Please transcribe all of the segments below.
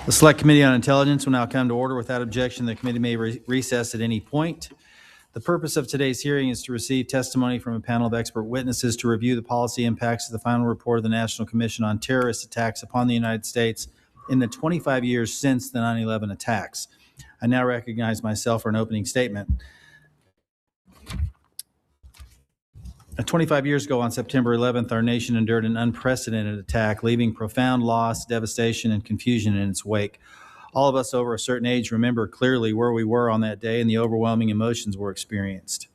The Select Committee on Intelligence will now come to order. Without objection, the committee may recess at any point. The purpose of today's hearing is to receive testimony from a panel of expert witnesses to review the policy impacts of the final report of the National Commission on Terrorist Attacks upon the United States in the 25 years since the 9/11 attacks. I now recognize myself for an opening statement. 25 years ago, on September 11th, our nation endured an unprecedented attack, leaving profound loss, devastation, and confusion in its wake. All of us over a certain age remember clearly where we were on that day and the overwhelming emotions were experienced.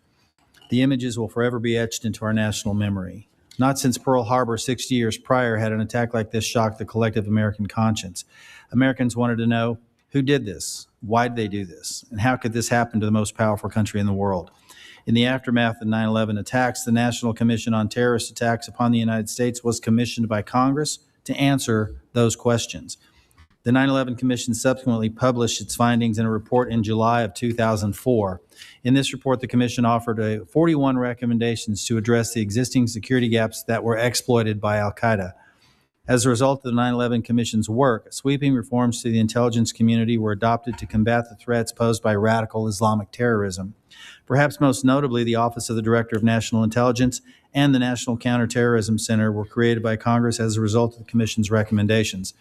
The images will forever be etched into our national memory. Not since Pearl Harbor 60 years prior had an attack like this shocked the collective American conscience. Americans wanted to know, who did this? Why did they do this? And how could this happen to the most powerful country in the world? In the aftermath of the 9/11 attacks, the National Commission on Terrorist Attacks upon the United States was commissioned by Congress to answer those questions. The 9/11 Commission subsequently published its findings in a report in July of 2004. In this report, the Commission offered 41 recommendations to address the existing security gaps that were exploited by al-Qaeda. As a result of the 9/11 Commission's work, sweeping reforms to the intelligence community were adopted to combat the threats posed by radical Islamic terrorism. Perhaps most notably, the Office of the Director of National Intelligence and the National Counterterrorism Center were created by Congress as a result of the Commission's recommendations.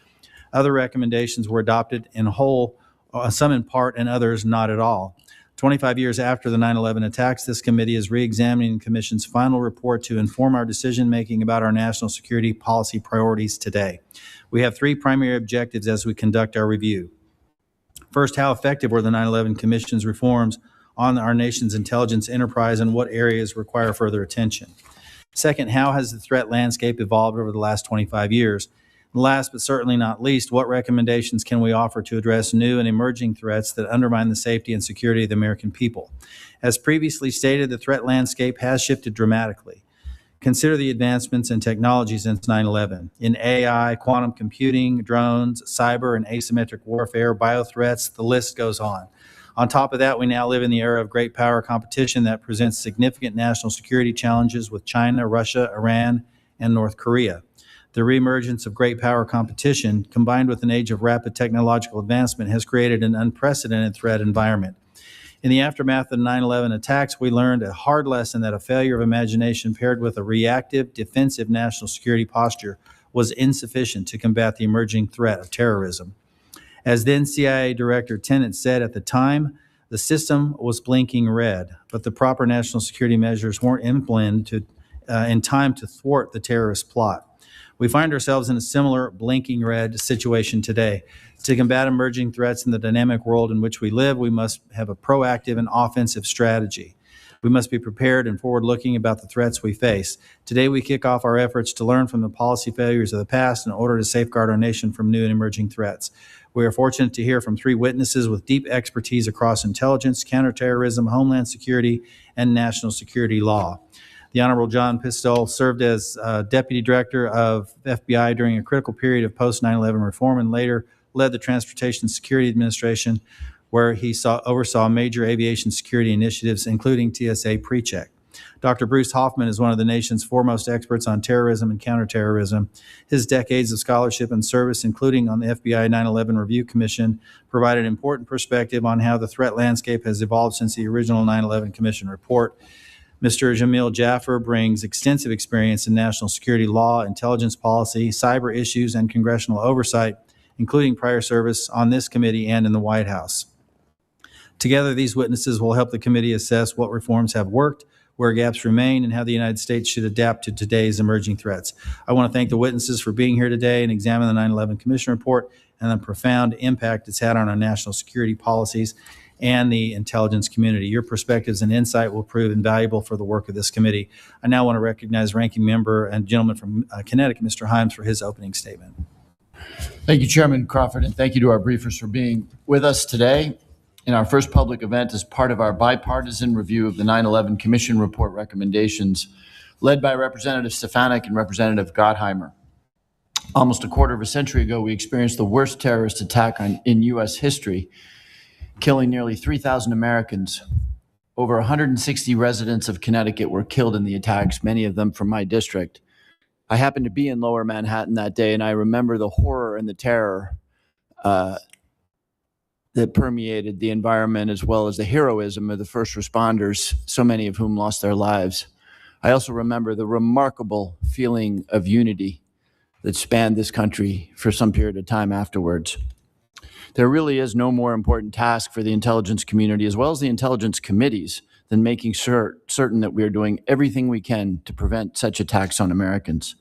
Other recommendations were adopted in whole, some in part, and others not at all. 25 years after the 9/11 attacks, this committee is re-examining the Commission's final report to inform our decision-making about our national security policy priorities today. We have three primary objectives as we conduct our review. First, how effective were the 9/11 Commission's reforms on our nation's intelligence enterprise and what areas require further attention? Second, how has the threat landscape evolved over the last 25 years? And last but certainly not least, what recommendations can we offer to address new and emerging threats that undermine the safety and security of the American people? As previously stated, the threat landscape has shifted dramatically. Consider the advancements in technology since 9/11. In AI, quantum computing, drones, cyber and asymmetric warfare, biothreats, the list goes on. On top of that, we now live in the era of great power competition that presents significant national security challenges with China, Russia, Iran, and North Korea. The reemergence of great power competition, combined with an age of rapid technological advancement, has created an unprecedented threat environment. In the aftermath of the 9/11 attacks, we learned a hard lesson that a failure of imagination paired with a reactive, defensive national security posture was insufficient to combat the emerging threat of terrorism. As then CIA Director Tenet said at the time, the system was blinking red, but the proper national security measures weren't implemented in time to thwart the terrorist plot. We find ourselves in a similar blinking red situation today. To combat emerging threats in the dynamic world in which we live, we must have a proactive and offensive strategy. We must be prepared and forward-looking about the threats we face. Today, we kick off our efforts to learn from the policy failures of the past in order to safeguard our nation from new and emerging threats. We are fortunate to hear from three witnesses with deep expertise across intelligence, counterterrorism, homeland security, and national security law. The Honorable John Pistole served as Deputy Director of FBI during a critical period of post-9/11 reform and later led the Transportation Security Administration, where he oversaw major aviation security initiatives, including TSA PreCheck. Dr. Bruce Hoffman is one of the nation's foremost experts on terrorism and counterterrorism. His decades of scholarship and service, including on the FBI 9/11 Review Commission, provided important perspective on how the threat landscape has evolved since the original 9/11 Commission report. Mr. Jamil Jaffer brings extensive experience in national security law, intelligence policy, cyber issues, and congressional oversight, including prior service on this committee and in the White House. Together, these witnesses will help the committee assess what reforms have worked, where gaps remain, and how the United States should adapt to today's emerging threats. I want to thank the witnesses for being here today and examine the 9/11 Commission report and the profound impact it's had on our national security policies and the intelligence community. Your perspectives and insight will prove invaluable for the work of this committee. I now want to recognize Ranking Member and gentleman from Connecticut, Mr. Himes, for his opening statement. Thank you, Chairman Crawford, and thank you to our briefers for being with us today in our first public event as part of our bipartisan review of the 9/11 Commission report recommendations, led by Representative Stefanik and Representative Gottheimer. Almost a quarter of a century ago, we experienced the worst terrorist attack in U.S. history, killing nearly 3,000 Americans. Over 160 residents of Connecticut were killed in the attacks, many of them from my district. I happened to be in Lower Manhattan that day, and I remember the horror and the terror that permeated the environment, as well as the heroism of the first responders, so many of whom lost their lives. I also remember the remarkable feeling of unity that spanned this country for some period of time afterwards. There really is no more important task for the intelligence community, as well as the intelligence committees, than making certain that we are doing everything we can to prevent such attacks on Americans.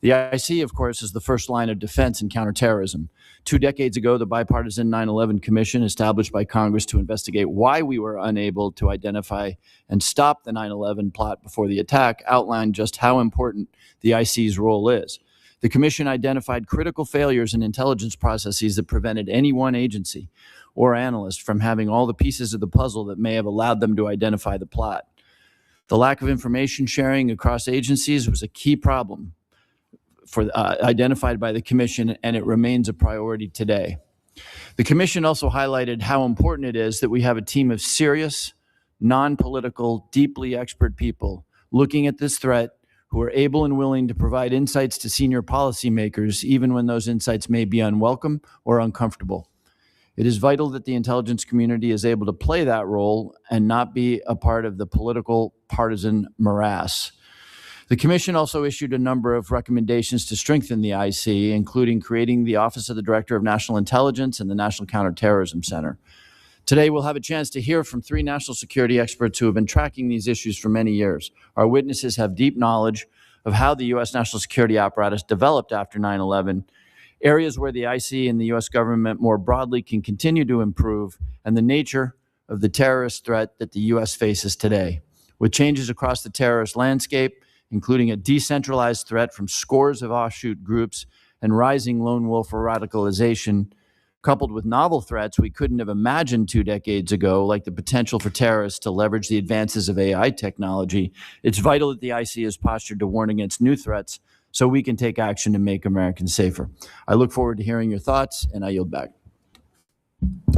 The IC, of course, is the first line of defense in counterterrorism. 2 decades ago, the bipartisan 9/11 Commission, established by Congress to investigate why we were unable to identify and stop the 9/11 plot before the attack, outlined just how important the IC's role is. The Commission identified critical failures in intelligence processes that prevented any one agency or analyst from having all the pieces of the puzzle that may have allowed them to identify the plot. The lack of information sharing across agencies was a key problem identified by the Commission, and it remains a priority today. The Commission also highlighted how important it is that we have a team of serious, non-political, deeply expert people looking at this threat who are able and willing to provide insights to senior policymakers, even when those insights may be unwelcome or uncomfortable. It is vital that the intelligence community is able to play that role and not be a part of the political partisan morass. The Commission also issued a number of recommendations to strengthen the IC, including creating the Office of the Director of National Intelligence and the National Counterterrorism Center. Today, we'll have a chance to hear from 3 national security experts who have been tracking these issues for many years. Our witnesses have deep knowledge of how the U.S. national security apparatus developed after 9/11, areas where the IC and the U.S. government more broadly can continue to improve, and the nature of the terrorist threat that the U.S. faces today. With changes across the terrorist landscape, including a decentralized threat from scores of offshoot groups and rising lone wolf radicalization, coupled with novel threats we couldn't have imagined 2 decades ago, like the potential for terrorists to leverage the advances of AI technology, it's vital that the IC is postured to warn against new threats so we can take action to make Americans safer. I look forward to hearing your thoughts, and I yield back.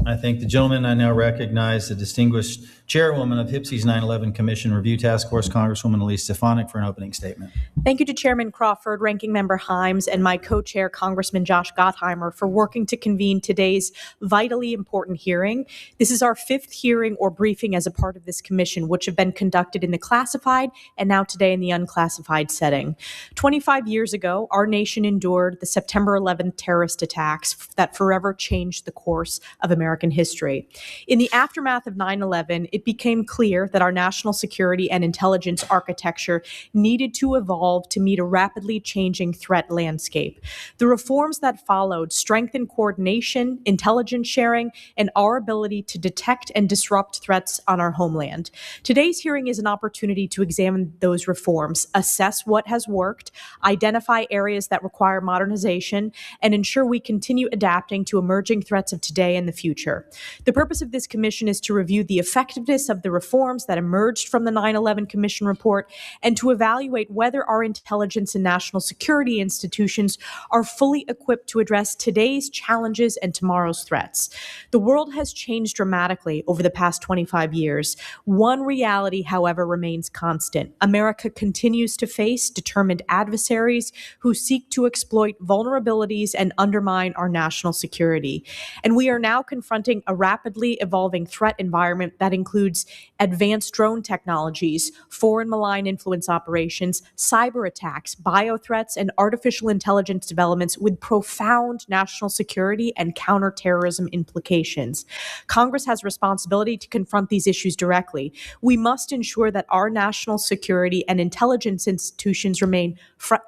I thank the gentleman. I now recognize the distinguished chairwoman of HPSC's 9/11 Commission Review Task Force, Congresswoman Elise Stefanik, for an opening statement. Thank you to Chairman Crawford, Ranking Member Himes, and my co-chair, Congressman Josh Gottheimer, for working to convene today's vitally important hearing. This is our 5th hearing or briefing as a part of this commission, which have been conducted in the classified and now today in the unclassified setting. 25 years ago, our nation endured the September 11th terrorist attacks that forever changed the course of American history. In the aftermath of 9/11, it became clear that our national security and intelligence architecture needed to evolve to meet a rapidly changing threat landscape. The reforms that followed strengthened coordination, intelligence sharing, and our ability to detect and disrupt threats on our homeland. Today's hearing is an opportunity to examine those reforms, assess what has worked, identify areas that require modernization, and ensure we continue adapting to emerging threats of today and the future. The purpose of this commission is to review the effectiveness of the reforms that emerged from the 9/11 Commission report and to evaluate whether our intelligence and national security institutions are fully equipped to address today's challenges and tomorrow's threats. The world has changed dramatically over the past 25 years. One reality, however, remains constant. America continues to face determined adversaries who seek to exploit vulnerabilities and undermine our national security. And we are now confronting a rapidly evolving threat environment that includes advanced drone technologies, foreign malign influence operations, cyber attacks, biothreats, and artificial intelligence developments with profound national security and counterterrorism implications. Congress has responsibility to confront these issues directly. We must ensure that our national security and intelligence institutions remain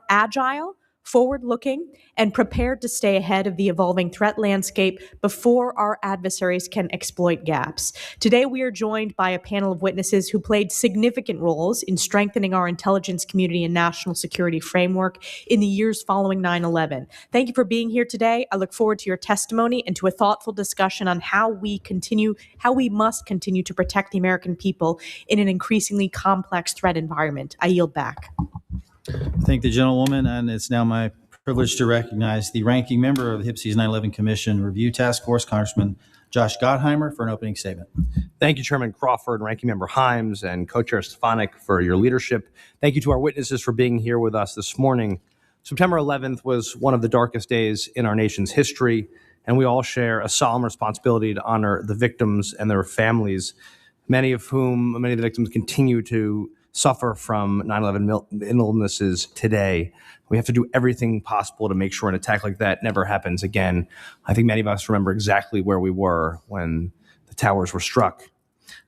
agile, forward-looking, and prepared to stay ahead of the evolving threat landscape before our adversaries can exploit gaps. Today, we are joined by a panel of witnesses who played significant roles in strengthening our intelligence community and national security framework in the years following 9/11. Thank you for being here today. I look forward to your testimony and to a thoughtful discussion on how we must continue to protect the American people in an increasingly complex threat environment. I yield back. Thank the gentlewoman, and it's now my privilege to recognize the ranking member of the HPSC's 9/11 Commission Review Task Force, Congressman Josh Gottheimer, for an opening statement. Thank you, Chairman Crawford, Ranking Member Himes, and Co-Chair Stefanik for your leadership. Thank you to our witnesses for being here with us this morning. September 11th was one of the darkest days in our nation's history. and we all share a solemn responsibility to honor the victims and their families, many of the victims continue to suffer from 9/11 illnesses today. We have to do everything possible to make sure an attack like that never happens again. I think many of us remember exactly where we were when the towers were struck.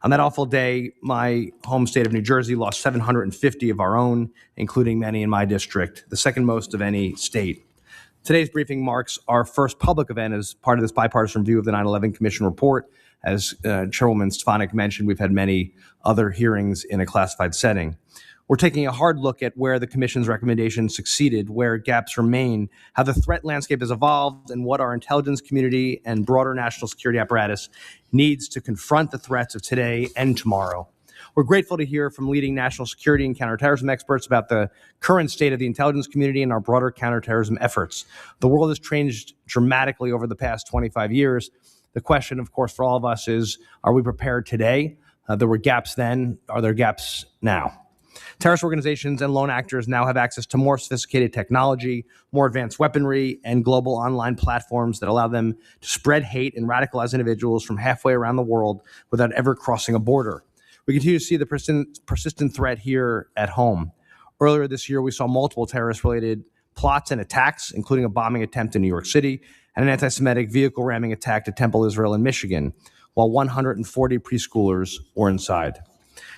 On that awful day, my home state of New Jersey lost 750 of our own, including many in my district, the second most of any state. Today's briefing marks our first public event as part of this bipartisan review of the 9/11 Commission report. As Chairwoman Stefanik mentioned, we've had many other hearings in a classified setting. We're taking a hard look at where the Commission's recommendations succeeded, where gaps remain, how the threat landscape has evolved, and what our intelligence community and broader national security apparatus needs to confront the threats of today and tomorrow. We're grateful to hear from leading national security and counterterrorism experts about the current state of the intelligence community and our broader counterterrorism efforts. The world has changed dramatically over the past 25 years. The question, of course, for all of us is, are we prepared today? There were gaps then. Are there gaps now? Terrorist organizations and lone actors now have access to more sophisticated technology, more advanced weaponry, and global online platforms that allow them to spread hate and radicalize individuals from halfway around the world without ever crossing a border. We continue to see the persistent threat here at home. Earlier this year, we saw multiple terrorist-related plots and attacks, including a bombing attempt in New York City and an anti-Semitic vehicle ramming attack at Temple Israel in Michigan, while 140 preschoolers were inside.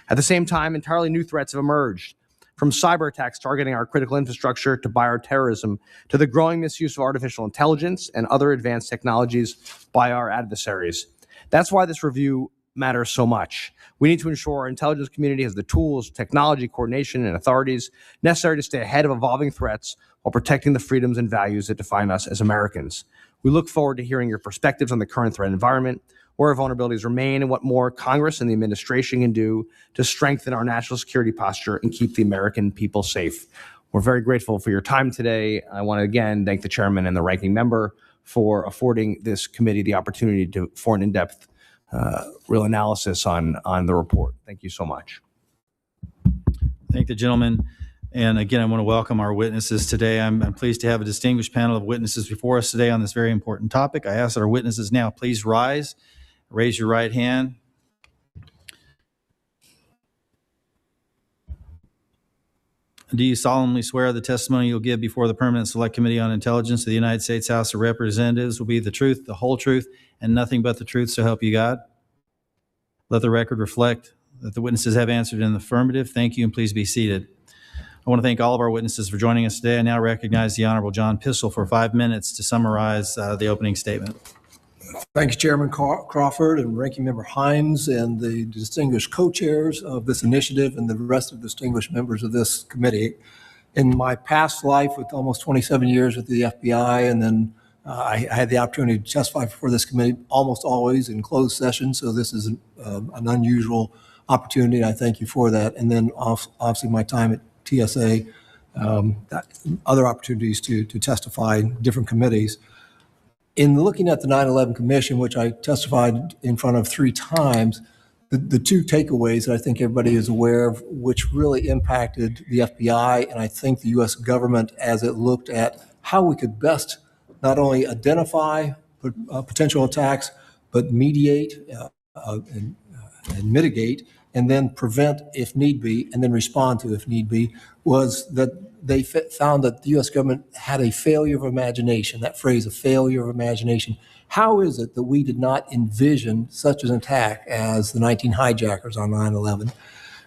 At the same time, entirely new threats have emerged, from cyber attacks targeting our critical infrastructure to bioterrorism, to the growing misuse of artificial intelligence and other advanced technologies by our adversaries. That's why this review matters so much. We need to ensure our intelligence community has the tools, technology, coordination, and authorities necessary to stay ahead of evolving threats while protecting the freedoms and values that define us as Americans. We look forward to hearing your perspectives on the current threat environment, where our vulnerabilities remain, and what more Congress and the administration can do to strengthen our national security posture and keep the American people safe. We're very grateful for your time today. I want to again thank the chairman and the ranking member for affording this committee the opportunity for an in-depth real analysis on the report. Thank you so much. Thank the gentleman. And again, I want to welcome our witnesses today. I'm pleased to have a distinguished panel of witnesses before us today on this very important topic. I ask that our witnesses now please rise, raise your right hand. Do you solemnly swear the testimony you'll give before the Permanent Select Committee on Intelligence of the United States House of Representatives will be the truth, the whole truth, and nothing but the truth, so help you God? Let the record reflect that the witnesses have answered in the affirmative. Thank you, and please be seated. I want to thank all of our witnesses for joining us today. I now recognize the Honorable John Pistol for 5 minutes to summarize the opening statement. Thank you, Chairman Crawford and Ranking Member Himes and the distinguished co-chairs of this initiative and the rest of the distinguished members of this committee. In my past life with almost 27 years with the FBI, and then I had the opportunity to testify before this committee almost always in closed session, so this is an unusual opportunity, and I thank you for that. And then obviously my time at TSA, other opportunities to testify in different committees. In looking at the 9/11 Commission, which I testified in front of 3 times, the 2 takeaways that I think everybody is aware of, which really impacted the FBI and I think the U.S. government as it looked at how we could best not only identify potential attacks, but mediate and mitigate, and then prevent if need be, and then respond to if need be, was that they found that the U.S. government had a failure of imagination, that phrase, a failure of imagination. How is it that we did not envision such an attack as the 19 hijackers on 9/11?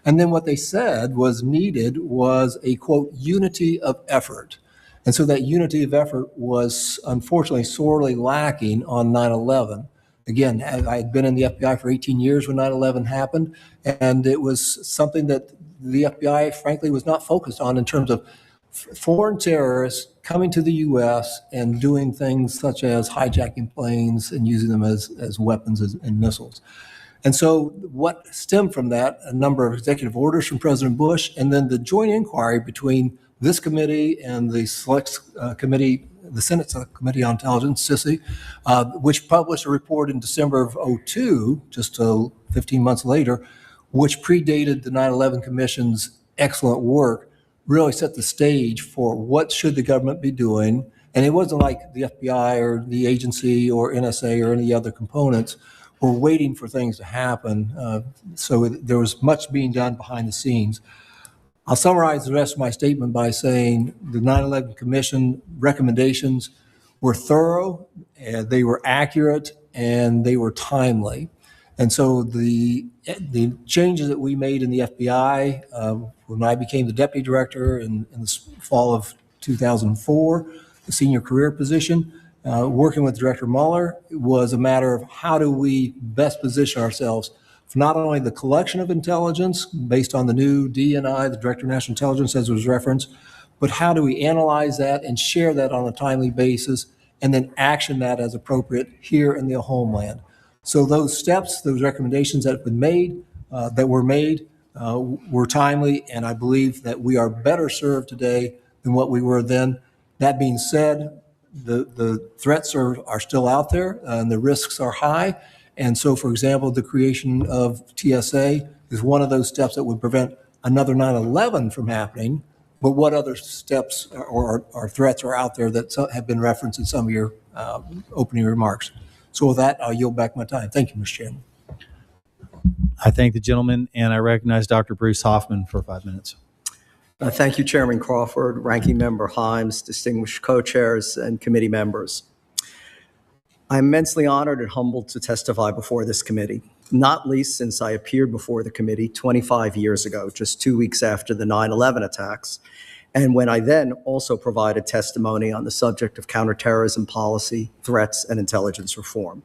And then what they said was needed was a, quote, unity of effort. And so that unity of effort was unfortunately sorely lacking on 9/11. Again, I had been in the FBI for 18 years when 9/11 happened, and it was something that the FBI, frankly, was not focused on in terms of foreign terrorists coming to the U.S. and doing things such as hijacking planes and using them as weapons and missiles. And so what stemmed from that, a number of executive orders from President Bush, and then the joint inquiry between this committee and the Select Committee, the Senate Select Committee on Intelligence, SISI, which published a report in December of 2002, just 15 months later, which predated the 9/11 Commission's excellent work, really set the stage for what should the government be doing, And it wasn't like the FBI or the agency or NSA or any other components were waiting for things to happen. So there was much being done behind the scenes. I'll summarize the rest of my statement by saying the 9/11 Commission recommendations were thorough, they were accurate, and they were timely. And so the changes that we made in the FBI when I became the deputy director in the fall of 2004, the senior career position, working with Director Mueller, was a matter of how do we best position ourselves for not only the collection of intelligence based on the new DNI, the Director of National Intelligence, as was referenced, but how do we analyze that and share that on a timely basis and then action that as appropriate here in the Homeland. So those steps, those recommendations that have been made, were timely, and I believe that we are better served today than what we were then. That being said, the threats are still out there and the risks are high. And so, for example, the creation of TSA is one of those steps that would prevent another 9/11 from happening. But what other steps or threats are out there that have been referenced in some of your opening remarks? So with that, I'll yield back my time. Thank you, Mr. Chairman. I thank the gentleman, and I recognize Dr. Bruce Hoffman for 5 minutes. Thank you, Chairman Crawford, Ranking Member Himes, distinguished co-chairs, and committee members. I'm immensely honored and humbled to testify before this committee, not least since I appeared before the committee 25 years ago, just 2 weeks after the 9/11 attacks, and when I then also provided testimony on the subject of counterterrorism policy, threats, and intelligence reform.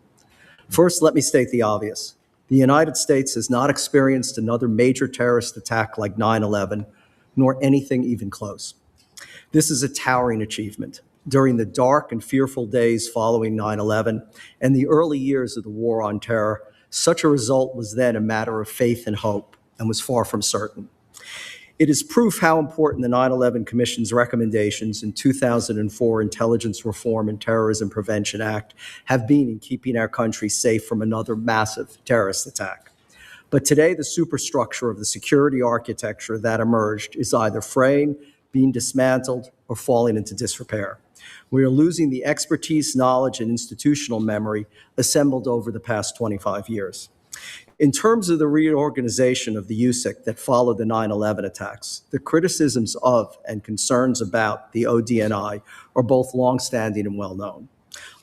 First, let me state the obvious. The United States has not experienced another major terrorist attack like 9/11, nor anything even close. This is a towering achievement. During the dark and fearful days following 9/11 and the early years of the war on terror, such a result was then a matter of faith and hope and was far from certain. It is proof how important the 9/11 Commission's recommendations in 2004 Intelligence Reform and Terrorism Prevention Act have been in keeping our country safe from another massive terrorist attack. But today, the superstructure of the security architecture that emerged is either fraying, being dismantled, or falling into disrepair. We are losing the expertise, knowledge, and institutional memory assembled over the past 25 years. In terms of the reorganization of the USIC that followed the 9/11 attacks, the criticisms of and concerns about the ODNI are both longstanding and well-known.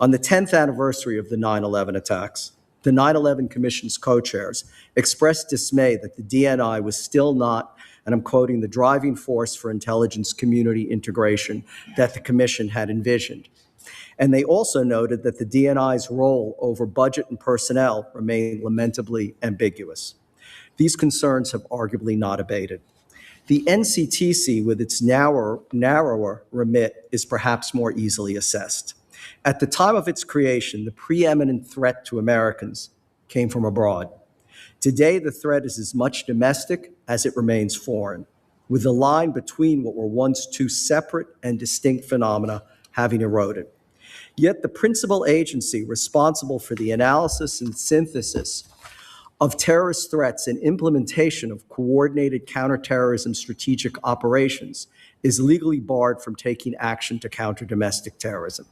On the 10th anniversary of the 9/11 attacks, the 9/11 Commission's co-chairs expressed dismay that the DNI was still not, and I'm quoting, the driving force for intelligence community integration that the Commission had envisioned. And they also noted that the DNI's role over budget and personnel remained lamentably ambiguous. These concerns have arguably not abated. The NCTC, with its narrower remit, is perhaps more easily assessed. At the time of its creation, the preeminent threat to Americans came from abroad. Today, the threat is as much domestic as it remains foreign, with the line between what were once two separate and distinct phenomena having eroded. Yet the principal agency responsible for the analysis and synthesis of terrorist threats and implementation of coordinated counterterrorism strategic operations is legally barred from taking action to counter domestic terrorism.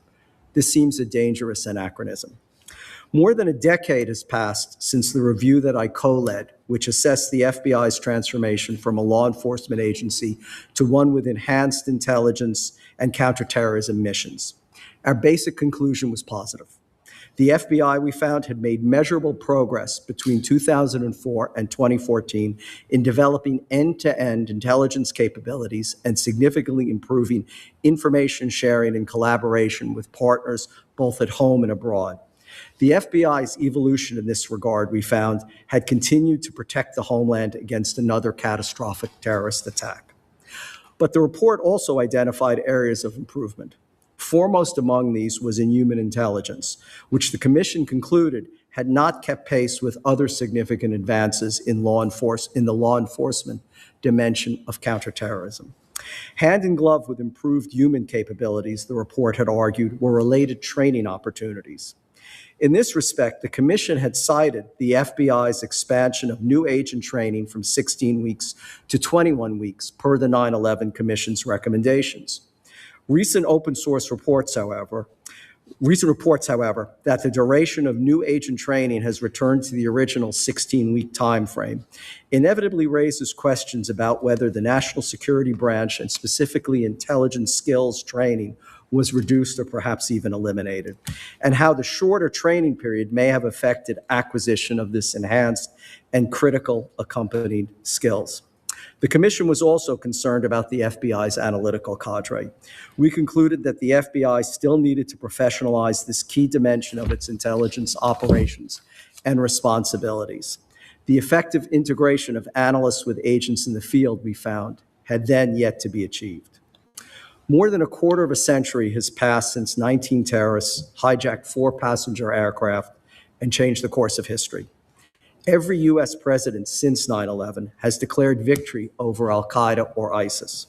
This seems a dangerous anachronism. More than a decade has passed since the review that I co-led, which assessed the FBI's transformation from a law enforcement agency to one with enhanced intelligence and counterterrorism missions. Our basic conclusion was positive. The FBI, we found, had made measurable progress between 2004 and 2014 in developing end-to-end intelligence capabilities and significantly improving information sharing and collaboration with partners both at home and abroad. The FBI's evolution in this regard, we found, had continued to protect the homeland against another catastrophic terrorist attack. But the report also identified areas of improvement. Foremost among these was in human intelligence, which the Commission concluded had not kept pace with other significant advances in the law enforcement dimension of counterterrorism. Hand in glove with improved human capabilities, the report had argued, were related training opportunities. In this respect, the Commission had cited the FBI's expansion of new agent training from 16 weeks to 21 weeks per the 9/11 Commission's recommendations. Recent reports, however, that the duration of new agent training has returned to the original 16-week time frame, inevitably raises questions about whether the national security branch, and specifically intelligence skills training, was reduced or perhaps even eliminated, and how the shorter training period may have affected acquisition of this enhanced and critical accompanied skills. The Commission was also concerned about the FBI's analytical cadre. We concluded that the FBI still needed to professionalize this key dimension of its intelligence operations and responsibilities. The effective integration of analysts with agents in the field, we found, had then yet to be achieved. More than a quarter of a century has passed since 19 terrorists hijacked 4 passenger aircraft and changed the course of history. Every U.S. president since 9/11 has declared victory over al-Qaeda or ISIS.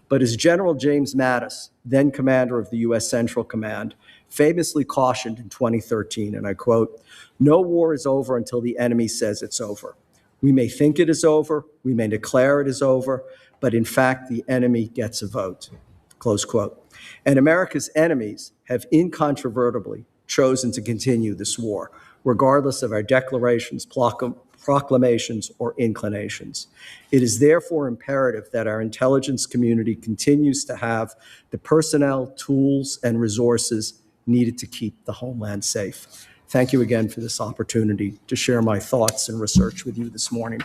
But as General James Mattis, then commander of the U.S. Central Command, famously cautioned in 2013, and I quote, "No war is over until the enemy says it's over. We may think it is over, we may declare it is over, but in fact, the enemy gets a vote." Close quote. And America's enemies have incontrovertibly chosen to continue this war, regardless of our declarations, proclamations, or inclinations. It is therefore imperative that our intelligence community continues to have the personnel, tools, and resources needed to keep the homeland safe. Thank you again for this opportunity to share my thoughts and research with you this morning.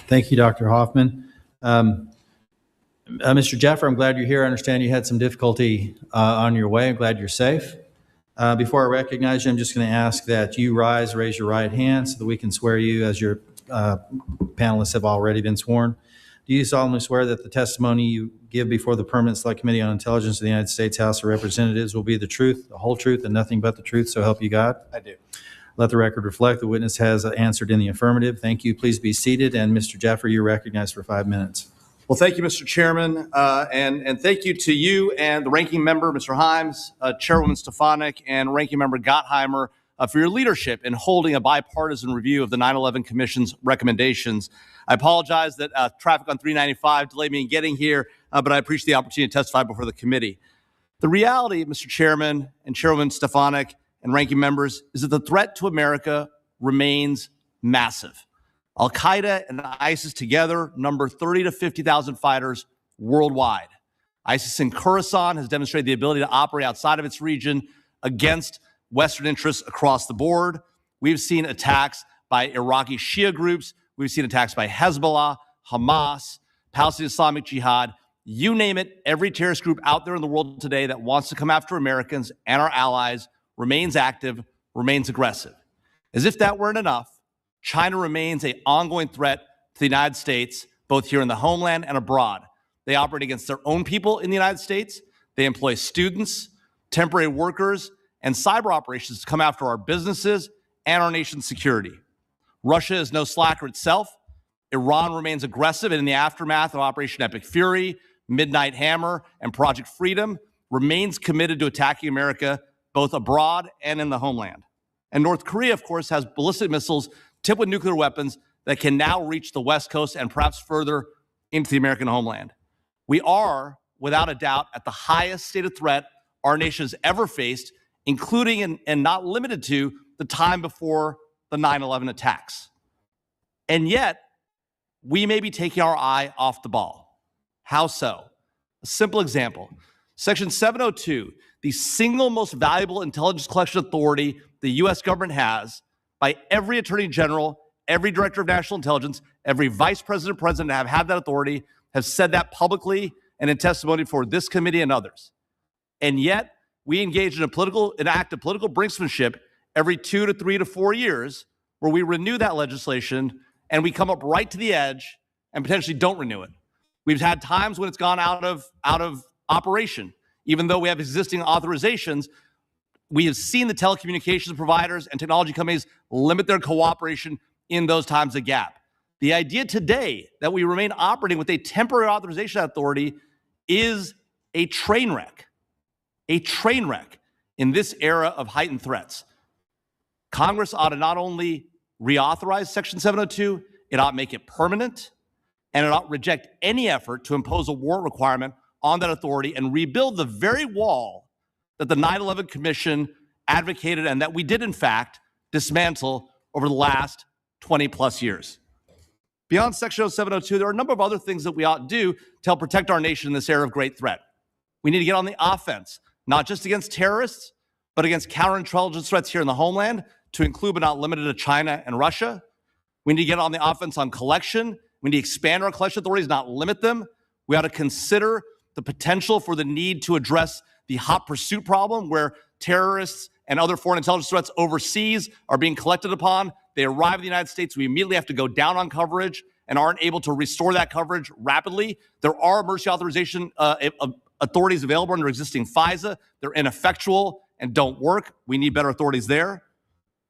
Thank you, Dr. Hoffman. Mr. Jaffer, I'm glad you're here. I understand you had some difficulty on your way. I'm glad you're safe. Before I recognize you, I'm just going to ask that you raise your right hand so that we can swear you, as your panelists have already been sworn. Do you solemnly swear that the testimony you give before the Permanent Select Committee on Intelligence of the United States House of Representatives will be the truth, the whole truth, and nothing but the truth, so help you God? I do. Let the record reflect the witness has answered in the affirmative. Thank you. Please be seated. And Mr. Jaffer, you're recognized for 5 minutes. Well, thank you, Mr. Chairman, and thank you to you and the ranking member, Mr. Himes, Chairwoman Stefanik, and Ranking Member Gottheimer for your leadership in holding a bipartisan review of the 9/11 Commission's recommendations. I apologize that traffic on 395 delayed me in getting here, but I appreciate the opportunity to testify before the committee. The reality, Mr. Chairman and Chairwoman Stefanik and ranking members, is that the threat to America remains massive. Al-Qaeda and ISIS together number 30 to 50,000 fighters worldwide. ISIS in Khorasan has demonstrated the ability to operate outside of its region against Western interests across the board. We've seen attacks by Iraqi Shia groups. We've seen attacks by Hezbollah, Hamas, Palestinian Islamic Jihad. You name it, every terrorist group out there in the world today that wants to come after Americans and our allies remains active, remains aggressive. As if that weren't enough, China remains an ongoing threat to the United States, both here in the homeland and abroad. They operate against their own people in the United States. They employ students, temporary workers, and cyber operations to come after our businesses and our nation's security. Russia is no slacker itself. Iran remains aggressive, and in the aftermath of Operation Epic Fury, Midnight Hammer, and Project Freedom, remains committed to attacking America both abroad and in the homeland. And North Korea, of course, has ballistic missiles tipped with nuclear weapons that can now reach the West Coast and perhaps further into the American homeland. We are, without a doubt, at the highest state of threat our nation has ever faced, including and not limited to the time before the 9/11 attacks. And yet, we may be taking our eye off the ball. How so? A simple example. Section 702, the single most valuable intelligence collection authority the U.S. government has, by every attorney general, every director of national intelligence, every vice president, president have had that authority, have said that publicly and in testimony for this committee and others. And yet, we engage in an act of political brinksmanship every 2 to 3 to 4 years, where we renew that legislation and we come up right to the edge and potentially don't renew it. We've had times when it's gone out of operation. Even though we have existing authorizations, we have seen the telecommunications providers and technology companies limit their cooperation in those times of gap. The idea today that we remain operating with a temporary authorization authority is a train wreck in this era of heightened threats. Congress ought to not only reauthorize Section 702, it ought to make it permanent, and it ought to reject any effort to impose a warrant requirement on that authority and rebuild the very wall that the 9/11 Commission advocated and that we did, in fact, dismantle over the last 20 plus years. Beyond Section 0702, there are a number of other things that we ought to do to help protect our nation in this era of great threat. We need to get on the offense, not just against terrorists, but against counterintelligence threats here in the homeland, to include but not limited to China and Russia. We need to get on the offense on collection. We need to expand our collection authorities, not limit them. We ought to consider the potential for the need to address the hot pursuit problem where terrorists and other foreign intelligence threats overseas are being collected upon. They arrive in the United States. We immediately have to go down on coverage and aren't able to restore that coverage rapidly. There are emergency authorization authorities available under existing FISA. They're ineffectual and don't work. We need better authorities there.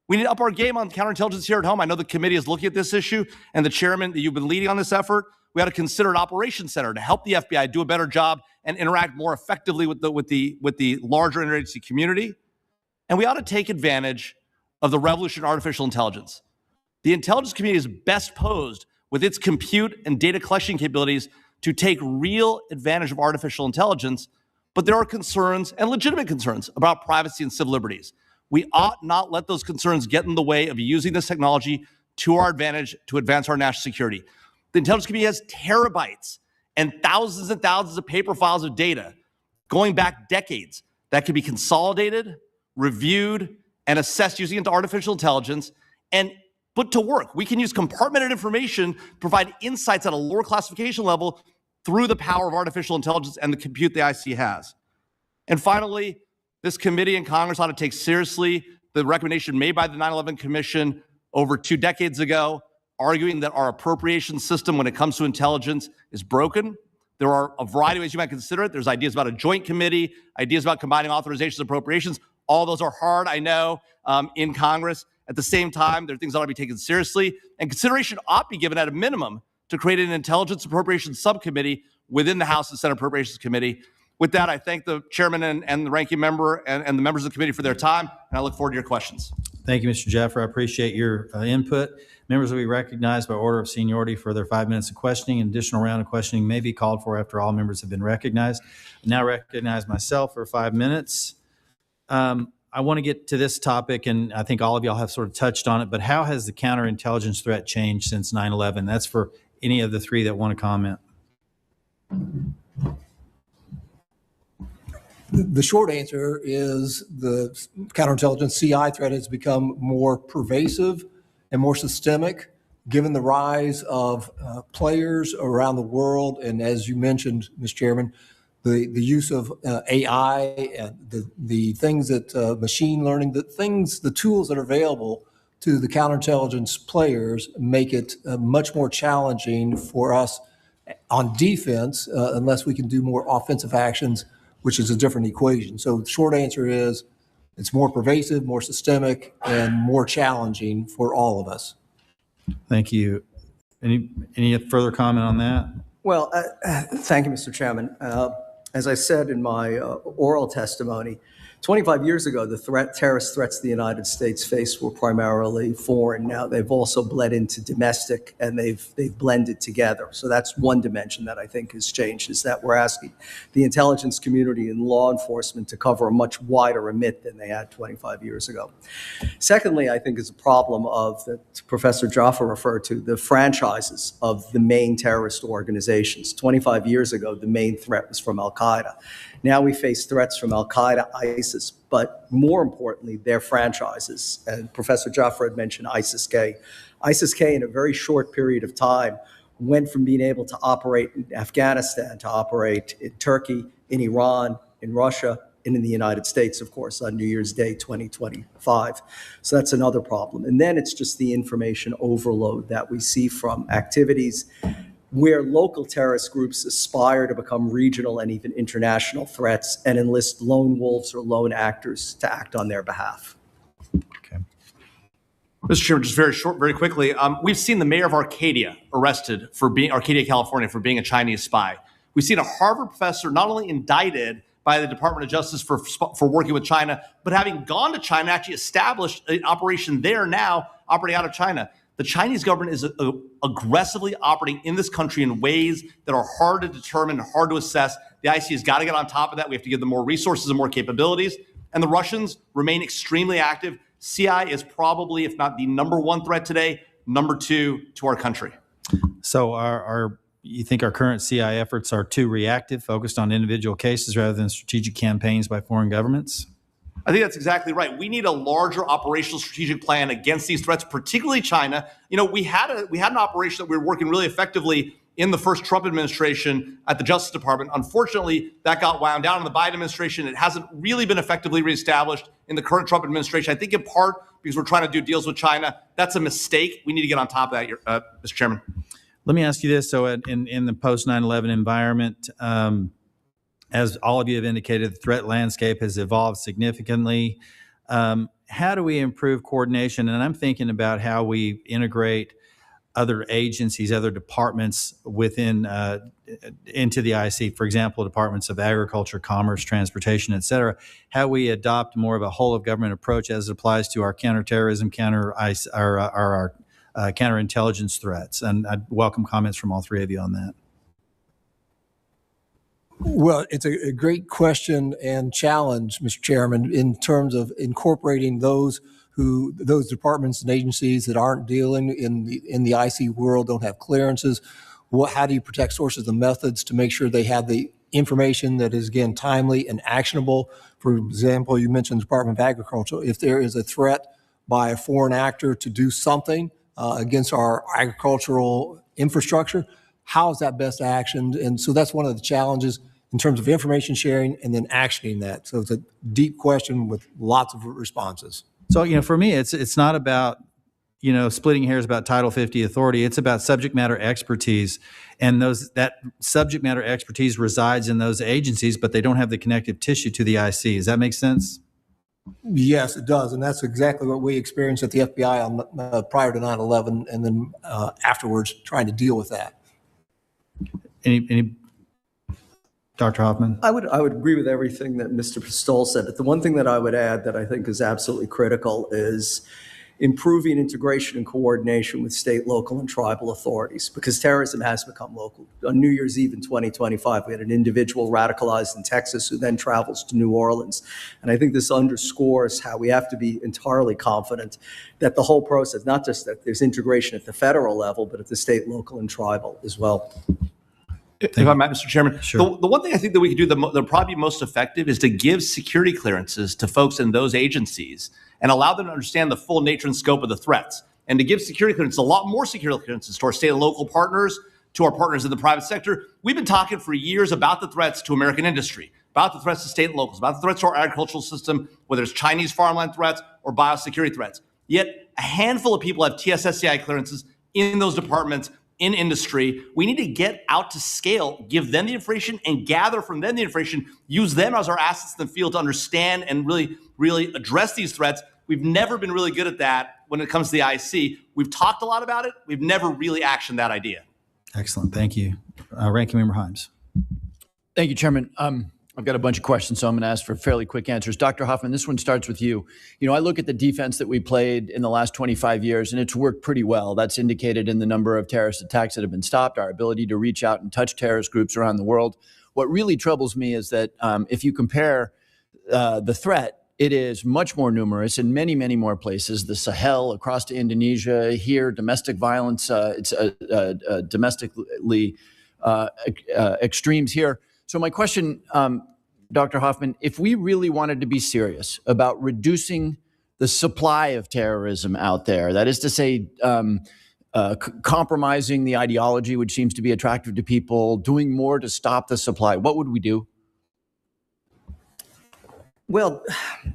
We need to up our game on counterintelligence here at home. I know the committee is looking at this issue, and the chairman, that you've been leading on this effort. We ought to consider an operations center to help the FBI do a better job and interact more effectively with the larger interagency community. And we ought to take advantage of the revolution in artificial intelligence. The intelligence community is best posed with its compute and data collection capabilities to take real advantage of artificial intelligence, but there are concerns, and legitimate concerns, about privacy and civil liberties. We ought not let those concerns get in the way of using this technology to our advantage to advance our national security. The intelligence community has terabytes and thousands of paper files of data going back decades that can be consolidated, reviewed, and assessed using into artificial intelligence and put to work. We can use compartmented information to provide insights at a lower classification level through the power of artificial intelligence and the compute the IC has. And finally, this committee and Congress ought to take seriously the recommendation made by the 9/11 Commission over 2 decades ago, arguing that our appropriation system when it comes to intelligence is broken. There are a variety of ways you might consider it. There's ideas about a joint committee, ideas about combining authorizations and appropriations. All those are hard, I know, in Congress. At the same time, there are things that ought to be taken seriously, and consideration ought to be given at a minimum to create an intelligence appropriations subcommittee within the House and Senate Appropriations Committee. With that, I thank the chairman and the ranking member and the members of the committee for their time, and I look forward to your questions. Thank you, Mr. Jaffer. I appreciate your input. Members will be recognized by order of seniority for their 5 minutes of questioning. An additional round of questioning may be called for after all members have been recognized. I now recognize myself for 5 minutes. I want to get to this topic, and I think all of y'all have sort of touched on it, but how has the counterintelligence threat changed since 9/11? That's for any of the three that want to comment. The short answer is the counterintelligence CI threat has become more pervasive and more systemic, given the rise of players around the world. And as you mentioned, Mr. Chairman, the use of AI and the things that machine learning, the tools that are available to the counterintelligence players make it much more challenging for us on defense unless we can do more offensive actions, which is a different equation. So the short answer is it's more pervasive, more systemic, and more challenging for all of us. Thank you. Any further comment on that? Well, thank you, Mr. Chairman. As I said in my oral testimony, 25 years ago, the terrorist threats the United States faced were primarily foreign. Now they've also bled into domestic, and they've blended together. So that's one dimension that I think has changed, is that we're asking the intelligence community and law enforcement to cover a much wider remit than they had 25 years ago. Secondly, I think is a problem of that Professor Jaffer referred to, the franchises of the main terrorist organizations. 25 years ago, the main threat was from Al-Qaeda. Now we face threats from Al-Qaeda, ISIS, but more importantly, their franchises. And Professor Jaffer had mentioned ISIS-K. ISIS-K, in a very short period of time, went from being able to operate in Afghanistan to operate in Turkey, in Iran, in Russia, and in the United States, of course, on New Year's Day 2025. So that's another problem. And then it's just the information overload that we see from activities where local terrorist groups aspire to become regional and even international threats and enlist lone wolves or lone actors to act on their behalf. Okay. Mr. Chairman, just very quickly, we've seen the mayor of Arcadia arrested for being, Arcadia, California, for being a Chinese spy. We've seen a Harvard professor not only indicted by the Department of Justice for working with China, but having gone to China, actually established an operation there now, operating out of China. The Chinese government is aggressively operating in this country in ways that are hard to determine, hard to assess. They The IC has got to get on top of that. We have to give them more resources and more capabilities. And the Russians remain extremely active. CI is probably, if not the number one threat today, number two to our country. So you think our current CI efforts are too reactive, focused on individual cases rather than strategic campaigns by foreign governments? I think that's exactly right. We need a larger operational strategic plan against these threats, particularly China. You know, we had an operation that we were working really effectively in the first Trump administration at the Justice Department. Unfortunately, that got wound down in the Biden administration. It hasn't really been effectively reestablished in the current Trump administration. I think in part because we're trying to do deals with China. That's a mistake. We need to get on top of that, Mr. Chairman. Let me ask you this. So in the post 9/11 environment, as all of you have indicated, the threat landscape has evolved significantly. How do we improve coordination? And I'm thinking about how we integrate other agencies, other departments within into the IC, for example, departments of agriculture, commerce, transportation, et cetera, how we adopt more of a whole of government approach as it applies to our counterterrorism, our counterintelligence threats. And I'd welcome comments from all three of you on that. Well, it's a great question and challenge, Mr. Chairman, in terms of incorporating those departments and agencies that aren't dealing in the IC world, don't have clearances. How do you protect sources and methods to make sure they have the information that is, again, timely and actionable? For example, you mentioned the Department of Agriculture. If there is a threat by a foreign actor to do something against our agricultural infrastructure, how is that best actioned? And so that's one of the challenges in terms of information sharing and then actioning that. So it's a deep question with lots of responses. So, for me, it's not about, splitting hairs about Title 50 authority. It's about subject matter expertise. And that subject matter expertise resides in those agencies, but they don't have the connective tissue to the IC. Does that make sense? Yes, it does. And that's exactly what we experienced at the FBI prior to 9/11 and then afterwards trying to deal with that. Any Dr. Hoffman? I would agree with everything that Mr. Pistole said, but the one thing that I would add that I think is absolutely critical is improving integration and coordination with state, local, and tribal authorities, because terrorism has become local. On New Year's Eve in 2025, we had an individual radicalized in Texas who then travels to New Orleans. And I think this underscores how we have to be entirely confident that the whole process, not just that there's integration at the federal level, but at the state, local, and tribal as well. If I might, Mr. Chairman, Sure. The one thing I think that we could do that probably most effective is to give security clearances to folks in those agencies and allow them to understand the full nature and scope of the threats. And to give security clearances, a lot more security clearances to our state and local partners, to our partners in the private sector. We've been talking for years about the threats to American industry, about the threats to state and locals, about the threats to our agricultural system, whether it's Chinese farmland threats or biosecurity threats. Yet a handful of people have TSSCI clearances in those departments, in industry. We need to get out to scale, give them the information and gather from them the information, use them as our assets in the field to understand and really address these threats. We've never been really good at that when it comes to the IC. We've talked a lot about it. We've never really actioned that idea. Excellent. Thank you. Ranking Member Himes. Thank you, Chairman. I've got a bunch of questions, so I'm going to ask for fairly quick answers. Dr. Hoffman, this one starts with you. I look at the defense that we played in the last 25 years, and it's worked pretty well. That's indicated in the number of terrorist attacks that have been stopped, our ability to reach out and touch terrorist groups around the world. What really troubles me is that if you compare the threat, it is much more numerous in many, many more places. The Sahel, across to Indonesia, here, domestic violence, it's domestically extremes here. So my question, Dr. Hoffman, if we really wanted to be serious about reducing the supply of terrorism out there, that is to say, compromising the ideology, which seems to be attractive to people, doing more to stop the supply, what would we do? Well,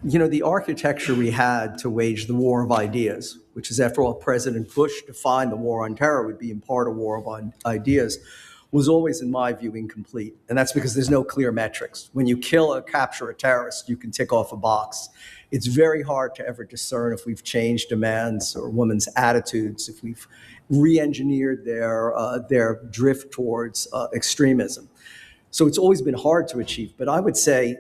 the architecture we had to wage the war of ideas, which is, after all, President Bush defined the war on terror would be in part a war of ideas, was always, in my view, incomplete. And that's because there's no clear metrics. When you kill or capture a terrorist, you can tick off a box. It's very hard to ever discern if we've changed demands or women's attitudes, if we've re-engineered their drift towards extremism. So it's always been hard to achieve. But I would say,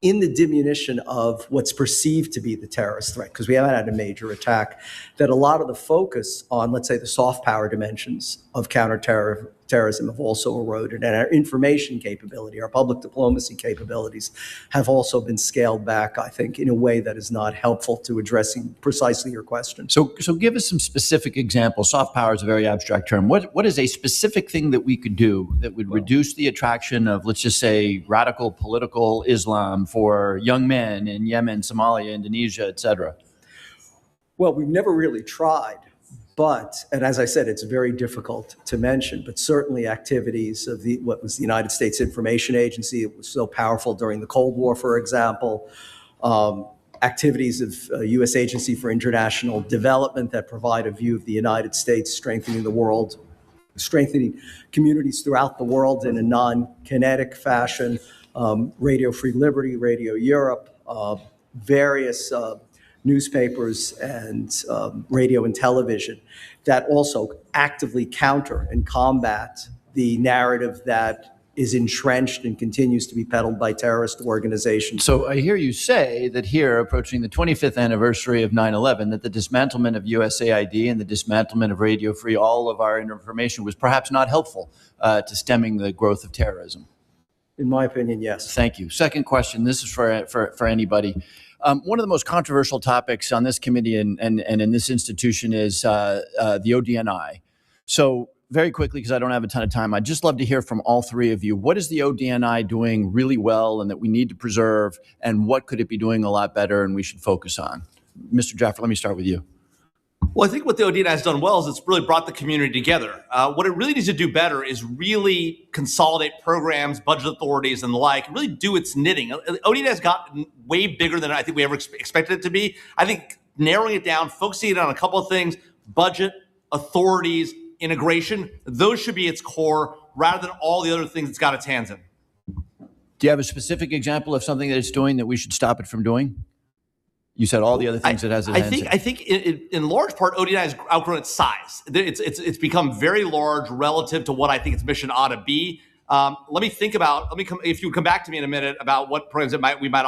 in the diminution of what's perceived to be the terrorist threat, because we haven't had a major attack, that a lot of the focus on, let's say, the soft power dimensions of counterterrorism terrorism have also eroded, and our information capability, our public diplomacy capabilities have also been scaled back, I think, in a way that is not helpful to addressing precisely your question. So give us some specific examples. Soft power is a very abstract term. What is a specific thing that we could do that would reduce the attraction of, let's just say, radical political Islam for young men in Yemen, Somalia, Indonesia, et cetera? Well, we've never really tried. But, and as I said, it's very difficult to mention, but certainly activities of what was the United States Information Agency, it was so powerful during the Cold War, for example, activities of U.S. Agency for International Development that provide a view of the United States strengthening the world, strengthening communities throughout the world in a non-kinetic fashion, Radio Free Liberty, Radio Europe, various newspapers and radio and television that also actively counter and combat the narrative that is entrenched and continues to be peddled by terrorist organizations. So I hear you say that here, approaching the 25th anniversary of 9/11, that the dismantlement of USAID and the dismantlement of Radio Free, all of our information, was perhaps not helpful to stemming the growth of terrorism. In my opinion, yes. Thank you. Second question, this is for anybody. One of the most controversial topics on this committee and in this institution is the ODNI. So very quickly, because I don't have a ton of time, I'd just love to hear from all three of you. What is the ODNI doing really well and that we need to preserve, and what could it be doing a lot better and we should focus on? Mr. Jaffer, let me start with you. Well, I think what the ODNI has done well is it's really brought the community together. What it really needs to do better is really consolidate programs, budget authorities, and the like, really do its knitting. ODNI has gotten way bigger than I think we ever expected it to be. I think narrowing it down, focusing it on a couple of things, budget, authorities, integration, those should be its core rather than all the other things it's got its hands in. Do you have a specific example of something that it's doing that we should stop it from doing? You said all the other things it has its hands in. I think in large part, ODNI has outgrown its size. It's become very large relative to what I think its mission ought to be. If you come back to me in a minute about what programs we might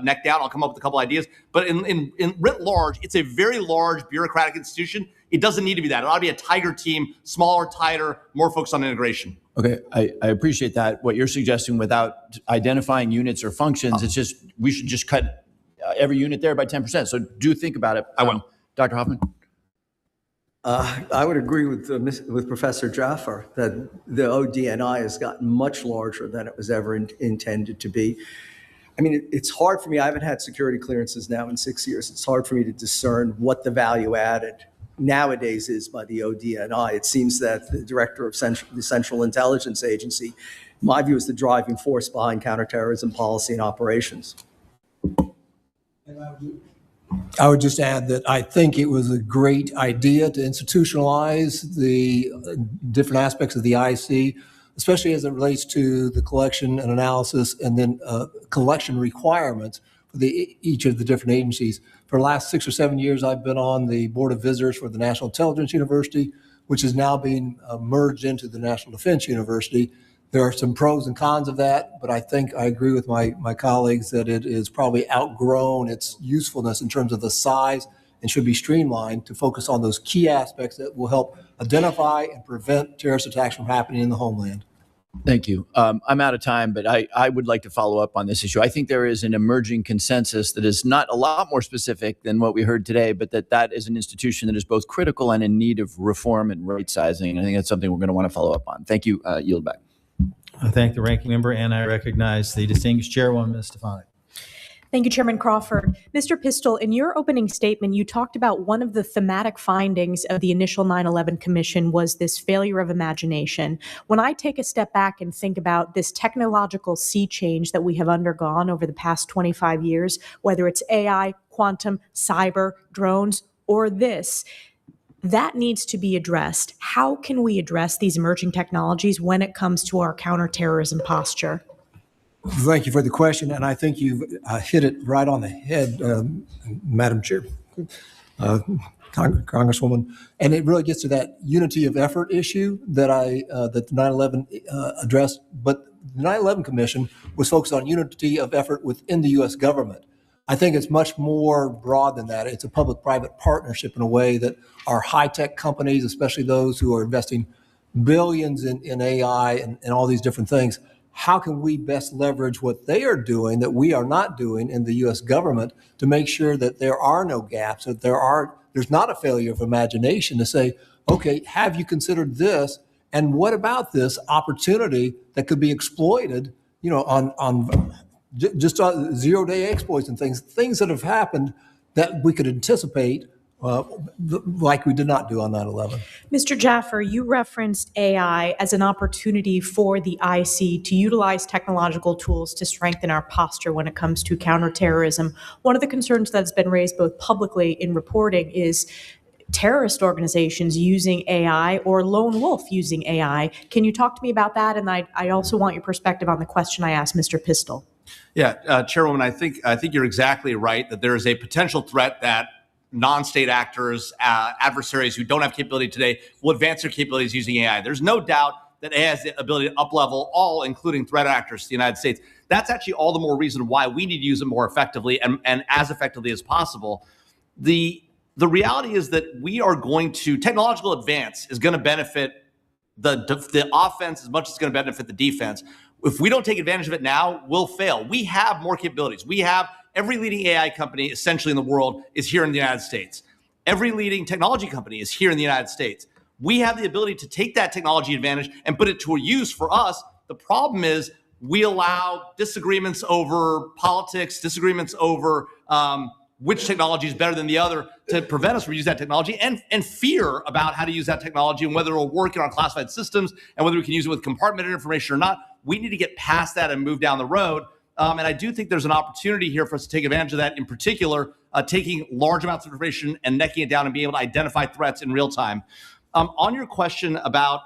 neck down, I'll come up with a couple ideas. But in writ large, it's a very large bureaucratic institution. It doesn't need to be that. It ought to be a tiger team, smaller, tighter, more focused on integration. Okay, I appreciate that. What you're suggesting without identifying units or functions, it's just we should just cut every unit there by 10%. So do think about it. I will. Dr. Hoffman? I would agree with Professor Jaffer that the ODNI has gotten much larger than it was ever intended to be. I mean, it's hard for me. I haven't had security clearances now in 6 years. It's hard for me to discern what the value added nowadays is by the ODNI. It seems that the director of the Central Intelligence Agency, in my view, is the driving force behind counterterrorism policy and operations. I would just add that I think it was a great idea to institutionalize the different aspects of the IC, especially as it relates to the collection and analysis and then collection requirements for each of the different agencies. For the last 6 or 7 years, I've been on the Board of Visitors for the National Intelligence University, which is now being merged into the National Defense University. There are some pros and cons of that, but I think I agree with my colleagues that it is probably outgrown its usefulness in terms of the size and should be streamlined to focus on those key aspects that will help identify and prevent terrorist attacks from happening in the homeland. Thank you. I'm out of time, but I would like to follow up on this issue. I think there is an emerging consensus that is not a lot more specific than what we heard today, but that is an institution that is both critical and in need of reform and right sizing. I think that's something we're going to want to follow up on. Thank you. Yield back. I thank the ranking member, and I recognize the distinguished chairwoman, Ms. Stefanik. Thank you, Chairman Crawford. Mr. Pistol, in your opening statement, you talked about one of the thematic findings of the initial 9/11 Commission was this failure of imagination. When I take a step back and think about this technological sea change that we have undergone over the past 25 years, whether it's AI, quantum, cyber, drones, or this, that needs to be addressed. How can we address these emerging technologies when it comes to our counterterrorism posture? Thank you for the question, and I think you've hit it right on the head, Madam Chair, Congresswoman. And it really gets to that unity of effort issue that the 9/11 addressed. But the 9/11 Commission was focused on unity of effort within the U.S. government. I think it's much more broad than that. It's a public-private partnership in a way that our high-tech companies, especially those who are investing billions in AI and all these different things. How can we best leverage what they are doing that we are not doing in the U.S. government to make sure that there are no gaps, that there's not a failure of imagination to say, okay, have you considered this? And what about this opportunity that could be exploited, on just zero-day exploits and things that have happened that we could anticipate, like we did not do on 9/11. Mr. Jaffer, you referenced AI as an opportunity for the IC to utilize technological tools to strengthen our posture when it comes to counterterrorism. One of the concerns that's been raised both publicly in reporting is terrorist organizations using AI or lone wolf using AI. Can you talk to me about that? And I also want your perspective on the question I asked Mr. Pistol. Yeah, Chairwoman, I think you're exactly right that there is a potential threat that non-state actors, adversaries who don't have capability today will advance their capabilities using AI. There's no doubt that AI has the ability to up-level all, including threat actors to the United States. That's actually all the more reason why we need to use it more effectively and as effectively as possible. The reality is that technological advance is going to benefit the offense as much as it's going to benefit the defense. If we don't take advantage of it now, we'll fail. We have more capabilities. We have every leading AI company essentially in the world is here in the United States. Every leading technology company is here in the United States. We have the ability to take that technology advantage and put it to a use for us. The problem is we allow disagreements over politics, disagreements over which technology is better than the other to prevent us from using that technology, and fear about how to use that technology and whether it will work in our classified systems and whether we can use it with compartmented information or not. We need to get past that and move down the road. And I do think there's an opportunity here for us to take advantage of that, in particular, taking large amounts of information and necking it down and being able to identify threats in real time. On your question about,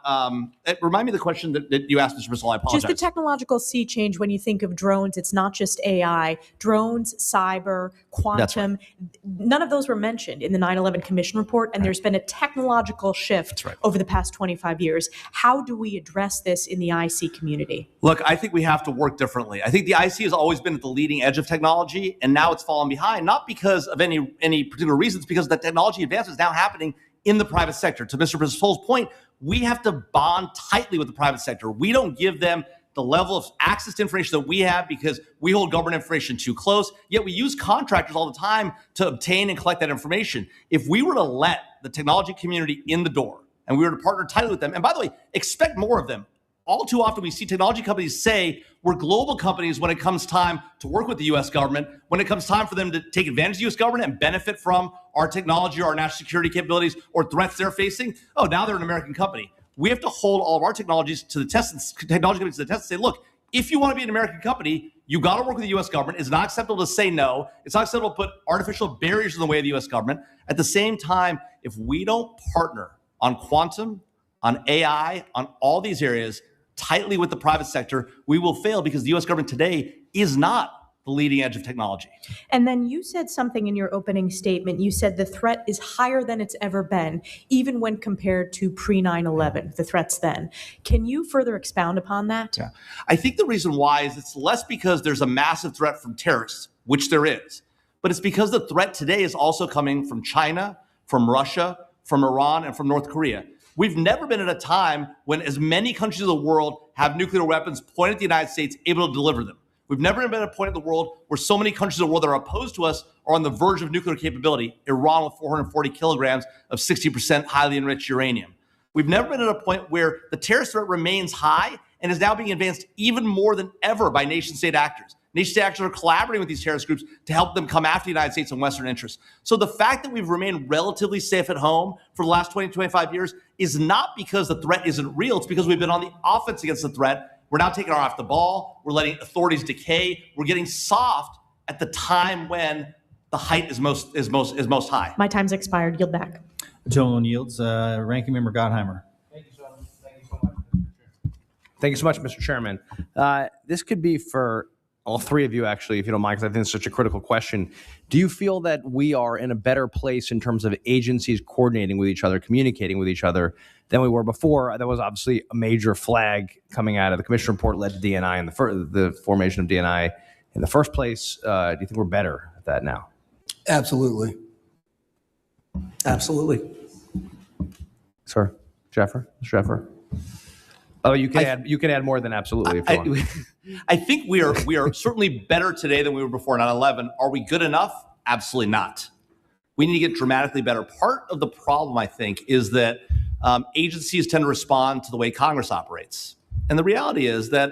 remind me of the question that you asked, Mr. Bristol. I apologize. Just the technological sea change when you think of drones. It's not just AI. Drones, cyber, quantum, right. None of those were mentioned in the 9/11 Commission report, and there's been a technological shift over the past 25 years. How do we address this in the IC community? Look, I think we have to work differently. I think the IC has always been at the leading edge of technology, and now it's fallen behind, not because of any particular reasons, because the technology advance is now happening in the private sector. To Mr. Bristol's point, we have to bond tightly with the private sector. We don't give them the level of access to information that we have because we hold government information too close, yet we use contractors all the time to obtain and collect that information. If we were to let the technology community in the door and we were to partner tightly with them, and by the way, expect more of them. All too often we see technology companies say we're global companies when it comes time to work with the U.S. government, when it comes time for them to take advantage of the U.S. government and benefit from our technology or our national security capabilities or threats they're facing. Oh, now they're an American company. We have to hold all of our technologies to the test, technology companies to the test and say, look, if you want to be an American company, you got to work with the U.S. government. It's not acceptable to say no. It's not acceptable to put artificial barriers in the way of the U.S. government. At the same time, if we don't partner on quantum, on AI, on all these areas, tightly with the private sector, we will fail because the U.S. government today is not the leading edge of technology. And then you said something in your opening statement. You said the threat is higher than it's ever been, even when compared to pre-9/11, the threats then. Can you further expound upon that? Yeah. I think the reason why is it's less because there's a massive threat from terrorists, which there is, but it's because the threat today is also coming from China, from Russia, from Iran, and from North Korea. We've never been at a time when as many countries of the world have nuclear weapons pointed at the United States, able to deliver them. We've never been at a point in the world where so many countries of the world that are opposed to us are on the verge of nuclear capability. Iran with 440 kilograms of 60% highly enriched uranium. We've never been at a point where the terrorist threat remains high and is now being advanced even more than ever by nation-state actors. Nation-state actors are collaborating with these terrorist groups to help them come after the United States and Western interests. So the fact that we've remained relatively safe at home for the last 20, 25 years is not because the threat isn't real. It's because we've been on the offense against the threat. We're now taking our eye off the ball. We're letting authorities decay. We're getting soft at the time when the height is most high. My time's expired. Yield back. The gentleman yields. Ranking Member Gottheimer. Thank you so much, Mr. Chairman. This could be for all three of you, actually, if you don't mind, because I think it's such a critical question. Do you feel that we are in a better place in terms of agencies coordinating with each other, communicating with each other, than we were before? That was obviously a major flag coming out of the commission report led to DNI and the formation of DNI in the first place. Do you think we're better at that now? Absolutely. Absolutely. Sir, Jaffer? Mr. Jaffer? Oh, you can add more than absolutely if you want. I think we are certainly better today than we were before 9/11. Are we good enough? Absolutely not. We need to get dramatically better. Part of the problem, I think, is that agencies tend to respond to the way Congress operates. And the reality is that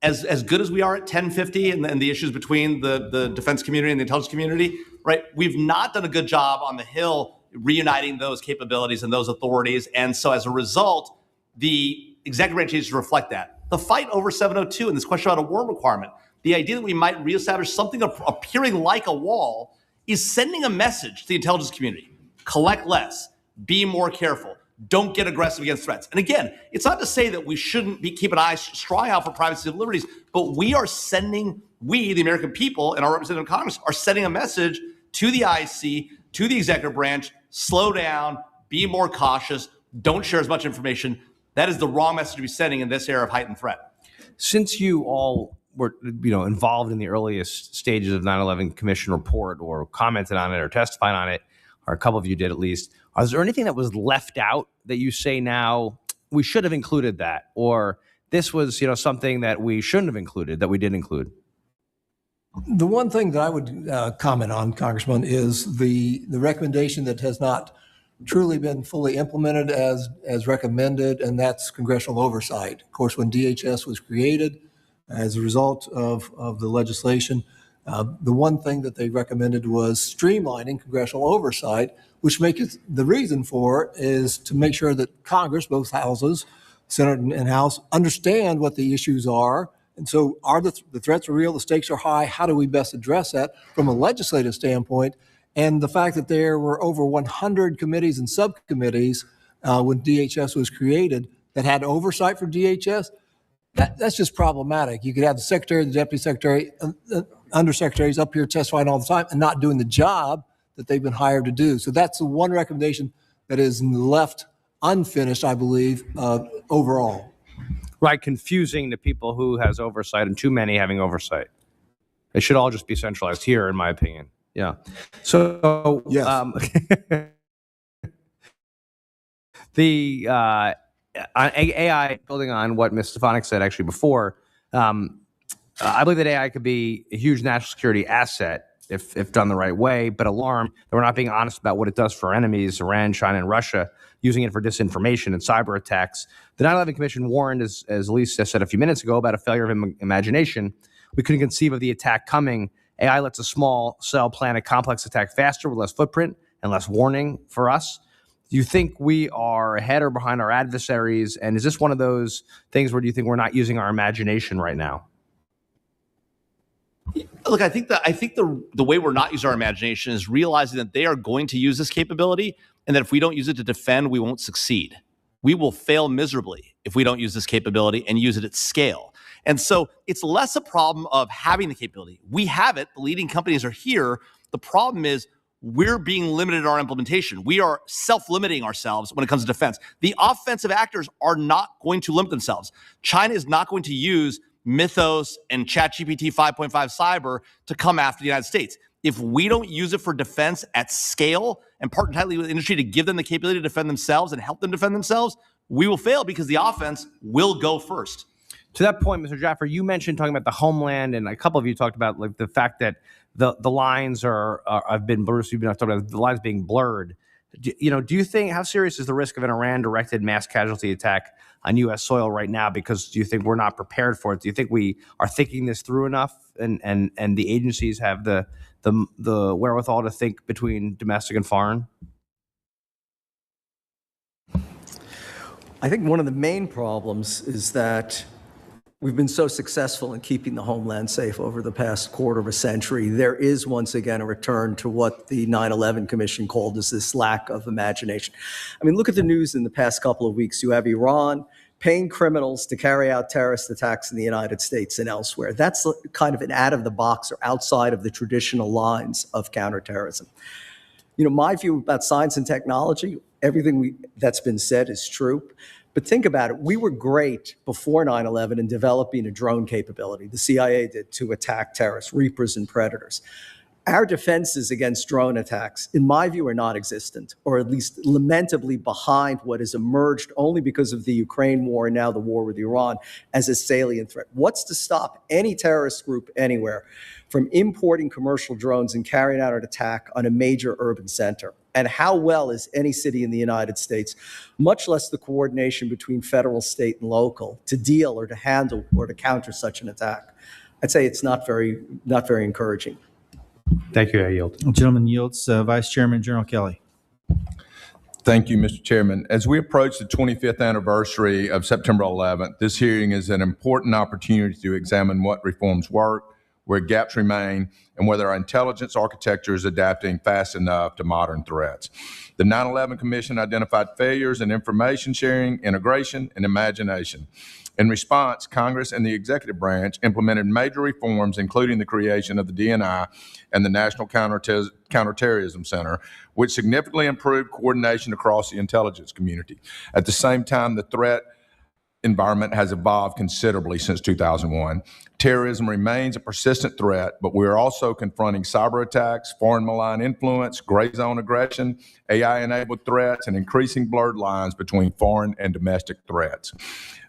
as good as we are at 1050 and the issues between the defense community and the intelligence community, right, we've not done a good job on the Hill reuniting those capabilities and those authorities. And so as a result, the executive branch needs to reflect that. The fight over 702 and this question about a war requirement, the idea that we might reestablish something appearing like a wall is sending a message to the intelligence community. Collect less, be more careful, don't get aggressive against threats. And again, it's not to say that we shouldn't keep an eye, strong out for privacy and liberties, but we, the American people and our representative in Congress, are sending a message to the IC, to the executive branch, slow down, be more cautious, don't share as much information. That is the wrong message to be sending in this era of heightened threat. Since you all were, involved in the earliest stages of 9/11 Commission report, or commented on it, or testified on it, or a couple of you did at least, is there anything that was left out that you say now we should have included that, or this was, something that we shouldn't have included that we did include? The one thing that I would comment on, Congressman, is the recommendation that has not truly been fully implemented as recommended, and that's congressional oversight. Of course, when DHS was created as a result of the legislation, the one thing that they recommended was streamlining congressional oversight, which the reason for it is to make sure that Congress, both houses, Senate and House, understand what the issues are. And so are the threats are real, the stakes are high, how do we best address that from a legislative standpoint? And the fact that there were over 100 committees and subcommittees when DHS was created that had oversight for DHS, that's just problematic. You could have the secretary, the deputy secretary, undersecretaries up here testifying all the time and not doing the job that they've been hired to do. So that's the one recommendation that is left unfinished, I believe, overall. Right, confusing to people who has oversight and too many having oversight. It should all just be centralized here, in my opinion. Yeah. So yes. The AI, building on what Ms. Stefanik said actually before, I believe that AI could be a huge national security asset if done the right way, but alarm that we're not being honest about what it does for enemies, Iran, China, and Russia, using it for disinformation and cyber attacks. The 9/11 Commission warned, as Lisa said a few minutes ago, about a failure of imagination. We couldn't conceive of the attack coming. AI lets a small cell plan a complex attack faster with less footprint and less warning for us. Do you think we are ahead or behind our adversaries? And is this one of those things where do you think we're not using our imagination right now? Look, I think the way we're not using our imagination is realizing that they are going to use this capability, and that if we don't use it to defend, we won't succeed. We will fail miserably if we don't use this capability and use it at scale. And so it's less a problem of having the capability. We have it. The leading companies are here. The problem is we're being limited in our implementation. We are self-limiting ourselves when it comes to defense. The offensive actors are not going to limit themselves. China is not going to use Mythos and ChatGPT 5.5 cyber to come after the United States. If we don't use it for defense at scale and partner tightly with the industry to give them the capability to defend themselves and help them defend themselves, we will fail because the offense will go first. To that point, Mr. Jaffer, you mentioned talking about the Homeland, and a couple of you talked about like the fact that the lines have been blurred. You've been talking about the lines being blurred. Do you think, how serious is the risk of an Iran-directed mass casualty attack on U.S. soil right now? Because do you think we're not prepared for it? Do you think we are thinking this through enough, and the agencies have the wherewithal to think between domestic and foreign? I think one of the main problems is that we've been so successful in keeping the homeland safe over the past quarter of a century. There is once again a return to what the 9/11 Commission called as this lack of imagination. I mean, look at the news in the past couple of weeks. You have Iran paying criminals to carry out terrorist attacks in the United States and elsewhere. That's kind of an out of the box or outside of the traditional lines of counterterrorism. My view about science and technology, everything that's been said is true. But think about it. We were great before 9/11 in developing a drone capability. The CIA did to attack terrorists, reapers and predators. Our defenses against drone attacks, in my view, are non-existent, or at least lamentably behind what has emerged only because of the Ukraine war and now the war with Iran as a salient threat. What's to stop any terrorist group anywhere from importing commercial drones and carrying out an attack on a major urban center? And how well is any city in the United States, much less the coordination between federal, state, and local, to deal or to handle or to counter such an attack? I'd say it's not very encouraging. Thank you. I yield. Gentleman yields. Vice Chairman General Kelly. Thank you, Mr. Chairman. As we approach the 25th anniversary of September 11th, this hearing is an important opportunity to examine what reforms work, where gaps remain, and whether our intelligence architecture is adapting fast enough to modern threats. The 9/11 Commission identified failures in information sharing, integration, and imagination. In response, Congress and the executive branch implemented major reforms, including the creation of the DNI and the National Counterterrorism Center, which significantly improved coordination across the intelligence community. At the same time, the threat environment has evolved considerably since 2001. Terrorism remains a persistent threat, but we are also confronting cyber attacks, foreign malign influence, gray zone aggression, AI-enabled threats, and increasing blurred lines between foreign and domestic threats.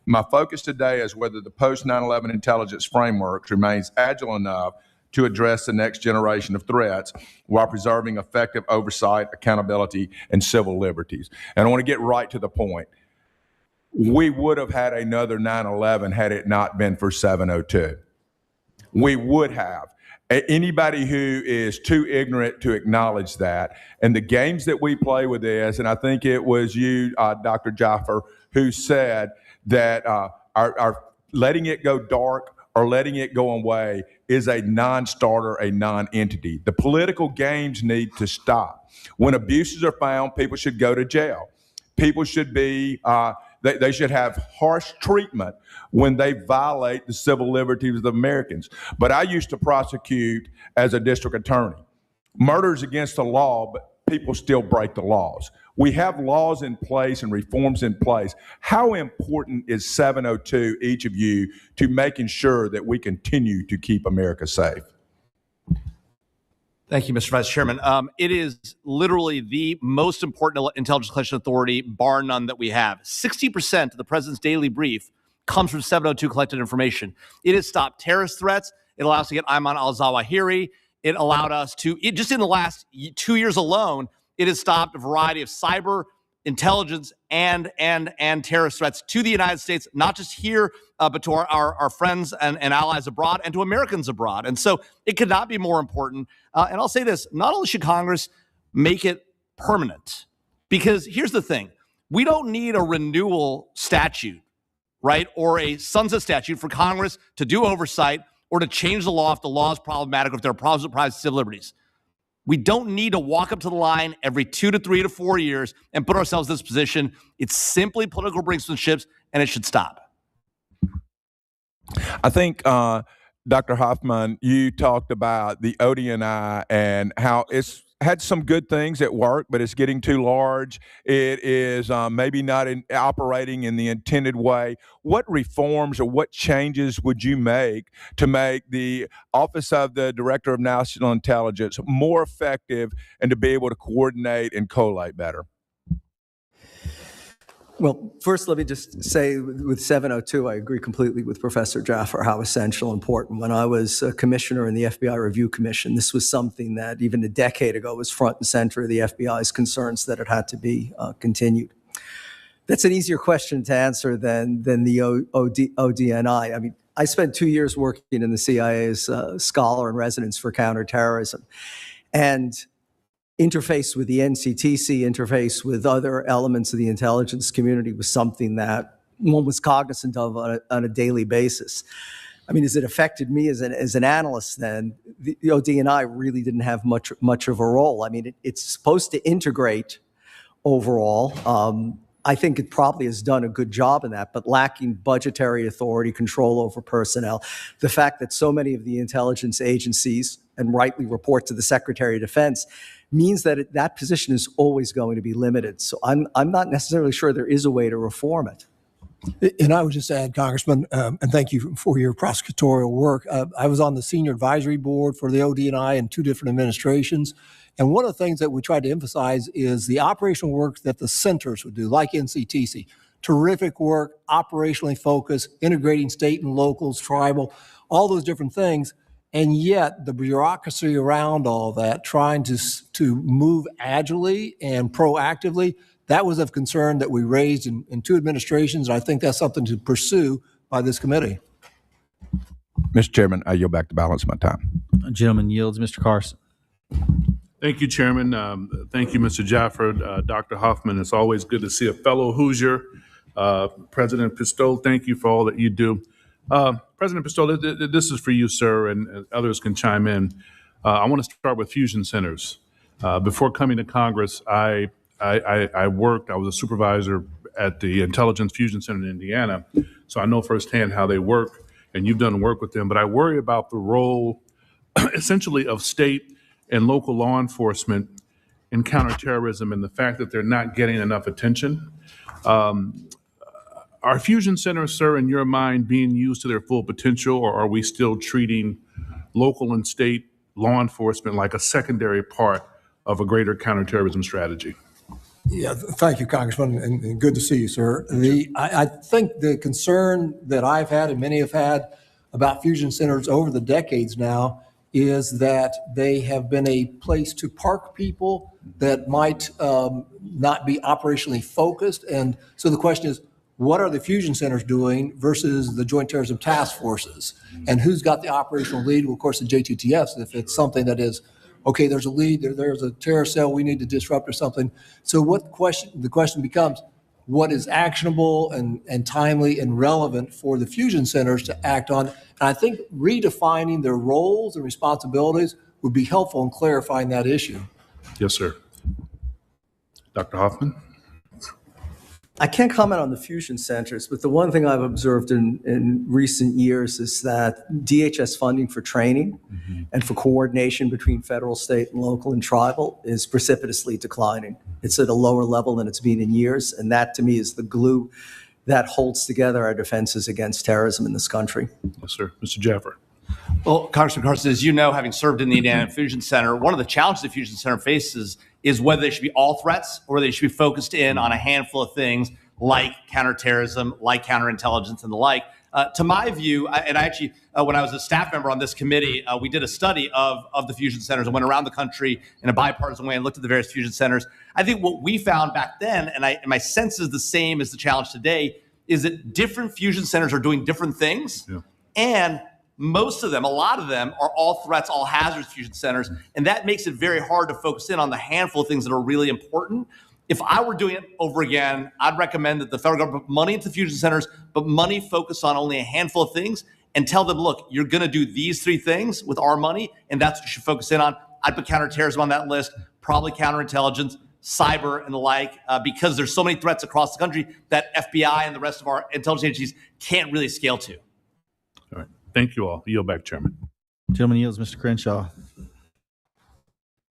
My focus today is whether the post-9/11 intelligence framework remains agile enough to address the next generation of threats while preserving effective oversight, accountability, and civil liberties. And I want to get right to the point. We would have had another 9/11 had it not been for 702. We would have. Anybody who is too ignorant to acknowledge that, and the games that we play with this, and I think it was you, Dr. Jaffer, who said that our letting it go dark or letting it go away is a non-starter, a non-entity. The political games need to stop. When abuses are found, people should go to jail. People should be, they should have harsh treatment when they violate the civil liberties of Americans. But I used to prosecute as a district attorney. Murder's against the law, but people still break the laws. We have laws in place and reforms in place. How important is 702, each of you, to making sure that we continue to keep America safe? Thank you, Mr. Vice Chairman. It is literally the most important intelligence collection authority, bar none, that we have. 60% of the president's daily brief comes from 702 collected information. It has stopped terrorist threats. It allows us to get Ayman al-Zawahiri. It allowed us to, just in the last 2 years alone, it has stopped a variety of cyber, intelligence, and terrorist threats to the United States, not just here, but to our friends and allies abroad and to Americans abroad. And so it could not be more important. And I'll say this, not only should Congress make it permanent, because here's the thing, we don't need a renewal statute, right, or a sunset statute for Congress to do oversight or to change the law if the law is problematic or if there are problems with private civil liberties. We don't need to walk up to the line every 2 to 3 to 4 years and put ourselves in this position. It's simply political brinksmanships, and it should stop. I think, Dr. Hoffman, you talked about the ODNI and how it's had some good things at work, but it's getting too large. It is maybe not operating in the intended way. What reforms or what changes would you make to make the Office of the Director of National Intelligence more effective and to be able to coordinate and collate better? Well, first, let me just say with 702, I agree completely with Professor Jaffer how essential and important. When I was a commissioner in the FBI Review Commission, this was something that even a decade ago was front and center of the FBI's concerns that it had to be continued. That's an easier question to answer than the ODNI. I mean, I spent 2 years working in the CIA's scholar in residence for counterterrorism. And interface with the NCTC, interface with other elements of the intelligence community was something that one was cognizant of on a daily basis. I mean, as it affected me as an analyst then, the ODNI really didn't have much of a role. I mean, it's supposed to integrate overall. I think it probably has done a good job in that, but lacking budgetary authority, control over personnel, the fact that so many of the intelligence agencies, and rightly report to the Secretary of Defense, means that that position is always going to be limited. So I'm not necessarily sure there is a way to reform it. And I would just add, Congressman, and thank you for your prosecutorial work. I was on the senior advisory board for the OD&I in 2 different administrations. And one of the things that we tried to emphasize is the operational work that the centers would do, like NCTC. Terrific work, operationally focused, integrating state and locals, tribal, all those different things. And yet the bureaucracy around all that, trying to move agilely and proactively, that was of concern that we raised in 2 administrations. And I think that's something to pursue by this committee. Mr. Chairman, I yield back the balance of my time. Gentleman yields. Mr. Carson. Thank you, Chairman. Thank you, Mr. Jafford, Dr. Hoffman. It's always good to see a fellow Hoosier. President Pistole, thank you for all that you do. President Pistole, this is for you, sir, and others can chime in. I want to start with fusion centers. Before coming to Congress, I was a supervisor at the Intelligence Fusion Center in Indiana, so I know firsthand how they work, and you've done work with them. But I worry about the role, essentially, of state and local law enforcement in counterterrorism and the fact that they're not getting enough attention. Are fusion centers, sir, in your mind, being used to their full potential, or are we still treating local and state law enforcement like a secondary part of a greater counterterrorism strategy? Yeah, thank you, Congressman, and good to see you, sir. I think the concern that I've had and many have had about fusion centers over the decades now is that they have been a place to park people that might not be operationally focused. And so the question is, what are the fusion centers doing versus the Joint Terrorism Task Forces? And who's got the operational lead? Well, of course, the JTTFs, if it's something that is, okay, there's a lead, there's a terror cell we need to disrupt or something. So the question becomes, what is actionable and timely and relevant for the fusion centers to act on? And I think redefining their roles and responsibilities would be helpful in clarifying that issue. Yes, sir. Dr. Hoffman? I can't comment on the fusion centers, but the one thing I've observed in recent years is that DHS funding for training and for coordination between federal, state, and local and tribal is precipitously declining. It's at a lower level than it's been in years, and that to me is the glue that holds together our defenses against terrorism in this country. Yes, sir. Mr. Jaffer? Well, Congressman Carson, as you know, having served in the Indiana Fusion Center, one of the challenges the Fusion Center faces is whether they should be all threats or they should be focused in on a handful of things like counterterrorism, like counterintelligence, and the like. To my view, and I actually, when I was a staff member on this committee, we did a study of the fusion centers and went around the country in a bipartisan way and looked at the various fusion centers. I think what we found back then, and my sense is the same as the challenge today, is that different fusion centers are doing different things. Yeah. And most of them, a lot of them, are all threats, all hazards fusion centers. And that makes it very hard to focus in on the handful of things that are really important. If I were doing it over again, I'd recommend that the federal government put money into fusion centers, but money focused on only a handful of things and tell them, look, you're going to do these 3 things with our money, and that's what you should focus in on. I'd put counterterrorism on that list, probably counterintelligence, cyber, and the like, because there's so many threats across the country that FBI and the rest of our intelligence agencies can't really scale to. All right. Thank you all. Yield back, Chairman. Gentleman yields. Mr. Crenshaw.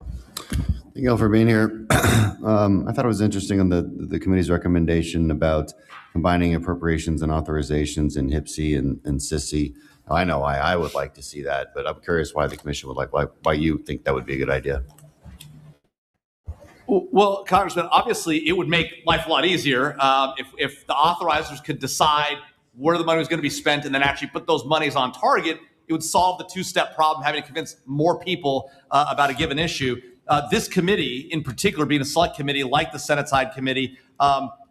Thank you all for being here. I thought it was interesting on the committee's recommendation about combining appropriations and authorizations in HPSI and SISI. I know why I would like to see that, but I'm curious why the commission would why you think that would be a good idea. Well, Congressman, obviously it would make life a lot easier if the authorizers could decide where the money was going to be spent and then actually put those monies on target. It would solve the 2-step problem, having to convince more people about a given issue. This committee, in particular, being a select committee like the Senate side committee,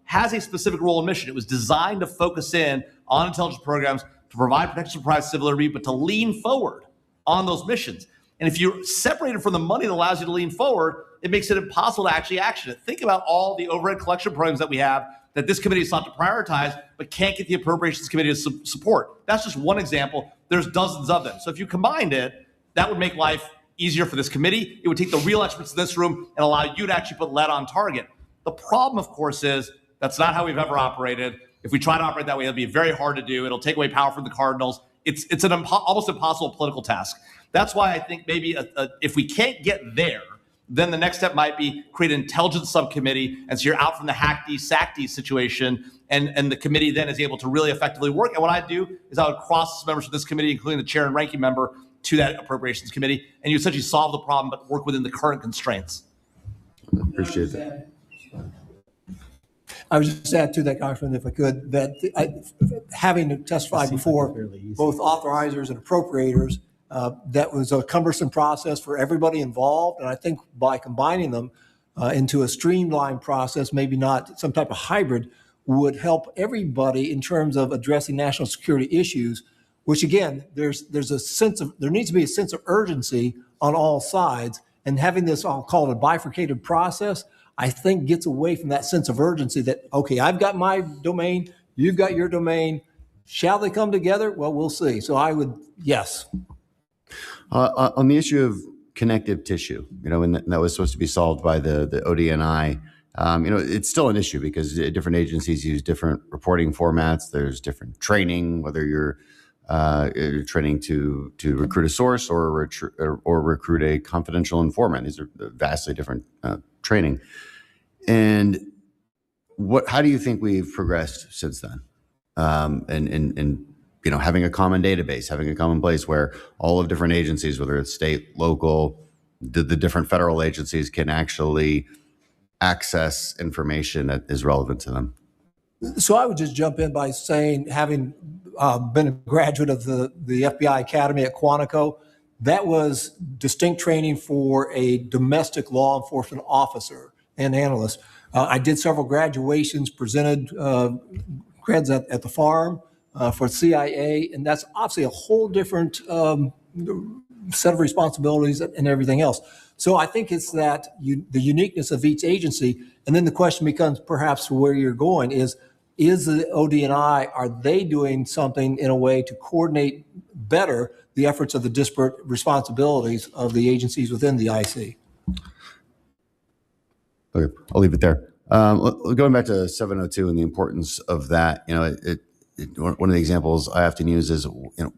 has a specific role and mission. It was designed to focus in on intelligence programs to provide protection for private civil liberty, but to lean forward on those missions. And if you're separated from the money that allows you to lean forward, it makes it impossible to actually action it. Think about all the overhead collection programs that we have that this committee is sought to prioritize, but can't get the appropriations committee to support. That's just one example. There's dozens of them. So if you combined it, that would make life easier for this committee. It would take the real experts in this room and allow you to actually put lead on target. The problem, of course, is that's not how we've ever operated. If we try to operate that way, it'll be very hard to do. It'll take away power from the Cardinals. It's an almost impossible political task. That's why I think maybe if we can't get there, Then the next step might be create an intelligence subcommittee, and so you're out from the hackedy sackedy situation, and the committee then is able to really effectively work. And what I do is I would cross members of this committee, including the chair and ranking member, to that appropriations committee, and you essentially solve the problem, but work within the current constraints. Appreciate that. I would just add to that, Congressman, if I could, that having to testify before both authorizers and appropriators, that was a cumbersome process for everybody involved. And I think by combining them into a streamlined process, maybe not some type of hybrid, would help everybody in terms of addressing national security issues, which again, there needs to be a sense of urgency on all sides. And having this, I'll call it a bifurcated process, I think gets away from that sense of urgency that, okay, I've got my domain, you've got your domain. Shall they come together? Well, we'll see. So I would, yes. On the issue of connective tissue, and that was supposed to be solved by the ODNI, it's still an issue because different agencies use different reporting formats. There's different training, whether you're training to recruit a source or recruit a confidential informant. These are vastly different training. And how do you think we've progressed since then? And having a common database, having a common place where all of different agencies, whether it's state, local, the different federal agencies, can actually access information that is relevant to them. So I would just jump in by saying, having been a graduate of the FBI Academy at Quantico, that was distinct training for a domestic law enforcement officer and analyst. I did several graduations, presented creds at the farm for CIA, and that's obviously a whole different set of responsibilities and everything else. So I think it's that the uniqueness of each agency, and then the question becomes perhaps where you're going is the ODNI, are they doing something in a way to coordinate better the efforts of the disparate responsibilities of the agencies within the IC? Okay, I'll leave it there. Going back to 702 and the importance of that, one of the examples I often use is,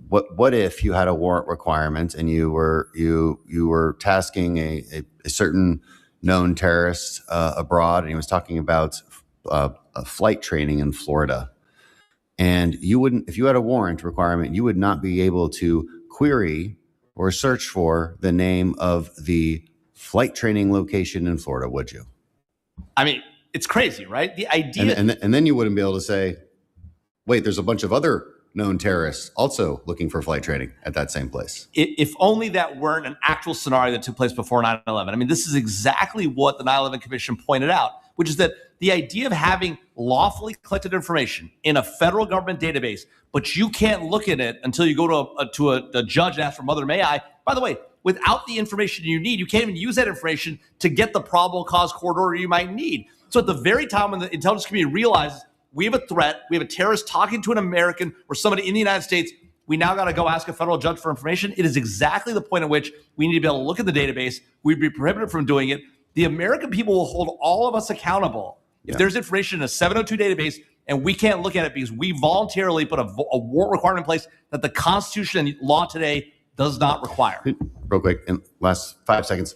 what if you had a warrant requirement and you were tasking a certain known terrorist abroad, and he was talking about a flight training in Florida, and if you had a warrant requirement, you would not be able to query or search for the name of the flight training location in Florida, would you? I mean, it's crazy, right? The idea, and then you wouldn't be able to say, wait, there's a bunch of other known terrorists also looking for flight training at that same place. If only that weren't an actual scenario that took place before 9/11. I mean, this is exactly what the 9/11 Commission pointed out, which is that the idea of having lawfully collected information in a federal government database, but you can't look at it until you go to a judge and ask for Mother May I. By the way, without the information you need, you can't even use that information to get the probable cause court order you might need. So at the very time when the intelligence community realizes we have a threat, we have a terrorist talking to an American or somebody in the United States, we now got to go ask a federal judge for information. It is exactly the point at which we need to be able to look at the database. We'd be prohibited from doing it. The American people will hold all of us accountable if there's information in a 702 database and we can't look at it because we voluntarily put a warrant requirement in place that the Constitution and law today does not require. Real quick, in last 5 seconds,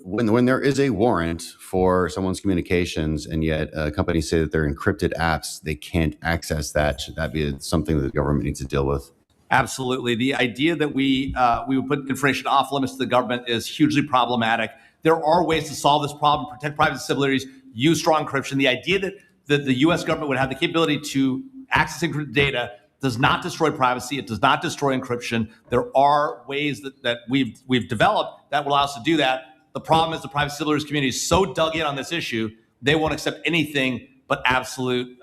when there is a warrant for someone's communications and yet companies say that they're encrypted apps, they can't access that, should that be something that the government needs to deal with? Absolutely. The idea that we would put information off limits to the government is hugely problematic. There are ways to solve this problem, protect private civil liberties, use strong encryption. The idea that the U.S. government would have the capability to access encrypted data does not destroy privacy. It does not destroy encryption. There are ways that we've developed that will allow us to do that. The problem is the private civil liberties community is so dug in on this issue, they won't accept anything but absolute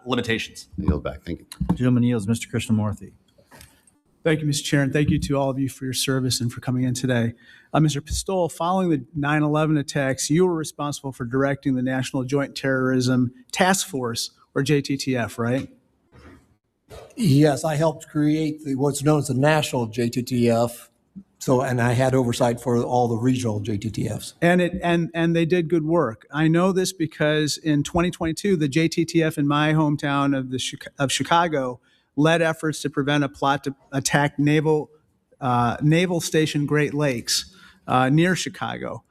limitations. I yield back. Thank you. Gentleman yields. Mr. Krishnamurthy. Thank you, Mr. Chair, and thank you to all of you for your service and for coming in today. Mr. Pistole, following the 9/11 attacks, you were responsible for directing the National Joint Terrorism Task Force, or JTTF, right? Yes, I helped create what's known as the national JTTF. And I had oversight for all the regional JTTFs. And they did good work. I know this because in 2022, the JTTF in my hometown of Chicago led efforts to prevent a plot to attack Naval Station Great Lakes near Chicago.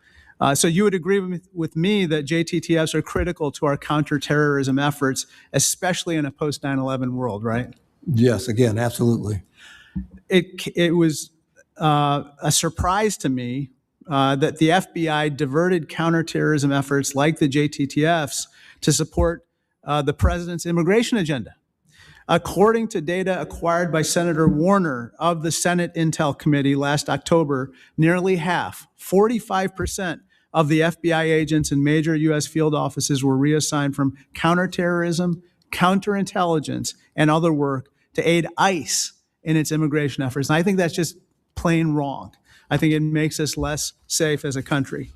So you would agree with me that JTTFs are critical to our counterterrorism efforts, especially in a post 9/11 world, right? Yes, again, absolutely. It was a surprise to me that the FBI diverted counterterrorism efforts like the JTTFs to support the president's immigration agenda. According to data acquired by Senator Warner of the Senate Intel Committee last October, nearly half, 45% of the FBI agents in major U.S. field offices were reassigned from counterterrorism, counterintelligence, and other work to aid ICE in its immigration efforts. And I think that's just plain wrong. I think it makes us less safe as a country.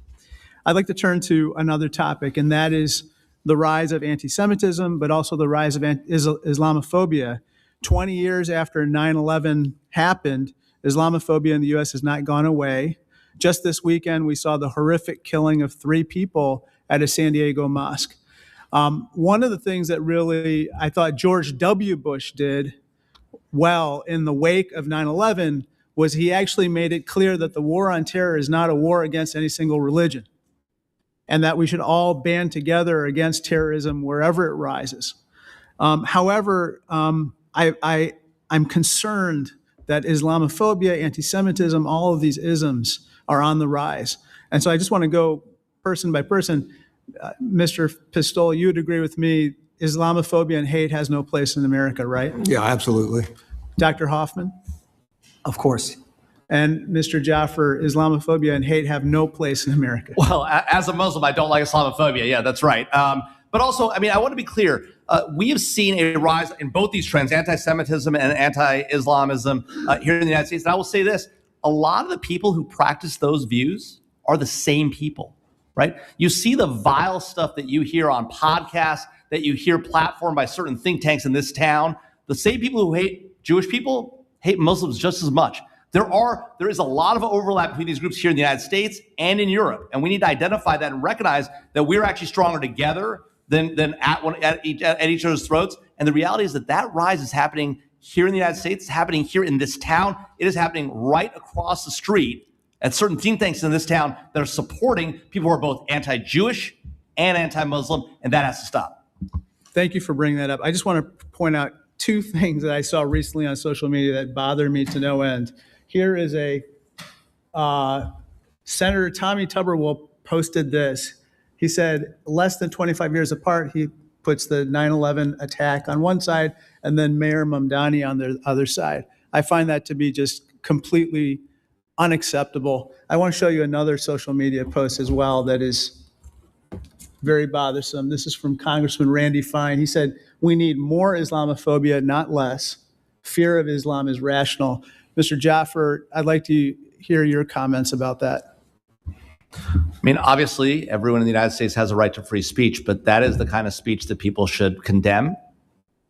I'd like to turn to another topic, and that is the rise of anti-Semitism, but also the rise of Islamophobia. 20 years after 9/11 happened, Islamophobia in the U.S. has not gone away. Just this weekend, we saw the horrific killing of 3 people at a San Diego mosque. One of the things that really I thought George W. Bush did well in the wake of 9/11 was he actually made it clear that the war on terror is not a war against any single religion, and that we should all band together against terrorism wherever it rises. However, I'm concerned that Islamophobia, anti-Semitism, all of these isms are on the rise. And so I just want to go person by person. Mr. Pistole, you would agree with me, Islamophobia and hate has no place in America, right? Yeah, absolutely. Dr. Hoffman? Of course. And Mr. Jaffer, Islamophobia and hate have no place in America. Well, as a Muslim, I don't like Islamophobia. Yeah, that's right. But also, I mean, I want to be clear. We have seen a rise in both these trends, anti-Semitism and anti-Islamism here in the United States. And I will say this, a lot of the people who practice those views are the same people, right? You see the vile stuff that you hear on podcasts, that you hear platformed by certain think tanks in this town. The same people who hate Jewish people hate Muslims just as much. There is a lot of overlap between these groups here in the United States and in Europe, and we need to identify that and recognize that we're actually stronger together than at each other's throats. And the reality is that rise is happening here in the United States. It's happening here in this town. It is happening right across the street at certain think tanks in this town that are supporting people who are both anti-Jewish and anti-Muslim, and that has to stop. Thank you for bringing that up. I just want to point out 2 things that I saw recently on social media that bother me to no end. Here is Senator Tommy Tuberville posted this. He said, less than 25 years apart, he puts the 9/11 attack on one side and then Mayor Mamdani on the other side. I find that to be just completely unacceptable. I want to show you another social media post as well that is very bothersome. This is from Congressman Randy Fine. He said, we need more Islamophobia, not less. Fear of Islam is rational. Mr. Jaffer, I'd like to hear your comments about that. I mean, obviously, everyone in the United States has a right to free speech, but that is the kind of speech that people should condemn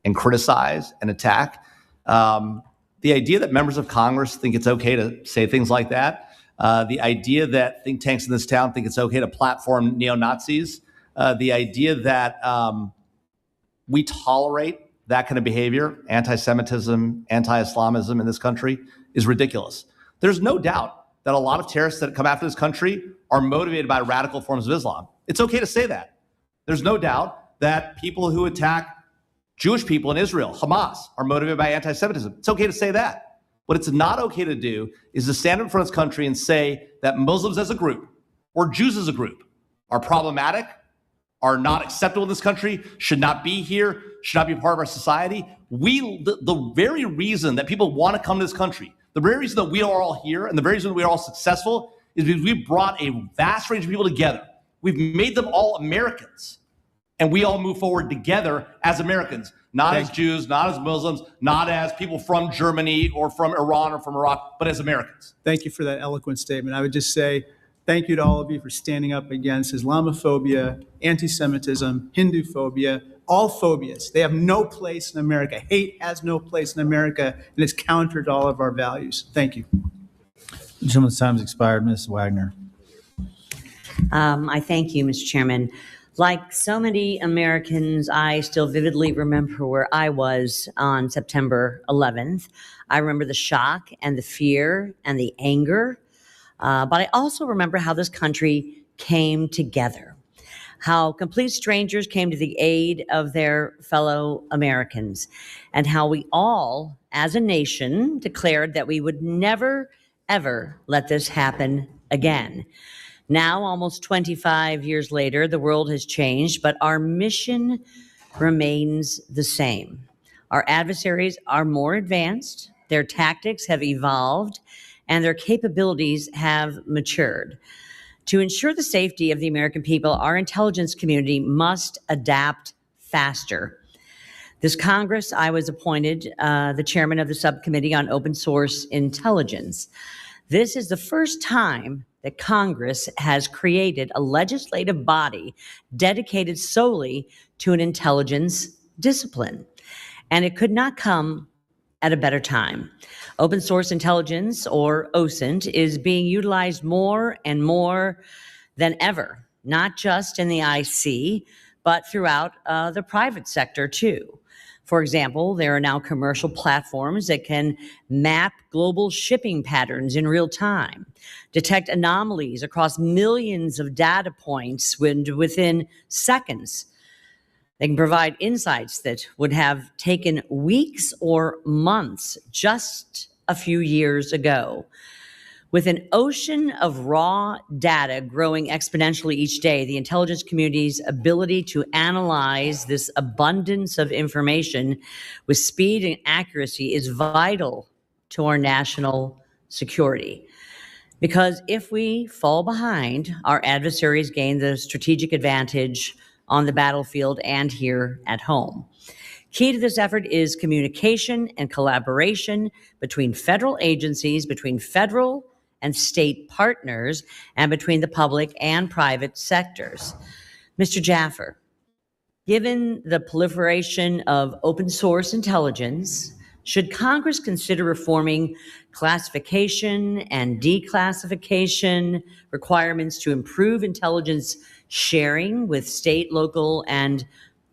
and criticize and attack. The idea that members of Congress think it's okay to say things like that, the idea that think tanks in this town think it's okay to platform neo-Nazis, the idea that we tolerate that kind of behavior, anti-Semitism, anti-Islamism in this country, is ridiculous. There's no doubt that a lot of terrorists that come after this country are motivated by radical forms of Islam. It's okay to say that. There's no doubt that people who attack Jewish people in Israel, Hamas, are motivated by anti-Semitism. It's okay to say that. What it's not okay to do is to stand in front of this country and say that Muslims as a group or Jews as a group are problematic, are not acceptable in this country, should not be here, should not be part of our society. The very reason that people want to come to this country, the very reason that we are all here and the very reason that we are all successful is because we've brought a vast range of people together. We've made them all Americans. And we all move forward together as Americans, not as Jews, not as Muslims, not as people from Germany or from Iran or from Iraq, but as Americans. Thank you for that eloquent statement. I would just say thank you to all of you for standing up against Islamophobia, anti-Semitism, Hindu phobia, all phobias. They have no place in America. Hate has no place in America, and it's counter to all of our values. Thank you. The gentleman's time has expired. Ms. Wagner. I thank you, Mr. Chairman. Like so many Americans, I still vividly remember where I was on September 11th. I remember the shock and the fear and the anger, but I also remember how this country came together, how complete strangers came to the aid of their fellow Americans, and how we all, as a nation, declared that we would never, ever let this happen again. Now, almost 25 years later, the world has changed, but our mission remains the same. Our adversaries are more advanced, their tactics have evolved, and their capabilities have matured. To ensure the safety of the American people, our intelligence community must adapt faster. This Congress, I was appointed the chairman of the subcommittee on open source intelligence. This is the first time that Congress has created a legislative body dedicated solely to an intelligence discipline. And it could not come at a better time. Open source intelligence, or OSINT, is being utilized more and more than ever, not just in the IC, but throughout the private sector too. For example, there are now commercial platforms that can map global shipping patterns in real time, detect anomalies across millions of data points within seconds. They can provide insights that would have taken weeks or months just a few years ago. With an ocean of raw data growing exponentially each day, the intelligence community's ability to analyze this abundance of information with speed and accuracy is vital to our national security. Because if we fall behind, our adversaries gain the strategic advantage on the battlefield and here at home. Key to this effort is communication and collaboration between federal agencies, between federal and state partners, and between the public and private sectors. Mr. Jaffer, given the proliferation of open source intelligence, should Congress consider reforming classification and declassification requirements to improve intelligence sharing with state, local, and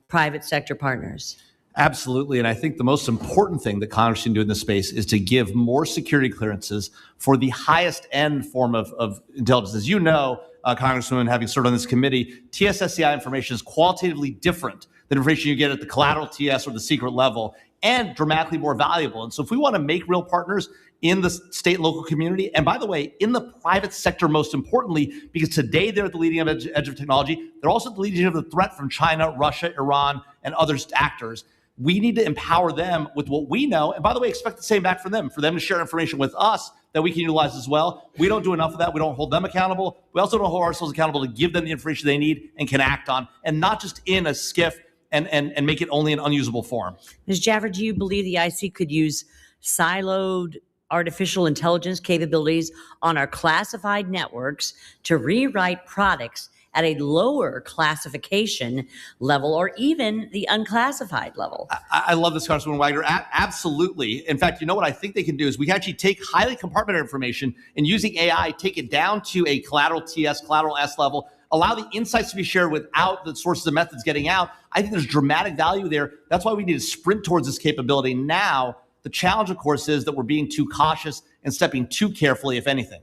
private sector partners? Absolutely. And I think the most important thing that Congress can do in this space is to give more security clearances for the highest end form of intelligence. As you know, Congresswoman, having served on this committee, TSSCI information is qualitatively different than information you get at the collateral TS or the secret level, and dramatically more valuable. And so if we want to make real partners in the state and local community, and by the way, in the private sector most importantly, because today they're at the leading edge of technology, they're also at the leading edge of the threat from China, Russia, Iran, and other actors. We need to empower them with what we know, and by the way, expect the same back from them, for them to share information with us that we can utilize as well. We don't do enough of that. We don't hold them accountable. We also don't hold ourselves accountable to give them the information they need and can act on, and not just in a skiff and make it only an unusable form. Ms. Jaffer, do you believe the IC could use siloed artificial intelligence capabilities on our classified networks to rewrite products at a lower classification level, or even the unclassified level? I love this, Congresswoman Wagner. Absolutely. In fact, you know what I think they can do is we can actually take highly compartmented information and using AI, take it down to a collateral TS, collateral S level, allow the insights to be shared without the sources and methods getting out. I think there's dramatic value there. That's why we need to sprint towards this capability now. The challenge, of course, is that we're being too cautious and stepping too carefully, if anything.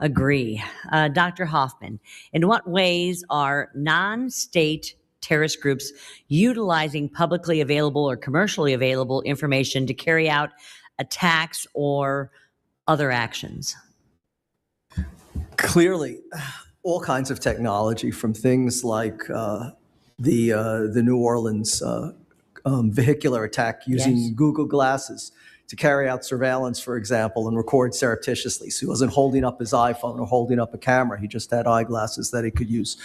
Agree. Dr. Hoffman, in what ways are non-state terrorist groups utilizing publicly available or commercially available information to carry out attacks or other actions? Clearly, all kinds of technology, from things like the New Orleans vehicular attack using Google glasses to carry out surveillance, for example, and record surreptitiously. So he wasn't holding up his iPhone or holding up a camera. He just had eyeglasses that he could use.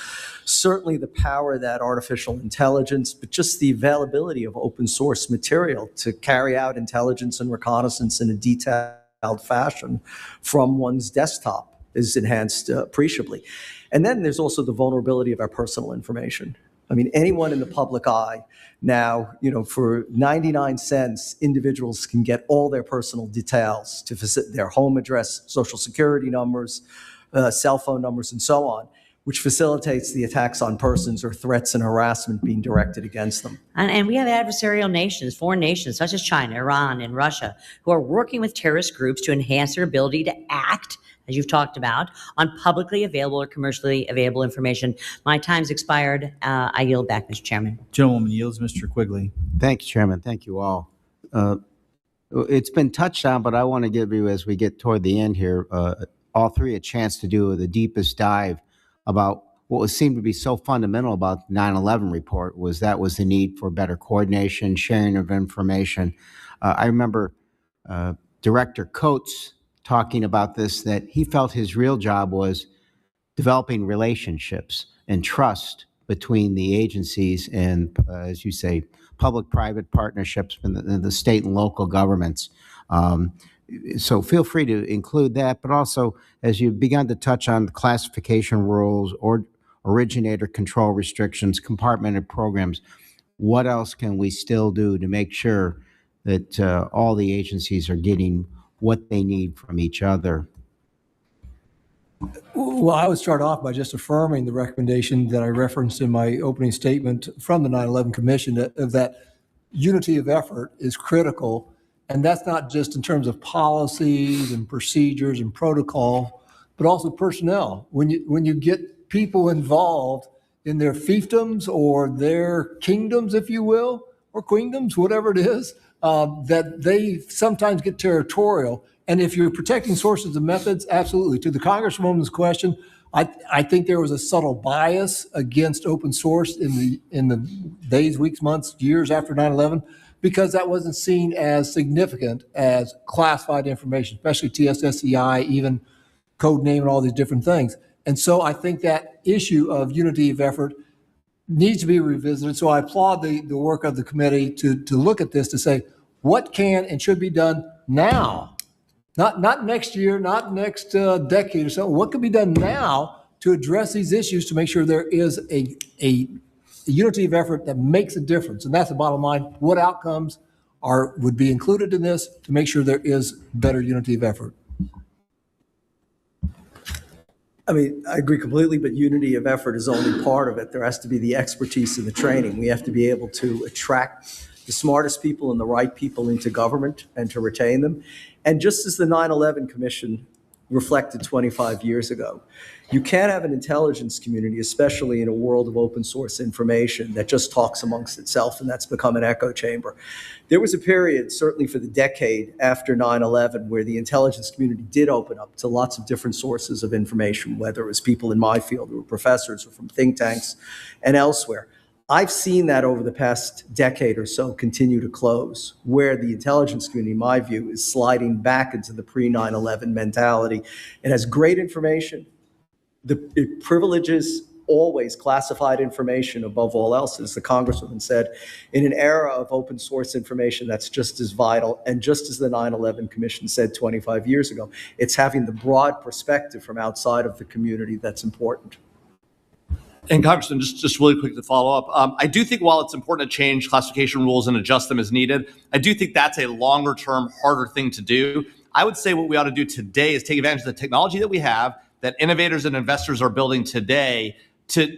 Certainly the power of that artificial intelligence, but just the availability of open source material to carry out intelligence and reconnaissance in a detailed fashion from one's desktop is enhanced appreciably. And then there's also the vulnerability of our personal information. I mean, anyone in the public eye now, for 99 cents, individuals can get all their personal details to visit their home address, social security numbers, cell phone numbers, and so on. which facilitates the attacks on persons or threats and harassment being directed against them. And we have adversarial nations, foreign nations such as China, Iran, and Russia, who are working with terrorist groups to enhance their ability to act, as you've talked about, on publicly available or commercially available information. My time's expired. I yield back, Mr. Chairman. Gentlewoman yields. Mr. Quigley. Thank you, Chairman. Thank you all. It's been touched on, but I want to give you, as we get toward the end here, all three a chance to do the deepest dive about what was seemed to be so fundamental about the 9/11 report was the need for better coordination, sharing of information. I remember Director Coates talking about this, that he felt his real job was developing relationships and trust between the agencies and, as you say, public-private partnerships in the state and local governments. So feel free to include that, but also, as you've begun to touch on the classification rules or originator control restrictions, compartmented programs, what else can we still do to make sure that all the agencies are getting what they need from each other? Well, I would start off by just affirming the recommendation that I referenced in my opening statement from the 9/11 Commission, that unity of effort is critical. And that's not just in terms of policies and procedures and protocol, but also personnel. When you get people involved in their fiefdoms or their kingdoms, if you will, or queendoms, whatever it is, that they sometimes get territorial. And if you're protecting sources and methods, absolutely. To the Congresswoman's question, I think there was a subtle bias against open source in the days, weeks, months, years after 9/11, because that wasn't seen as significant as classified information, especially TSSCI, even code name and all these different things. And so I think that issue of unity of effort needs to be revisited. So I applaud the work of the committee to look at this, to say what can and should be done now. Not next year, not next decade or so. What can be done now to address these issues to make sure there is a unity of effort that makes a difference? And that's the bottom line. What outcomes would be included in this to make sure there is better unity of effort? I mean, I agree completely, but unity of effort is only part of it. There has to be the expertise and the training. We have to be able to attract the smartest people and the right people into government and to retain them. And just as the 9/11 Commission reflected 25 years ago, you can't have an intelligence community, especially in a world of open source information, that just talks amongst itself, and that's become an echo chamber. There was a period, certainly for the decade after 9/11, where the intelligence community did open up to lots of different sources of information, whether it was people in my field who were professors or from think tanks and elsewhere. I've seen that over the past decade or so continue to close, where the intelligence community, in my view, is sliding back into the pre-9/11 mentality. It has great information. It privileges always classified information above all else, as the Congresswoman said. In an era of open source information, that's just as vital. And just as the 9/11 Commission said 25 years ago, it's having the broad perspective from outside of the community that's important. And Congressman, just really quick to follow up, I do think while it's important to change classification rules and adjust them as needed, I do think that's a longer term, harder thing to do. I would say what we ought to do today is take advantage of the technology that we have, that innovators and investors are building today, to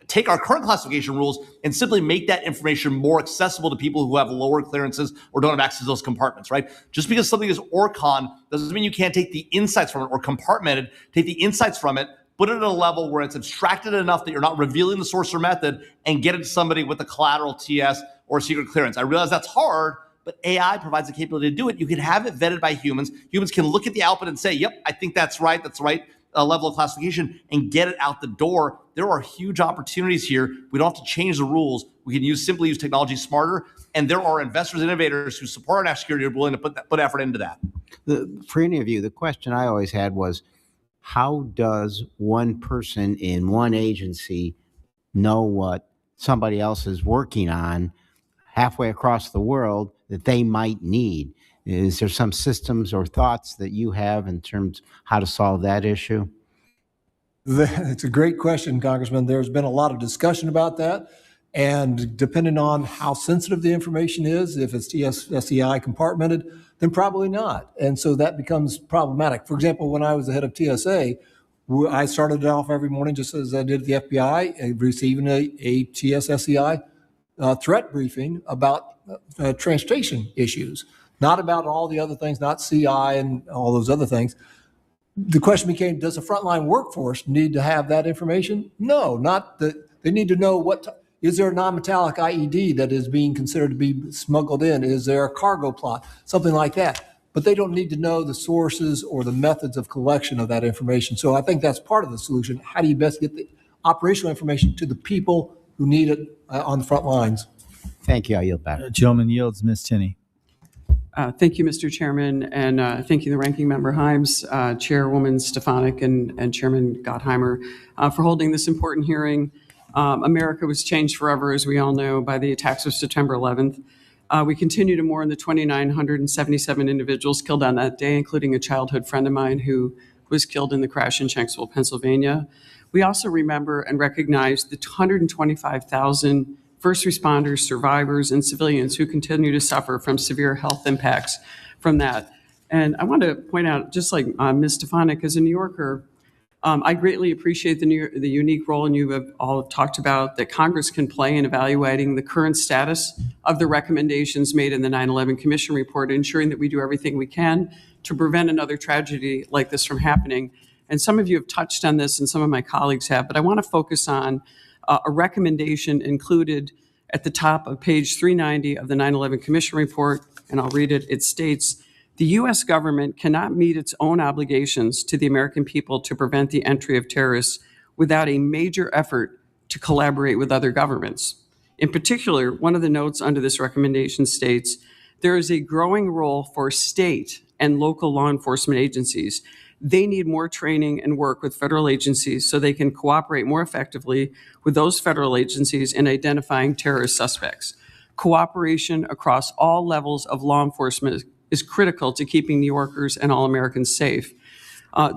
take our current classification rules and simply make that information more accessible to people who have lower clearances or don't have access to those compartments, right? Just because something is ORCON doesn't mean you can't take the insights from it, or compartmented, take the insights from it, put it at a level where it's abstracted enough that you're not revealing the source or method, and get it to somebody with a collateral TS or secret clearance. I realize that's hard, but AI provides the capability to do it. You can have it vetted by humans. Humans can look at the output and say, yep, I think that's right. That's the right level of classification, and get it out the door. There are huge opportunities here. We don't have to change the rules. We can simply use technology smarter. And there are investors, innovators who support our national security, who are willing to put effort into that. For any of you, the question I always had was, how does one person in one agency know what somebody else is working on halfway across the world that they might need? Is there some systems or thoughts that you have in terms of how to solve that issue? It's a great question, Congressman. There's been a lot of discussion about that. And depending on how sensitive the information is, if it's TSSCI compartmented, then probably not. And so that becomes problematic. For example, when I was the head of TSA, I started it off every morning just as I did at the FBI, receiving a TSSCI threat briefing about transportation issues, not about all the other things, not CI and all those other things. The question became, does the frontline workforce need to have that information? No, not that. They need to know is there a non-metallic IED that is being considered to be smuggled in? Is there a cargo plot? Something like that. But they don't need to know the sources or the methods of collection of that information. So I think that's part of the solution. How do you best get the operational information to the people who need it on the front lines? Thank you. I yield back. Gentleman yields. Ms. Tenney. Thank you, Mr. Chairman, and thank you, the Ranking Member Himes, Chairwoman Stefanik, and Chairman Gottheimer for holding this important hearing. America was changed forever, as we all know, by the attacks of September 11th. We continue to mourn the 2,977 individuals killed on that day, including a childhood friend of mine who was killed in the crash in Shanksville, Pennsylvania. We also remember and recognize the 125,000 first responders, survivors, and civilians who continue to suffer from severe health impacts from that. And I want to point out, just like Ms. Stefanik, as a New Yorker, I greatly appreciate the unique role, and you have all talked about, that Congress can play in evaluating the current status of the recommendations made in the 9/11 Commission report, ensuring that we do everything we can to prevent another tragedy like this from happening. And some of you have touched on this, and some of my colleagues have, but I want to focus on a recommendation included at the top of page 390 of the 9/11 Commission report, and I'll read it. It states, "The U.S. government cannot meet its own obligations to the American people to prevent the entry of terrorists without a major effort to collaborate with other governments." In particular, one of the notes under this recommendation states, "There is a growing role for state and local law enforcement agencies. They need more training and work with federal agencies so they can cooperate more effectively with those federal agencies in identifying terrorist suspects. Cooperation across all levels of law enforcement is critical to keeping New Yorkers and all Americans safe."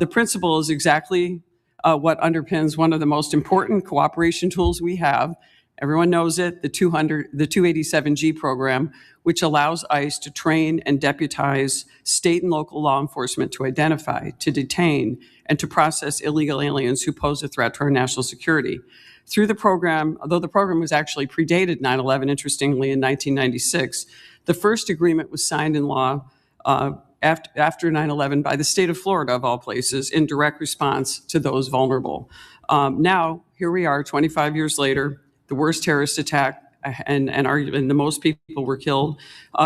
The principle is exactly what underpins one of the most important cooperation tools we have. Everyone knows it, the 287G program, which allows ICE to train and deputize state and local law enforcement to identify, to detain, and to process illegal aliens who pose a threat to our national security. Through the program, although the program was actually predated 9/11, interestingly, in 1996, the first agreement was signed in law after 9/11 by the state of Florida, of all places, in direct response to those vulnerable. Now, here we are, 25 years later, the worst terrorist attack, and the most people were killed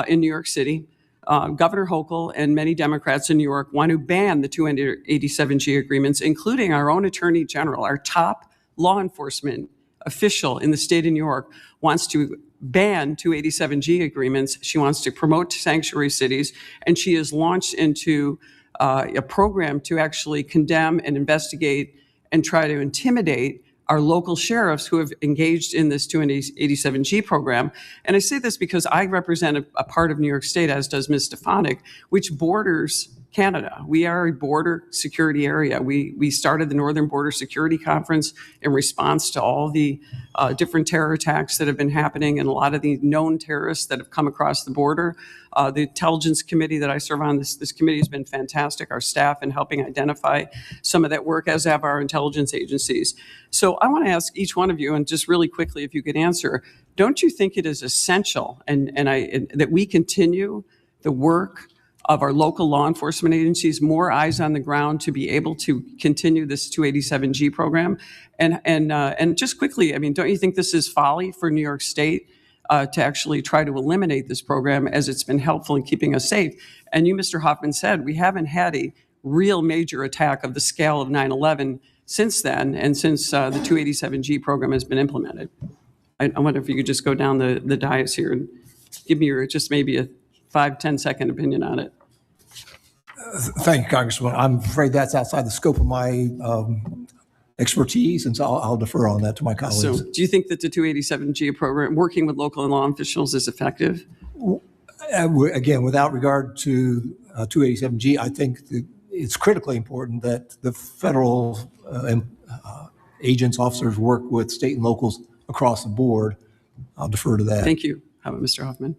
in New York City. Governor Hochul and many Democrats in New York want to ban the 287G agreements, including our own Attorney General, our top law enforcement official in the state of New York, wants to ban 287G agreements. She wants to promote sanctuary cities, and she has launched into a program to actually condemn and investigate and try to intimidate our local sheriffs who have engaged in this 287G program. And I say this because I represent a part of New York State, as does Ms. Stefanik, which borders Canada. We are a border security area. We started the Northern Border Security Conference in response to all the different terror attacks that have been happening and a lot of the known terrorists that have come across the border. The Intelligence Committee that I serve on, this committee has been fantastic, our staff in helping identify some of that work, as have our intelligence agencies. So I want to ask each one of you, and just really quickly, if you could answer, don't you think it is essential that we continue the work of our local law enforcement agencies, more eyes on the ground to be able to continue this 287G program? And just quickly, I mean, don't you think this is folly for New York State to actually try to eliminate this program, as it's been helpful in keeping us safe? And you, Mr. Hoffman, said we haven't had a real major attack of the scale of 9/11 since then, and since the 287G program has been implemented. I wonder if you could just go down the dais here and give me your just maybe a 5-10 second opinion on it. Thank you, Congressman. I'm afraid that's outside the scope of my expertise, and so I'll defer on that to my colleagues. So do you think that the 287G program, working with local and law officials, is effective? Again, without regard to 287G, I think that it's critically important that the federal agents, officers work with state and locals across the board. I'll defer to that. Thank you. How about Mr. Hoffman?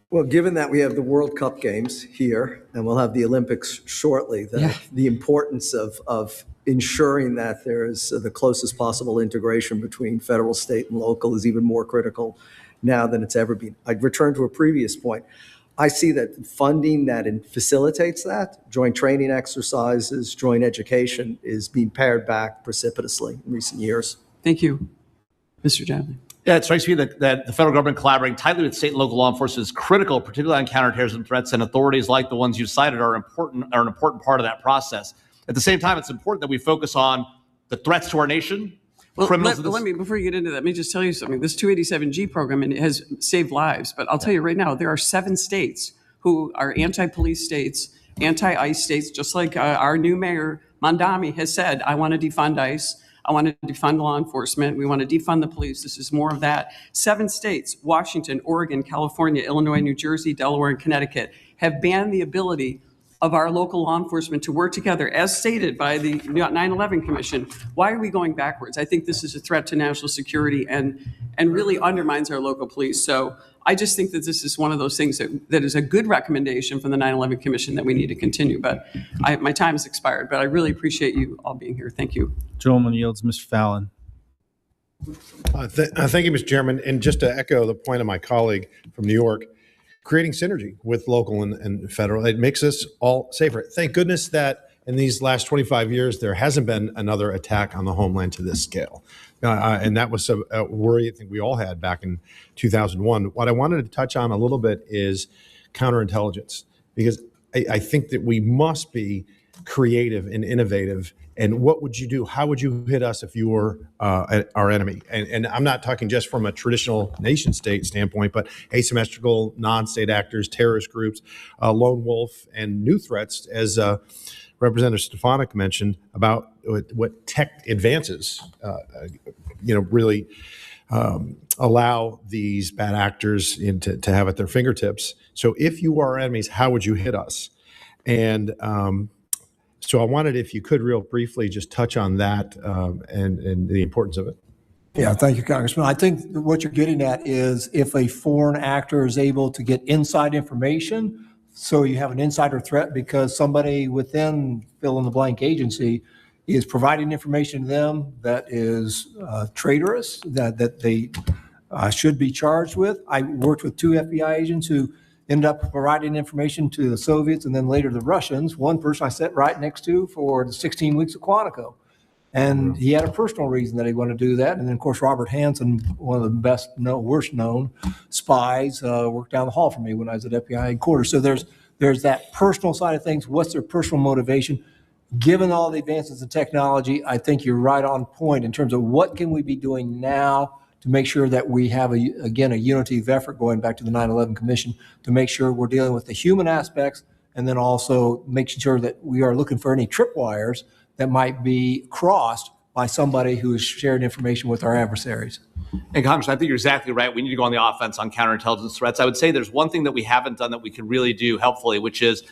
Well, given that we have the World Cup games here and we'll have the Olympics shortly, the importance of ensuring that there is the closest possible integration between federal, state, and local is even more critical now than it's ever been. I'd return to a previous point. I see that funding that facilitates that, joint training exercises, joint education, is being pared back precipitously in recent years. Thank you. Mr. Javlin. Yeah, it strikes me that the federal government collaborating tightly with state and local law enforcement is critical, particularly on counterterrorism threats, and authorities like the ones you cited are an important part of that process. At the same time, it's important that we focus on the threats to our nation. Well, let me, before you get into that, let me just tell you something. This 287G program has saved lives, but I'll tell you right now, there are 7 states who are anti-police states, anti-ICE states, just like our new mayor, Mondami, has said, I want to defund ICE. I want to defund law enforcement. We want to defund the police. This is more of that. 7 states, Washington, Oregon, California, Illinois, New Jersey, Delaware, and Connecticut, have banned the ability of our local law enforcement to work together, as stated by the 9/11 Commission. Why are we going backwards? I think this is a threat to national security and really undermines our local police. So I just think that this is one of those things that is a good recommendation from the 9/11 Commission that we need to continue. But my time has expired, but I really appreciate you all being here. Thank you. Gentleman yields. Mr. Fallon. Thank you, Mr. Chairman. And just to echo the point of my colleague from New York, creating synergy with local and federal, it makes us all safer. Thank goodness that in these last 25 years, there hasn't been another attack on the homeland to this scale. And that was a worry I think we all had back in 2001. What I wanted to touch on a little bit is counterintelligence, because I think that we must be creative and innovative. And what would you do? How would you hit us if you were our enemy? And I'm not talking just from a traditional nation state standpoint, but asymmetrical, non-state actors, terrorist groups, lone wolf, and new threats, as Representative Stefanik mentioned, about what tech advances, really allow these bad actors to have at their fingertips. So if you are our enemies, how would you hit us? And so I wanted, if you could real briefly, just touch on that and the importance of it. Yeah, thank you, Congressman. I think what you're getting at is if a foreign actor is able to get inside information, so you have an insider threat because somebody within fill-in-the-blank agency is providing information to them that is traitorous, that they should be charged with. I worked with 2 FBI agents who ended up providing information to the Soviets and then later the Russians. One person I sat right next to for the 16 weeks of Quantico. And he had a personal reason that he wanted to do that. And then, of course, Robert Hansen, one of the worst known spies, worked down the hall from me when I was at FBI headquarters. So there's that personal side of things. What's their personal motivation? Given all the advances in technology, I think you're right on point in terms of what can we be doing now to make sure that we have, a unity of effort, going back to the 9/11 Commission, to make sure we're dealing with the human aspects and then also making sure that we are looking for any tripwires that might be crossed by somebody who has shared information with our adversaries. And Congressman, I think you're exactly right. We need to go on the offense on counterintelligence threats. I would say there's one thing that we haven't done that we could really do helpfully, which is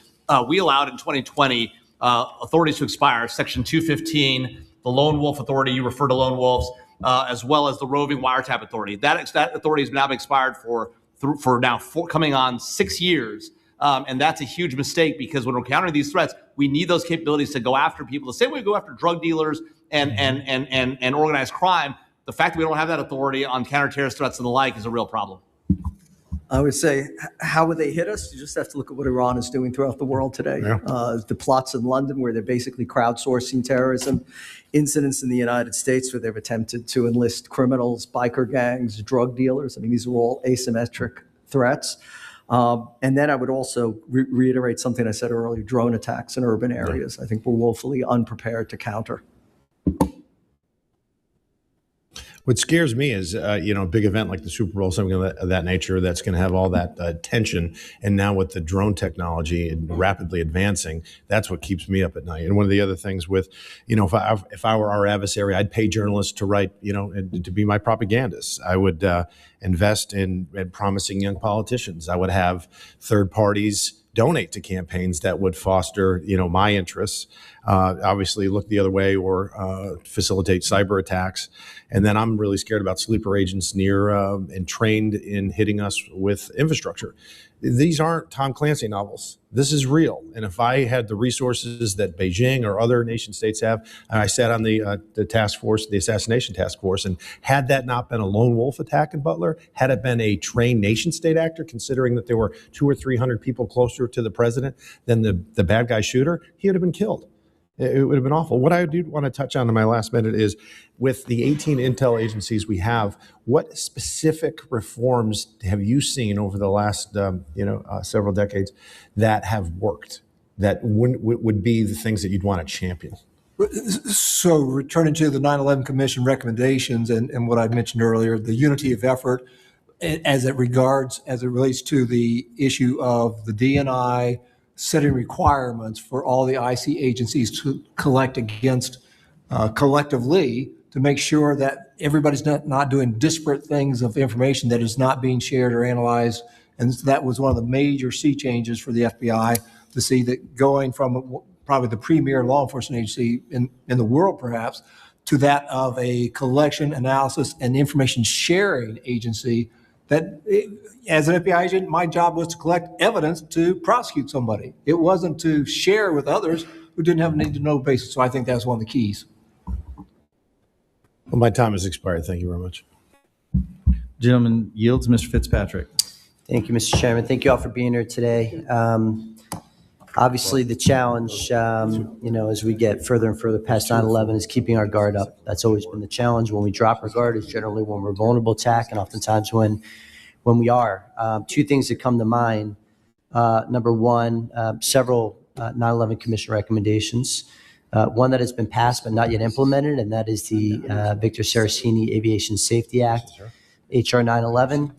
we allowed in 2020 authorities to expire, Section 215, the Lone Wolf Authority, you refer to lone wolves, as well as the roving wiretap authority. That authority has now been expired for coming on 6 years. And that's a huge mistake, because when we're countering these threats, we need those capabilities to go after people. The same way we go after drug dealers and organized crime, the fact that we don't have that authority on counterterrorist threats and the like is a real problem. I would say, how would they hit us? You just have to look at what Iran is doing throughout the world today. Yeah. The plots in London where they're basically crowdsourcing terrorism, incidents in the United States where they've attempted to enlist criminals, biker gangs, drug dealers. I mean, these are all asymmetric threats. And then I would also reiterate something I said earlier, drone attacks in urban areas. I think we're woefully unprepared to counter. What scares me is, a big event like the Super Bowl, something of that nature, that's going to have all that tension. And now with the drone technology and rapidly advancing, that's what keeps me up at night. And one of the other things with, if I were our adversary, I'd pay journalists to write, to be my propagandists. I would invest in promising young politicians. I would have third parties donate to campaigns that would foster, my interests, obviously look the other way or facilitate cyber attacks. And then I'm really scared about sleeper agents near and trained in hitting us with infrastructure. These aren't Tom Clancy novels. This is real. And if I had the resources that Beijing or other nation states have, and I sat on the task force, the assassination task force, and had that not been a lone wolf attack in Butler, had it been a trained nation state actor, considering that there were 200 or 300 people closer to the president than the bad guy shooter, he would have been killed. It would have been awful. What I do want to touch on in my last minute is, with the 18 intel agencies we have, what specific reforms have you seen over the last several decades that have worked, that would be the things that you'd want to champion? So returning to the 9/11 Commission recommendations and what I mentioned earlier, the unity of effort as it relates to the issue of the DNI setting requirements for all the IC agencies to collect against collectively to make sure that everybody's not doing disparate things of information that is not being shared or analyzed. And that was one of the major sea changes for the FBI, to see that going from probably the premier law enforcement agency in the world perhaps, to that of a collection, analysis, and information sharing agency that, as an FBI agent, my job was to collect evidence to prosecute somebody. It wasn't to share with others who didn't have a need to know basis. So I think that's one of the keys. Well, my time has expired. Thank you very much. Gentleman yields. Mr. Fitzpatrick. Thank you, Mr. Chairman. Thank you all for being here today. Obviously, the challenge, as we get further and further past 9/11 is keeping our guard up. That's always been the challenge. When we drop our guard is generally when we're vulnerable to attack, and oftentimes when we are. Two things that come to mind. Number one, several 9/11 Commission recommendations. One that has been passed but not yet implemented, and that is the Victor Saraceni Aviation Safety Act. HR 911,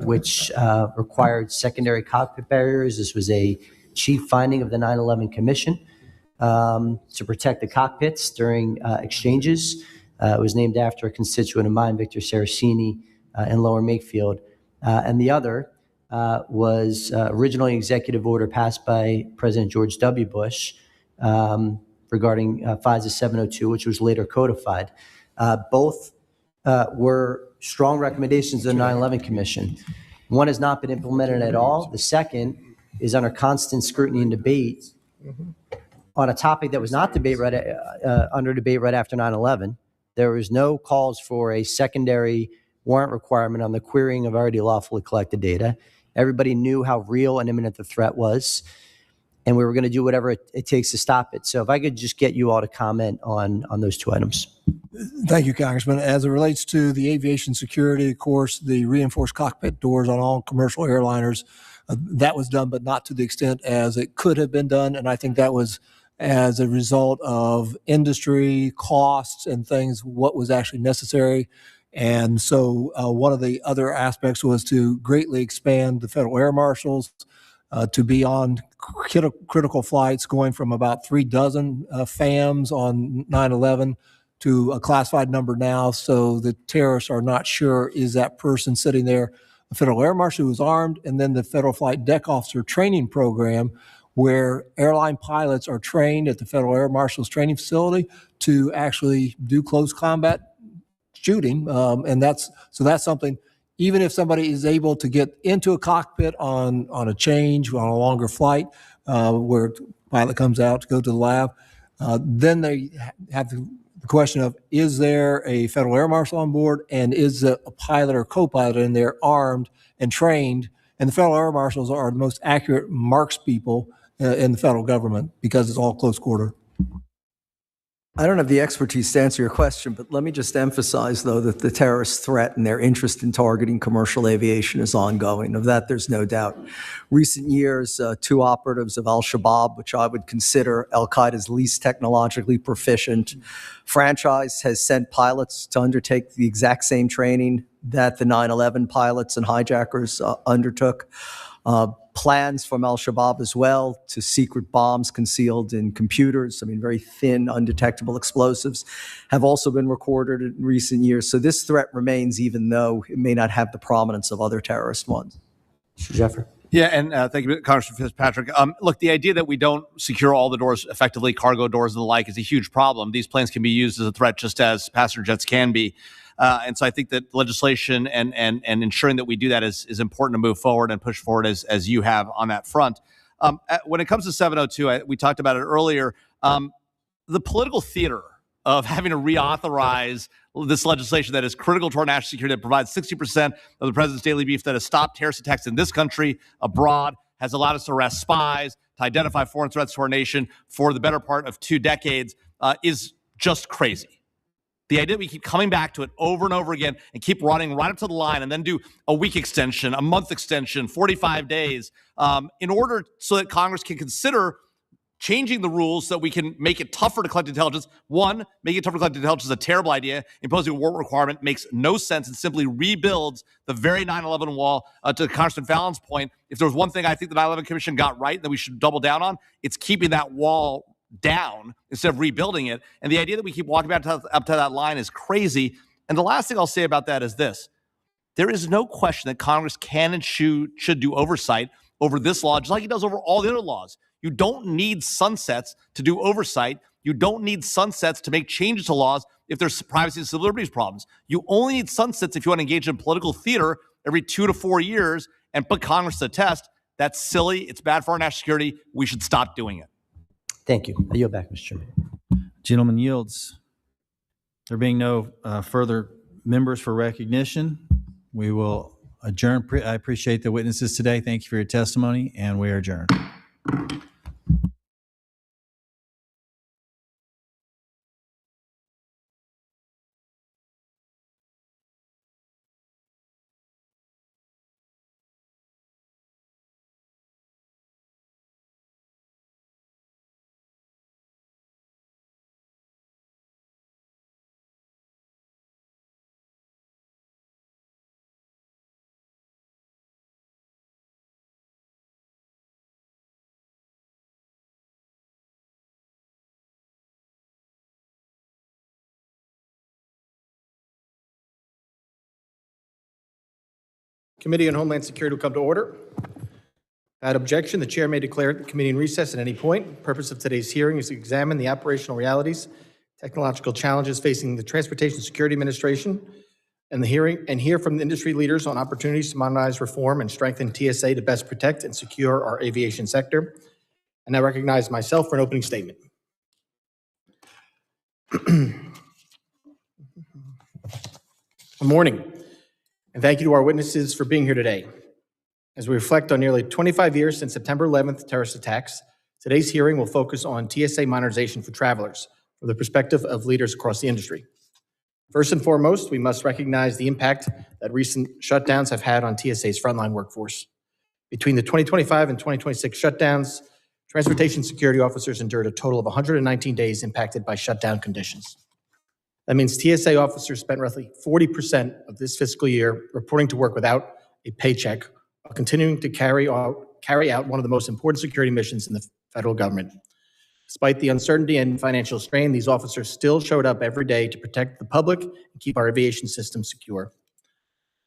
which required secondary cockpit barriers. This was a chief finding of the 9/11 Commission to protect the cockpits during exchanges. It was named after a constituent of mine, Victor Saraceni, in Lower Makefield. And the other was originally an executive order passed by President George W. Bush regarding FISA 702, which was later codified. Both were strong recommendations of the 9/11 Commission. One has not been implemented at all. The second is under constant scrutiny and debate on a topic that was not under debate right after 9/11. There was no calls for a secondary warrant requirement on the querying of already lawfully collected data. Everybody knew how real and imminent the threat was, and we were going to do whatever it takes to stop it. So if I could just get you all to comment on those two items. Thank you, Congressman. As it relates to the aviation security, of course, the reinforced cockpit doors on all commercial airliners, that was done, but not to the extent as it could have been done. And I think that was as a result of industry costs and things, what was actually necessary. And so one of the other aspects was to greatly expand the federal air marshals to be on critical flights, going from about 36 FAMs on 9/11 to a classified number now, so the terrorists are not sure, is that person sitting there a federal air marshal who's armed? And then the federal flight deck officer training program, where airline pilots are trained at the federal air marshal's training facility to actually do close combat shooting. And that's something, even if somebody is able to get into a cockpit on a change, on a longer flight, where the pilot comes out to go to the lab, then they have the question of, is there a federal air marshal on board, and is a pilot or co-pilot in there armed and trained? And the federal air marshals are the most accurate marks people in the federal government, because it's all close quarter. I don't have the expertise to answer your question, but let me just emphasize, though, that the terrorist threat and their interest in targeting commercial aviation is ongoing. Of that, there's no doubt. Recent years, two operatives of al-Shabaab, which I would consider al-Qaeda's least technologically proficient franchise, has sent pilots to undertake the exact same training that the 9/11 pilots and hijackers undertook. Plans from al-Shabaab as well to secret bombs concealed in computers, very thin, undetectable explosives, have also been recorded in recent years. So this threat remains, even though it may not have the prominence of other terrorist ones. Mr. Jeffrey. Yeah, and thank you, Congressman Fitzpatrick. Look, the idea that we don't secure all the doors effectively, cargo doors and the like, is a huge problem. These planes can be used as a threat just as passenger jets can be. And so I think that legislation and ensuring that we do that is important to move forward and push forward as you have on that front. When it comes to 702, we talked about it earlier. The political theater of having to reauthorize this legislation that is critical to our national security, that provides 60% of the president's daily beef, that has stopped terrorist attacks in this country, abroad, has allowed us to arrest spies, to identify foreign threats to our nation for the better part of 2 decades, is just crazy. The idea that we keep coming back to it over and over again and keep running right up to the line and then do a week extension, a month extension, 45 days, in order so that Congress can consider changing the rules so that we can make it tougher to collect intelligence. One, making it tougher to collect intelligence is a terrible idea. Imposing a war requirement makes no sense and simply rebuilds the very 9/11 wall. To Congressman Fallon's point, if there was one thing I think the 9/11 Commission got right that we should double down on, it's keeping that wall down instead of rebuilding it. And the idea that we keep walking back up to that line is crazy. And the last thing I'll say about that is this. There is no question that Congress can and should do oversight over this law, just like it does over all the other laws. You don't need sunsets to do oversight. You don't need sunsets to make changes to laws if there's privacy and civil liberties problems. You only need sunsets if you want to engage in political theater every 2 to 4 years and put Congress to the test. That's silly. It's bad for our national security. We should stop doing it. Thank you. I yield back, Mr. Chairman. Gentleman yields. There being no further members for recognition, we will adjourn. I appreciate the witnesses today. Thank you for your testimony, and we are adjourned. Committee on Homeland Security will come to order. Without objection, the chair may declare the committee in recess at any point. The purpose of today's hearing is to examine the operational realities, technological challenges facing the Transportation Security Administration, and hear from the industry leaders on opportunities to modernize, reform, and strengthen TSA to best protect and secure our aviation sector. And I recognize myself for an opening statement. Good morning. And thank you to our witnesses for being here today. As we reflect on nearly 25 years since September 11th terrorist attacks, today's hearing will focus on TSA modernization for travelers from the perspective of leaders across the industry. First and foremost, we must recognize the impact that recent shutdowns have had on TSA's frontline workforce. Between the 2025 and 2026 shutdowns, transportation security officers endured a total of 119 days impacted by shutdown conditions. That means TSA officers spent roughly 40% of this fiscal year reporting to work without a paycheck, while continuing to carry out one of the most important security missions in the federal government. Despite the uncertainty and financial strain, these officers still showed up every day to protect the public and keep our aviation system secure.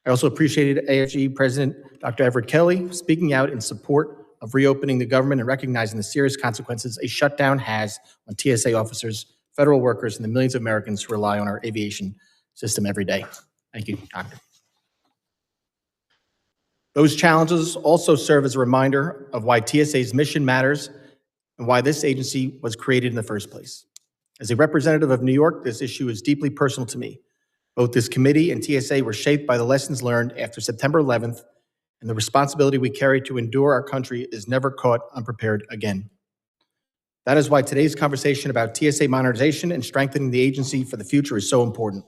I also appreciated AFG President Dr. Everett Kelly speaking out in support of reopening the government and recognizing the serious consequences a shutdown has on TSA officers, federal workers, and the millions of Americans who rely on our aviation system every day. Thank you, Doctor. Those challenges also serve as a reminder of why TSA's mission matters and why this agency was created in the first place. As a representative of New York, this issue is deeply personal to me. Both this committee and TSA were shaped by the lessons learned after September 11th, and the responsibility we carry to endure our country is never caught unprepared again. That is why today's conversation about TSA modernization and strengthening the agency for the future is so important.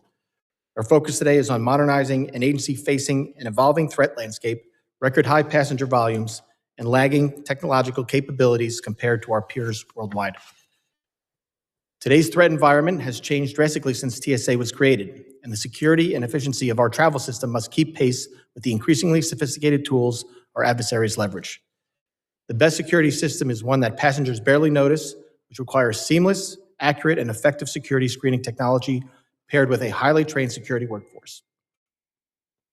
Our focus today is on modernizing an agency facing an evolving threat landscape, record high passenger volumes, and lagging technological capabilities compared to our peers worldwide. Today's threat environment has changed drastically since TSA was created, and the security and efficiency of our travel system must keep pace with the increasingly sophisticated tools our adversaries leverage. The best security system is one that passengers barely notice, which requires seamless, accurate, and effective security screening technology paired with a highly trained security workforce.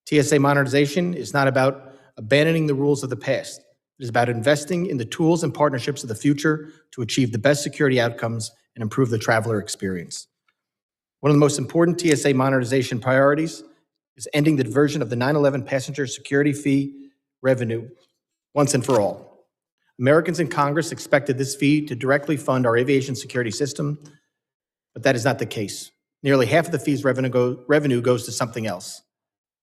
TSA modernization is not about abandoning the rules of the past. It is about investing in the tools and partnerships of the future to achieve the best security outcomes and improve the traveler experience. One of the most important TSA modernization priorities is ending the diversion of the 9/11 passenger security fee revenue once and for all. Americans in Congress expected this fee to directly fund our aviation security system, but that is not the case. Nearly half of the fee's revenue goes to something else.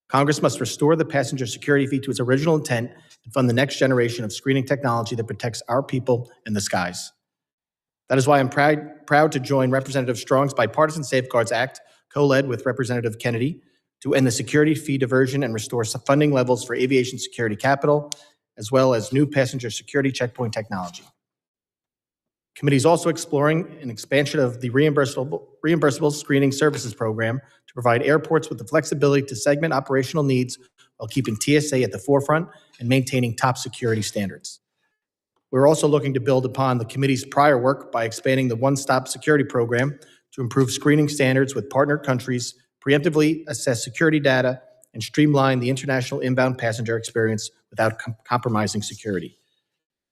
Congress must restore the passenger security fee to its original intent and fund the next generation of screening technology that protects our people in the skies. That is why I'm proud to join Representative Strong's Bipartisan Safeguards Act, co-led with Representative Kennedy, to end the security fee diversion and restore funding levels for aviation security capital, as well as new passenger security checkpoint technology. Committee is also exploring an expansion of the reimbursable screening services program to provide airports with the flexibility to segment operational needs while keeping TSA at the forefront and maintaining top security standards. We're also looking to build upon the committee's prior work by expanding the one-stop security program to improve screening standards with partner countries, preemptively assess security data, and streamline the international inbound passenger experience without compromising security.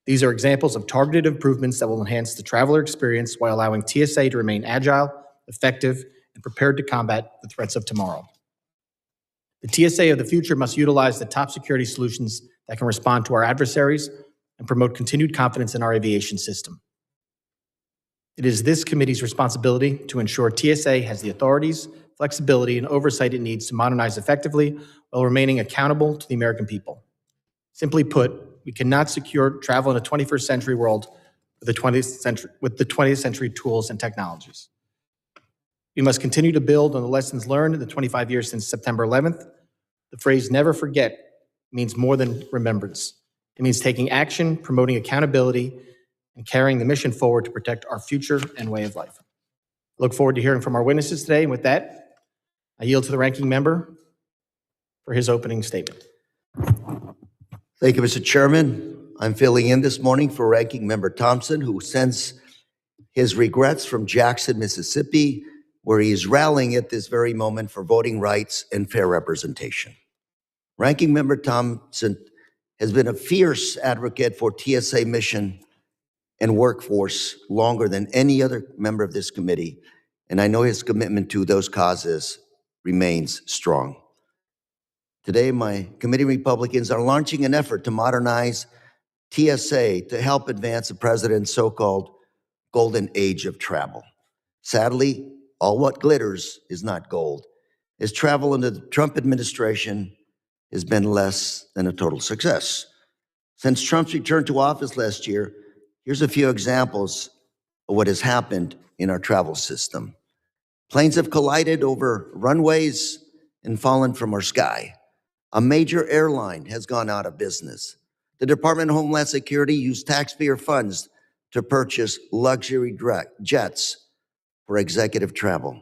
These are examples of targeted improvements that will enhance the traveler experience while allowing TSA to remain agile, effective, and prepared to combat the threats of tomorrow. The TSA of the future must utilize the top security solutions that can respond to our adversaries and promote continued confidence in our aviation system. It is this committee's responsibility to ensure TSA has the authorities, flexibility, and oversight it needs to modernize effectively while remaining accountable to the American people. Simply put, we cannot secure travel in a 21st century world with the 20th century tools and technologies. We must continue to build on the lessons learned in the 25 years since September 11th. The phrase "never forget" means more than remembrance. It means taking action, promoting accountability, and carrying the mission forward to protect our future and way of life. I look forward to hearing from our witnesses today, and with that, I yield to the ranking member for his opening statement. Thank you, Mr. Chairman. I'm filling in this morning for Ranking Member Thompson, who sends his regrets from Jackson, Mississippi, where he is rallying at this very moment for voting rights and fair representation. Ranking Member Thompson has been a fierce advocate for TSA mission and workforce longer than any other member of this committee, and I know his commitment to those causes remains strong. Today, my committee Republicans are launching an effort to modernize TSA to help advance the president's so-called golden age of travel. Sadly, all what glitters is not gold, as travel under the Trump administration has been less than a total success. Since Trump's return to office last year, here's a few examples of what has happened in our travel system. Planes have collided over runways and fallen from our sky. A major airline has gone out of business. The Department of Homeland Security used taxpayer funds to purchase luxury jets for executive travel.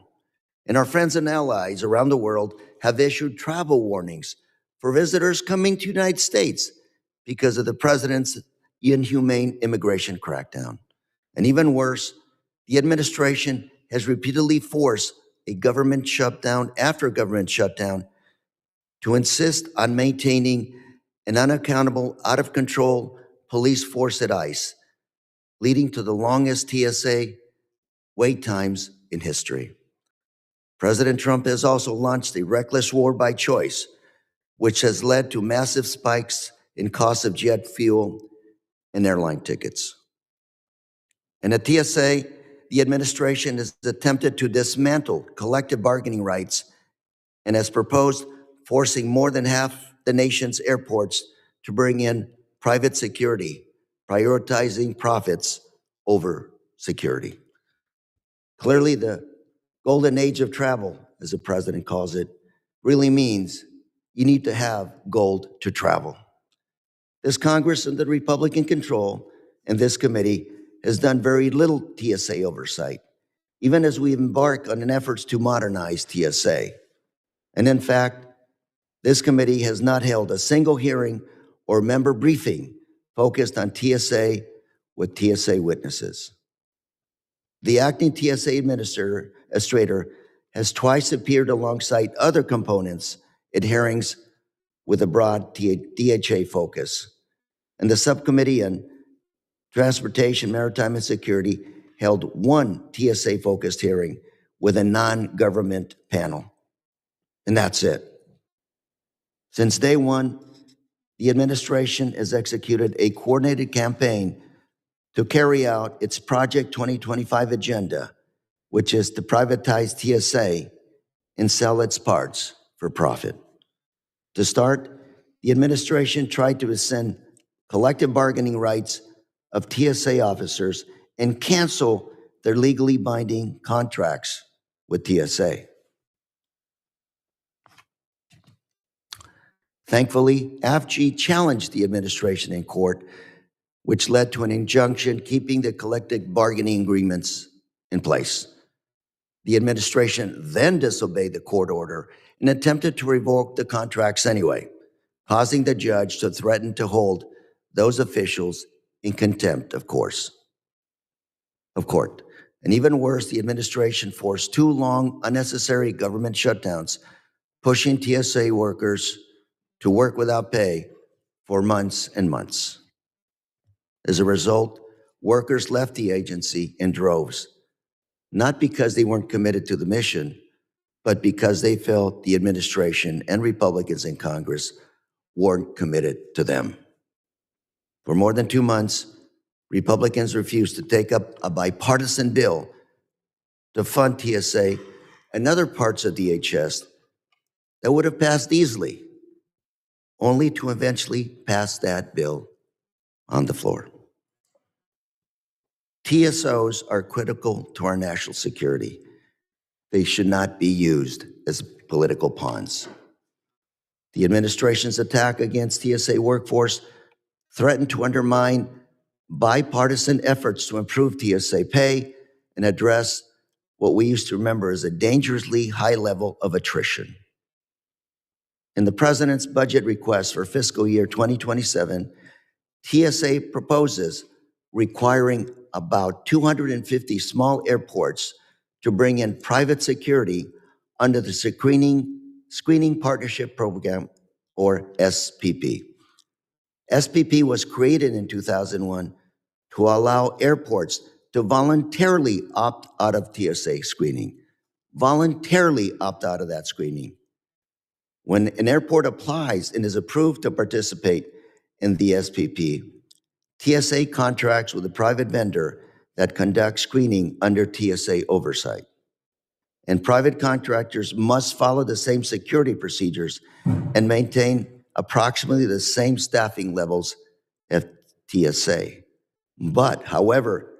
And our friends and allies around the world have issued travel warnings for visitors coming to the United States because of the president's inhumane immigration crackdown. And even worse, the administration has repeatedly forced a government shutdown after government shutdown to insist on maintaining an unaccountable, out-of-control police force at ICE, leading to the longest TSA wait times in history. President Trump has also launched a reckless war by choice, which has led to massive spikes in costs of jet fuel and airline tickets. And at TSA, the administration has attempted to dismantle collective bargaining rights and has proposed forcing more than half the nation's airports to bring in private security, prioritizing profits over security. Clearly, the golden age of travel, as the president calls it, really means you need to have gold to travel. This Congress under Republican control and this committee has done very little TSA oversight, even as we embark on an efforts to modernize TSA. And in fact, this committee has not held a single hearing or member briefing focused on TSA with TSA witnesses. The acting TSA administrator has twice appeared alongside other components at hearings with a broad DHA focus. And the subcommittee on Transportation, Maritime, and Security held one TSA-focused hearing with a non-government panel. And that's it. Since day one, the administration has executed a coordinated campaign to carry out its Project 2025 agenda, which is to privatize TSA and sell its parts for profit. To start, the administration tried to rescind collective bargaining rights of TSA officers and cancel their legally binding contracts with TSA. Thankfully, AFG challenged the administration in court, which led to an injunction keeping the collective bargaining agreements in place. The administration then disobeyed the court order and attempted to revoke the contracts anyway, causing the judge to threaten to hold those officials in contempt of court. And even worse, the administration forced 2 long, unnecessary government shutdowns, pushing TSA workers to work without pay for months and months. As a result, workers left the agency in droves, not because they weren't committed to the mission, but because they felt the administration and Republicans in Congress weren't committed to them. For more than 2 months, Republicans refused to take up a bipartisan bill to fund TSA and other parts of DHS that would have passed easily, only to eventually pass that bill on the floor. TSOs are critical to our national security. They should not be used as political pawns. The administration's attack against TSA workforce threatened to undermine bipartisan efforts to improve TSA pay and address what we used to remember as a dangerously high level of attrition. In the president's budget request for fiscal year 2027, TSA proposes requiring about 250 small airports to bring in private security under the Screening Partnership Program, or SPP. SPP was created in 2001 to allow airports to voluntarily opt out of TSA screening, voluntarily opt out of that screening. When an airport applies and is approved to participate in the SPP, TSA contracts with a private vendor that conducts screening under TSA oversight. And private contractors must follow the same security procedures and maintain approximately the same staffing levels as TSA. But, however,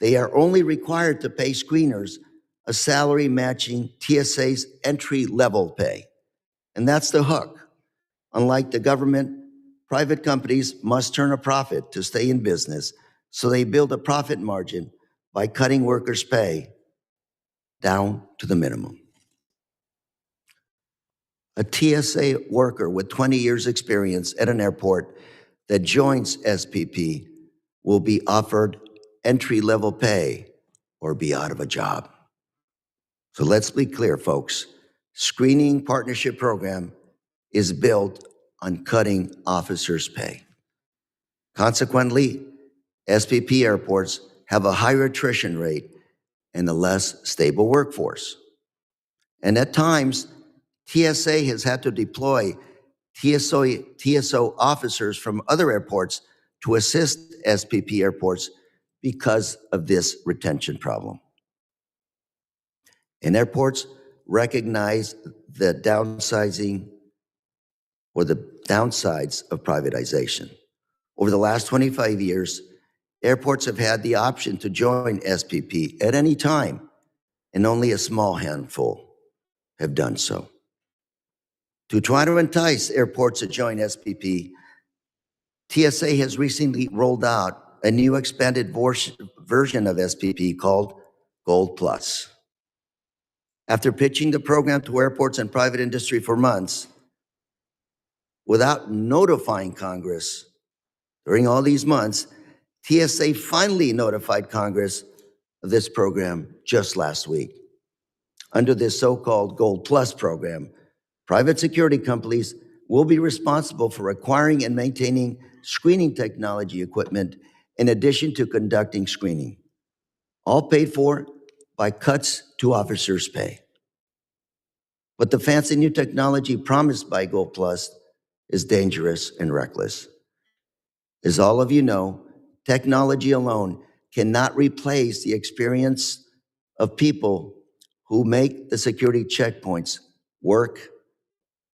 they are only required to pay screeners a salary matching TSA's entry-level pay. And that's the hook. Unlike the government, private companies must turn a profit to stay in business, so they build a profit margin by cutting workers' pay down to the minimum. A TSA worker with 20 years experience at an airport that joins SPP will be offered entry-level pay or be out of a job. So let's be clear, folks. Screening Partnership Program is built on cutting officers' pay. Consequently, SPP airports have a higher attrition rate and a less stable workforce. And at times, TSA has had to deploy TSO officers from other airports to assist SPP airports because of this retention problem. And airports recognize the downsizing or the downsides of privatization. Over the last 25 years, airports have had the option to join SPP at any time, and only a small handful have done so. To try to entice airports to join SPP, TSA has recently rolled out a new expanded version of SPP called Gold Plus. After pitching the program to airports and private industry for months, without notifying Congress, during all these months, TSA finally notified Congress of this program just last week. Under this so-called Gold Plus program, private security companies will be responsible for acquiring and maintaining screening technology equipment in addition to conducting screening, all paid for by cuts to officers' pay. But the fancy new technology promised by Gold Plus is dangerous and reckless. As all of you know, technology alone cannot replace the experience of people who make the security checkpoints work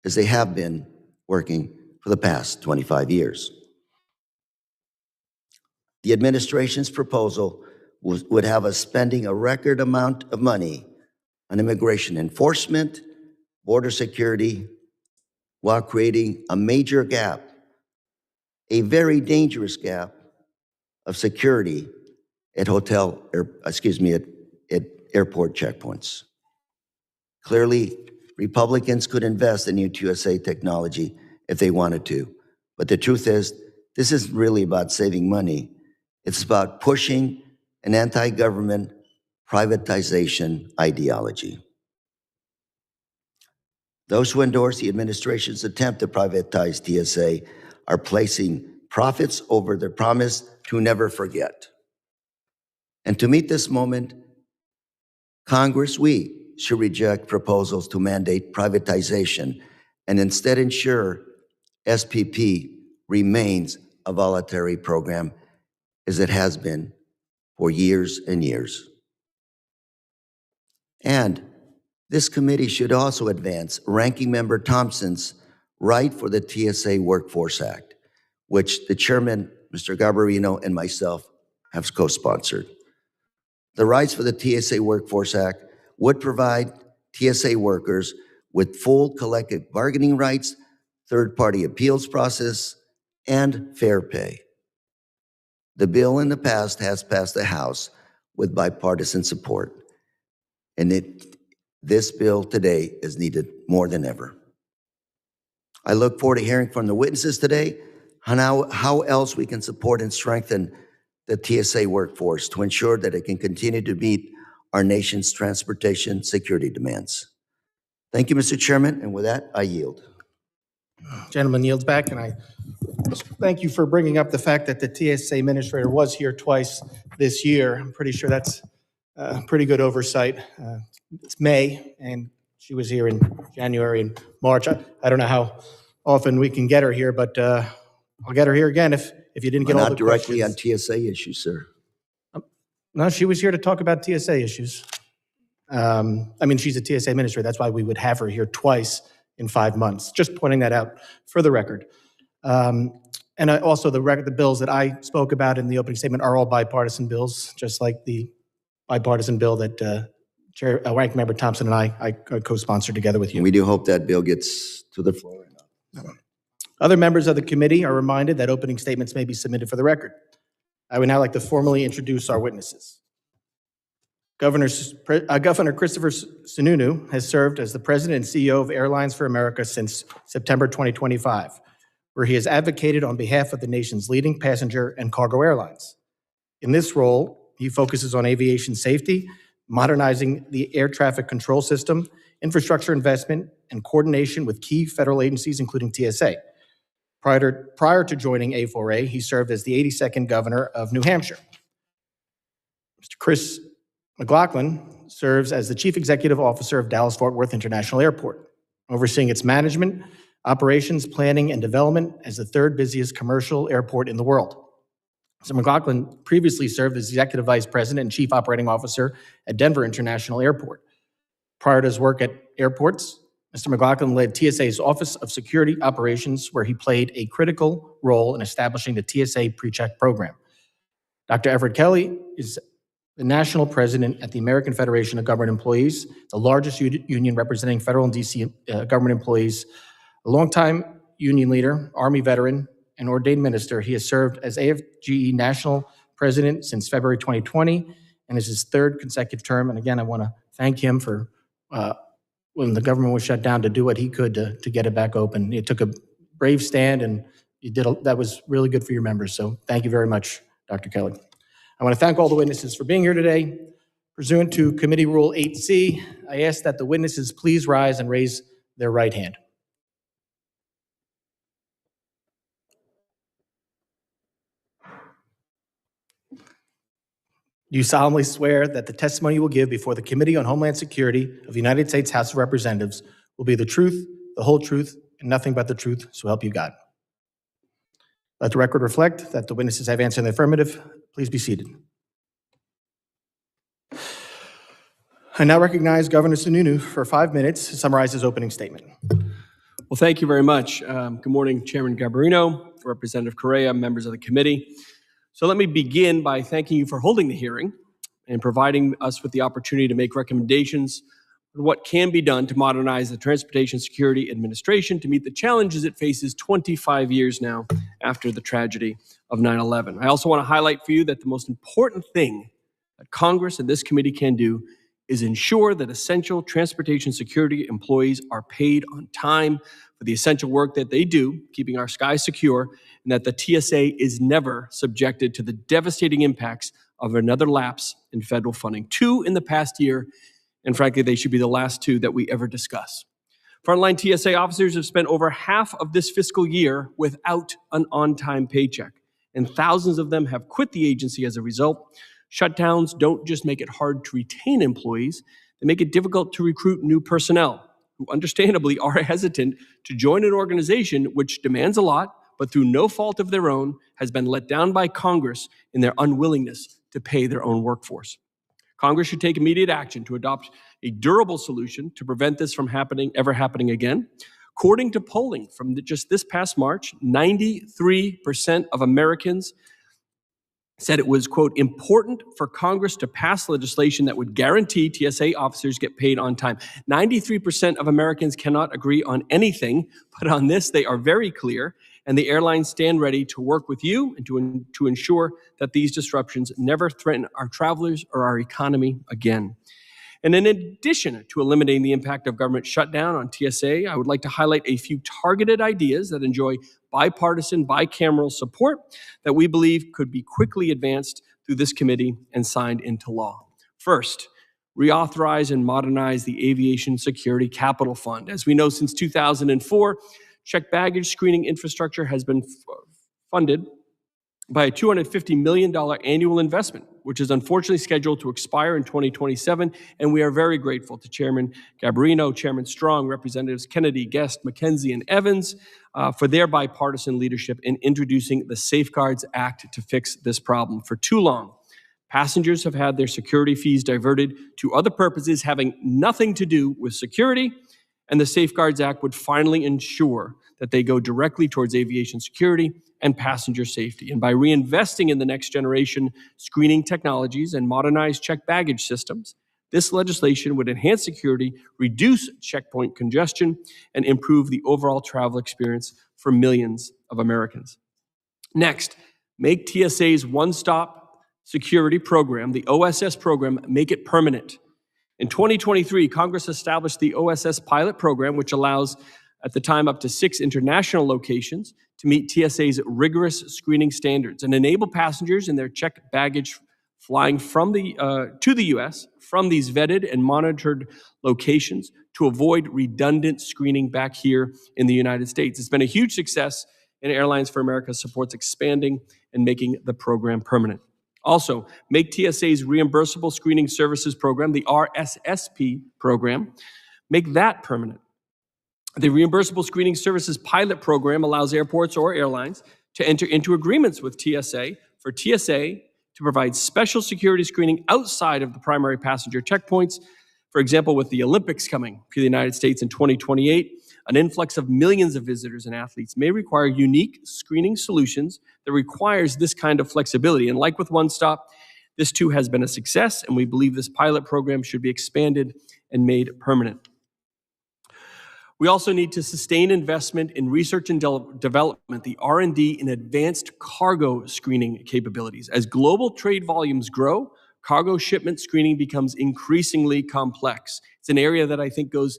as they have been working for the past 25 years. The administration's proposal would have us spending a record amount of money on immigration enforcement, border security, while creating a major gap, a very dangerous gap of security at at airport checkpoints. Clearly, Republicans could invest in new TSA technology if they wanted to. But the truth is, this isn't really about saving money. It's about pushing an anti-government privatization ideology. Those who endorse the administration's attempt to privatize TSA are placing profits over their promise to never forget. And to meet this moment, Congress, we should reject proposals to mandate privatization and instead ensure SPP remains a voluntary program as it has been for years and years. And this committee should also advance Ranking Member Thompson's right for the TSA Workforce Act, which the chairman, Mr. Garbarino, and myself have co-sponsored. The rights for the TSA Workforce Act would provide TSA workers with full collective bargaining rights, third-party appeals process, and fair pay. The bill in the past has passed the House with bipartisan support, and this bill today is needed more than ever. I look forward to hearing from the witnesses today on how else we can support and strengthen the TSA workforce to ensure that it can continue to meet our nation's transportation security demands. Thank you, Mr. Chairman, and with that, I yield. Gentleman yields back, and I thank you for bringing up the fact that the TSA administrator was here twice this year. I'm pretty sure that's pretty good oversight. It's May, and she was here in January and March. I don't know how often we can get her here, but I'll get her here again if you didn't get all the questions. Not directly questions. on TSA issues, sir. No, she was here to talk about TSA issues. I mean, she's a TSA administrator. That's why we would have her here twice in 5 months. Just pointing that out for the record. And also the bills that I spoke about in the opening statement are all bipartisan bills, just like the bipartisan bill that Ranking Member Thompson and I co-sponsored together with you. And we do hope that bill gets to the floor. Other members of the committee are reminded that opening statements may be submitted for the record. I would now like to formally introduce our witnesses. Governor Christopher Sununu has served as the president and CEO of Airlines for America since September 2025, where he has advocated on behalf of the nation's leading passenger and cargo airlines. In this role, he focuses on aviation safety, modernizing the air traffic control system, infrastructure investment, and coordination with key federal agencies, including TSA. Prior to joining A4A, he served as the 82nd governor of New Hampshire. Mr. Chris McLaughlin serves as the chief executive officer of Dallas-Fort Worth International Airport, overseeing its management, operations, planning, and development as the third busiest commercial airport in the world. Mr. McLaughlin previously served as executive vice president and chief operating officer at Denver International Airport. Prior to his work at airports, Mr. McLaughlin led TSA's Office of Security Operations, where he played a critical role in establishing the TSA PreCheck program. Dr. Everett Kelly is the national president at the American Federation of Government Employees, the largest union representing federal and DC government employees. A longtime union leader, Army veteran, and ordained minister, he has served as AFGE national president since February 2020, and is his third consecutive term. And again, I want to thank him for when the government was shut down to do what he could to get it back open. He took a brave stand, and that was really good for your members. So thank you very much, Dr. Kelly. I want to thank all the witnesses for being here today. Pursuant to Committee Rule 8C, I ask that the witnesses please rise and raise their right hand. Do you solemnly swear that the testimony you will give before the Committee on Homeland Security of the United States House of Representatives will be the truth, the whole truth, and nothing but the truth, so help you God? Let the record reflect that the witnesses have answered in the affirmative. Please be seated. I now recognize Governor Sununu for 5 minutes to summarize his opening statement. Well, thank you very much. Good morning, Chairman Garbarino, Representative Correa, members of the committee. So let me begin by thanking you for holding the hearing and providing us with the opportunity to make recommendations on what can be done to modernize the Transportation Security Administration to meet the challenges it faces 25 years now after the tragedy of 9/11. I also want to highlight for you that the most important thing that Congress and this committee can do is ensure that essential transportation security employees are paid on time for the essential work that they do, keeping our skies secure, and that the TSA is never subjected to the devastating impacts of another lapse in federal funding. 2 in the past year, and frankly, they should be the last 2 that we ever discuss. Frontline TSA officers have spent over half of this fiscal year without an on-time paycheck, and thousands of them have quit the agency as a result. Shutdowns don't just make it hard to retain employees, they make it difficult to recruit new personnel who understandably are hesitant to join an organization which demands a lot, but through no fault of their own has been let down by Congress in their unwillingness to pay their own workforce. Congress should take immediate action to adopt a durable solution to prevent this from ever happening again. According to polling from just this past March, 93% of Americans said it was, quote, important for Congress to pass legislation that would guarantee TSA officers get paid on time. 93% of Americans cannot agree on anything, but on this they are very clear, and the airlines stand ready to work with you and to ensure that these disruptions never threaten our travelers or our economy again. And in addition to eliminating the impact of government shutdown on TSA, I would like to highlight a few targeted ideas that enjoy bipartisan, bicameral support that we believe could be quickly advanced through this committee and signed into law. First, reauthorize and modernize the Aviation Security Capital Fund. As we know, since 2004, checked baggage screening infrastructure has been funded by a $250 million annual investment, which is unfortunately scheduled to expire in 2027. And we are very grateful to Chairman Garbarino, Chairman Strong, Representatives Kennedy, Guest, McKenzie, and Evans for their bipartisan leadership in introducing the Safeguards Act to fix this problem. For too long, passengers have had their security fees diverted to other purposes having nothing to do with security, and the Safeguards Act would finally ensure that they go directly towards aviation security and passenger safety. And by reinvesting in the next generation screening technologies and modernized checked baggage systems, this legislation would enhance security, reduce checkpoint congestion, and improve the overall travel experience for millions of Americans. Next, make TSA's one-stop security program, the OSS program, make it permanent. In 2023, Congress established the OSS pilot program, which allows, at the time, up to 6 international locations to meet TSA's rigorous screening standards and enable passengers in their checked baggage flying from to the U.S. from these vetted and monitored locations to avoid redundant screening back here in the United States. It's been a huge success, and Airlines for America supports expanding and making the program permanent. Also, make TSA's reimbursable screening services program, the RSSP program, make that permanent. The reimbursable screening services pilot program allows airports or airlines to enter into agreements with TSA for TSA to provide special security screening outside of the primary passenger checkpoints. For example, with the Olympics coming to the United States in 2028, an influx of millions of visitors and athletes may require unique screening solutions that requires this kind of flexibility. And like with One Stop, this too has been a success, and we believe this pilot program should be expanded and made permanent. We also need to sustain investment in research and development, the R&D in advanced cargo screening capabilities. As global trade volumes grow, cargo shipment screening becomes increasingly complex. It's an area that I think goes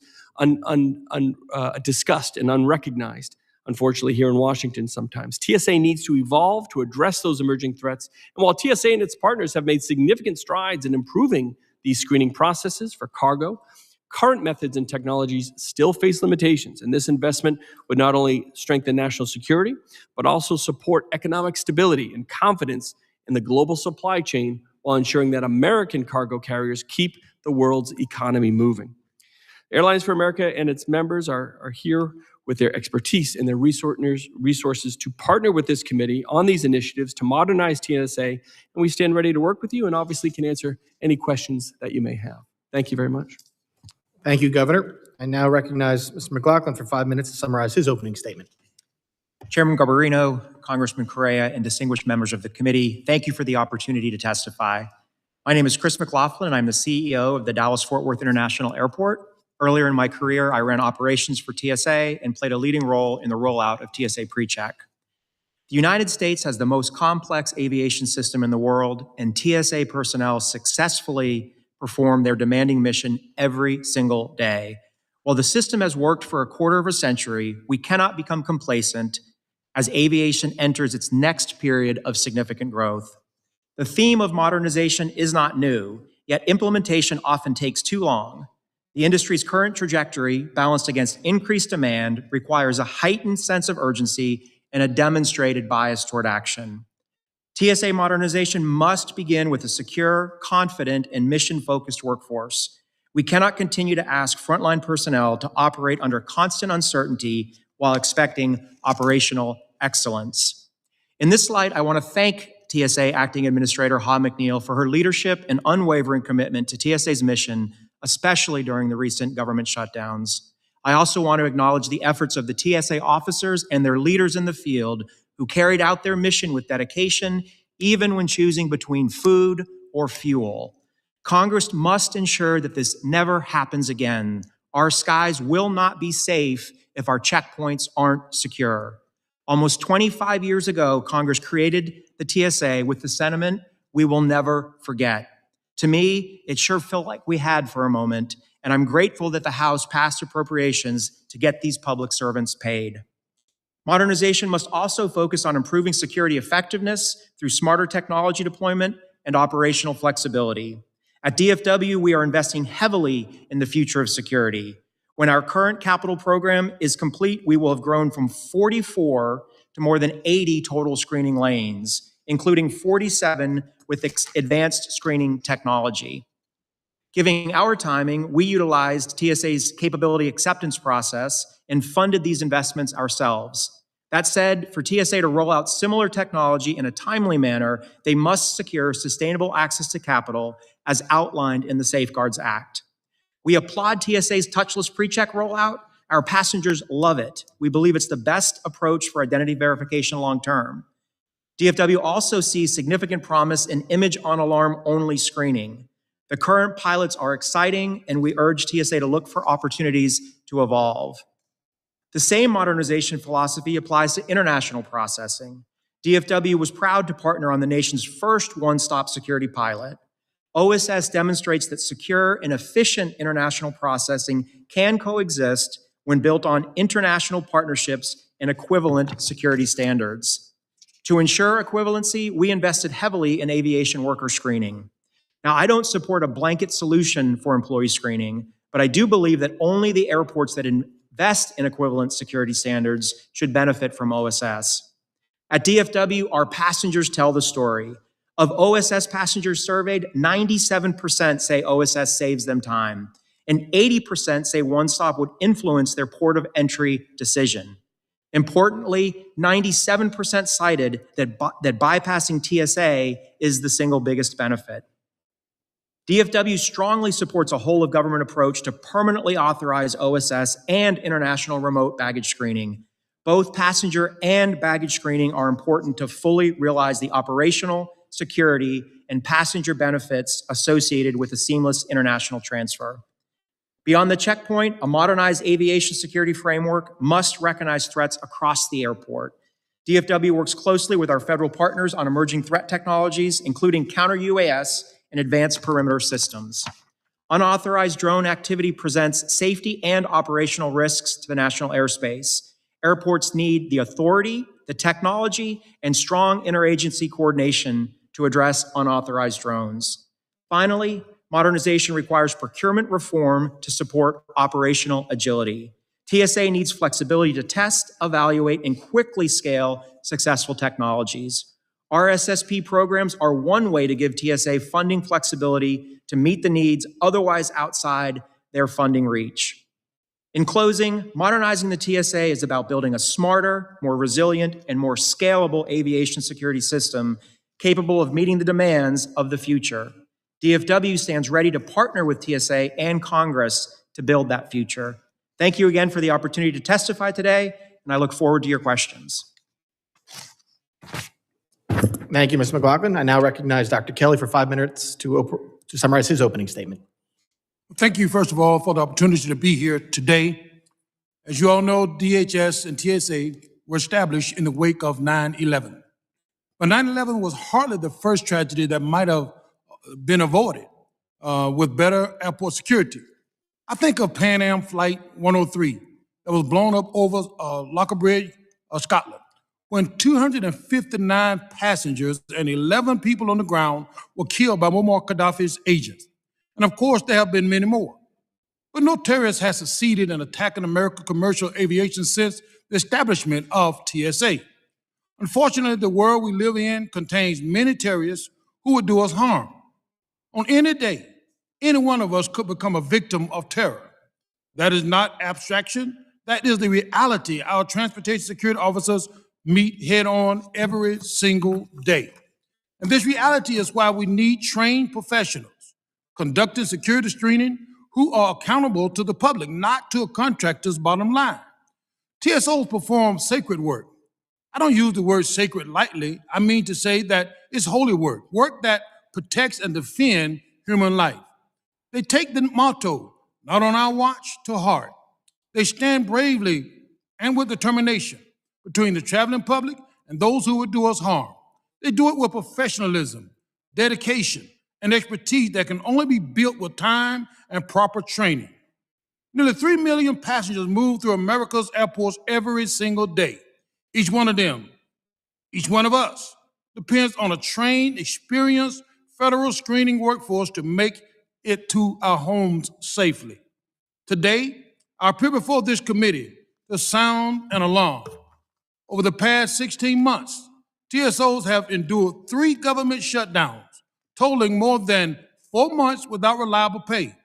discussed and unrecognized, unfortunately, here in Washington sometimes. TSA needs to evolve to address those emerging threats. And while TSA and its partners have made significant strides in improving these screening processes for cargo, current methods and technologies still face limitations, and this investment would not only strengthen national security, but also support economic stability and confidence in the global supply chain while ensuring that American cargo carriers keep the world's economy moving. Airlines for America and its members are here with their expertise and their resources to partner with this committee on these initiatives to modernize TSA, and we stand ready to work with you and obviously can answer any questions that you may have. Thank you very much. Thank you, Governor. I now recognize Mr. McLaughlin for 5 minutes to summarize his opening statement. Chairman Garbarino, Congressman Correa, and distinguished members of the committee, thank you for the opportunity to testify. My name is Chris McLaughlin, and I'm the CEO of the Dallas-Fort Worth International Airport. Earlier in my career, I ran operations for TSA and played a leading role in the rollout of TSA PreCheck. The United States has the most complex aviation system in the world, and TSA personnel successfully perform their demanding mission every single day. While the system has worked for a quarter of a century, we cannot become complacent as aviation enters its next period of significant growth. The theme of modernization is not new, yet implementation often takes too long. The industry's current trajectory, balanced against increased demand, requires a heightened sense of urgency and a demonstrated bias toward action. TSA modernization must begin with a secure, confident, and mission-focused workforce. We cannot continue to ask frontline personnel to operate under constant uncertainty while expecting operational excellence. In this light, I want to thank TSA Acting Administrator Ha McNeil for her leadership and unwavering commitment to TSA's mission, especially during the recent government shutdowns. I also want to acknowledge the efforts of the TSA officers and their leaders in the field who carried out their mission with dedication, even when choosing between food or fuel. Congress must ensure that this never happens again. Our skies will not be safe if our checkpoints aren't secure. Almost 25 years ago, Congress created the TSA with the sentiment, "We will never forget." To me, it sure felt like we had for a moment, and I'm grateful that the House passed appropriations to get these public servants paid. Modernization must also focus on improving security effectiveness through smarter technology deployment and operational flexibility. At DFW, we are investing heavily in the future of security. When our current capital program is complete, we will have grown from 44 to more than 80 total screening lanes, including 47 with advanced screening technology. Given our timing, we utilized TSA's capability acceptance process and funded these investments ourselves. That said, for TSA to roll out similar technology in a timely manner, they must secure sustainable access to capital as outlined in the Safeguards Act. We applaud TSA's touchless PreCheck rollout. Our passengers love it. We believe it's the best approach for identity verification long term. DFW also sees significant promise in image on alarm only screening. The current pilots are exciting, and we urge TSA to look for opportunities to evolve. The same modernization philosophy applies to international processing. DFW was proud to partner on the nation's first one-stop security pilot. OSS demonstrates that secure and efficient international processing can coexist when built on international partnerships and equivalent security standards. To ensure equivalency, we invested heavily in aviation worker screening. Now, I don't support a blanket solution for employee screening, but I do believe that only the airports that invest in equivalent security standards should benefit from OSS. At DFW, our passengers tell the story. Of OSS passengers surveyed, 97% say OSS saves them time, and 80% say One Stop would influence their port of entry decision. Importantly, 97% cited that bypassing TSA is the single biggest benefit. DFW strongly supports a whole-of-government approach to permanently authorize OSS and international remote baggage screening. Both passenger and baggage screening are important to fully realize the operational, security, and passenger benefits associated with a seamless international transfer. Beyond the checkpoint, a modernized aviation security framework must recognize threats across the airport. DFW works closely with our federal partners on emerging threat technologies, including counter-UAS and advanced perimeter systems. Unauthorized drone activity presents safety and operational risks to the national airspace. Airports need the authority, the technology, and strong interagency coordination to address unauthorized drones. Finally, modernization requires procurement reform to support operational agility. TSA needs flexibility to test, evaluate, and quickly scale successful technologies. RSSP programs are one way to give TSA funding flexibility to meet the needs otherwise outside their funding reach. In closing, modernizing the TSA is about building a smarter, more resilient, and more scalable aviation security system capable of meeting the demands of the future. DFW stands ready to partner with TSA and Congress to build that future. Thank you again for the opportunity to testify today, and I look forward to your questions. Thank you, Ms. McLaughlin. I now recognize Dr. Kelly for 5 minutes to summarize his opening statement. Thank you, first of all, for the opportunity to be here today. As you all know, DHS and TSA were established in the wake of 9/11. But 9/11 was hardly the first tragedy that might have been avoided with better airport security. I think of Pan Am Flight 103 that was blown up over Lockabridge, Scotland, when 259 passengers and 11 people on the ground were killed by Muammar Gaddafi's agents. And of course, there have been many more. But no terrorist has succeeded in attacking American commercial aviation since the establishment of TSA. Unfortunately, the world we live in contains many terrorists who would do us harm. On any day, any one of us could become a victim of terror. That is not abstraction. That is the reality our transportation security officers meet head on every single day. And this reality is why we need trained professionals conducting security screening who are accountable to the public, not to a contractor's bottom line. TSOs perform sacred work. I don't use the word sacred lightly. I mean to say that it's holy work, work that protects and defends human life. They take the motto, not on our watch, to heart. They stand bravely and with determination between the traveling public and those who would do us harm. They do it with professionalism, dedication, and expertise that can only be built with time and proper training. Nearly 3 million passengers move through America's airports every single day. Each one of them, each one of us, depends on a trained, experienced federal screening workforce to make it to our homes safely. Today, I appear before this committee to sound an alarm. Over the past 16 months, TSOs have endured 3 government shutdowns, totaling more than 4 months without reliable pay.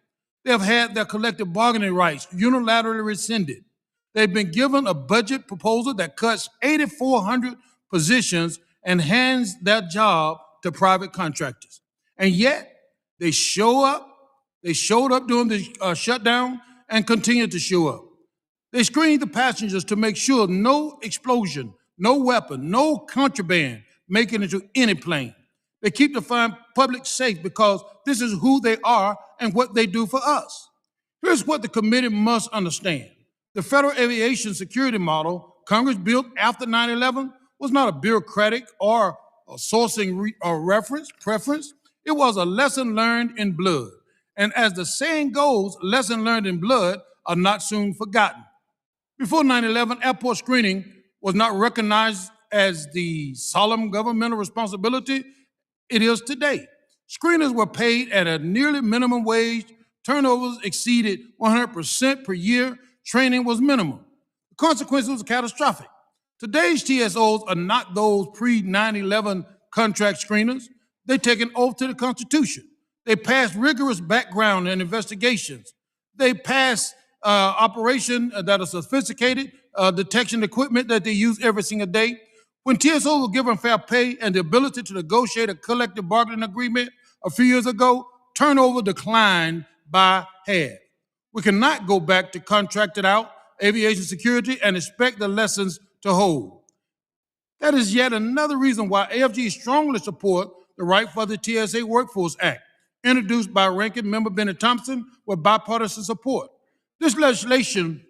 They have had their collective bargaining rights unilaterally rescinded. They've been given a budget proposal that cuts 8,400 positions and hands their job to private contractors. And yet, they showed up during the shutdown and continue to show up. They screened the passengers to make sure no explosion, no weapon, no contraband make it into any plane. They keep the public safe because this is who they are and what they do for us. Here's what the committee must understand. The federal aviation security model Congress built after 9/11 was not a bureaucratic or a sourcing preference. It was a lesson learned in blood. And as the saying goes, lessons learned in blood are not soon forgotten. Before 9/11, airport screening was not recognized as the solemn governmental responsibility it is today. Screeners were paid at a nearly minimum wage. Turnovers exceeded 100% per year. Training was minimal. The consequences was catastrophic. Today's TSOs are not those pre-9/11 contract screeners. They take an oath to the Constitution. They pass rigorous background and investigations. They pass operation that are sophisticated detection equipment that they use every single day. When TSOs were given fair pay and the ability to negotiate a collective bargaining agreement a few years ago, turnover declined by half. We cannot go back to contracted out aviation security and expect the lessons to hold. That is yet another reason why AFG strongly support the Right for the TSA Workforce Act, introduced by Ranking Member Benny Thompson with bipartisan support. This legislation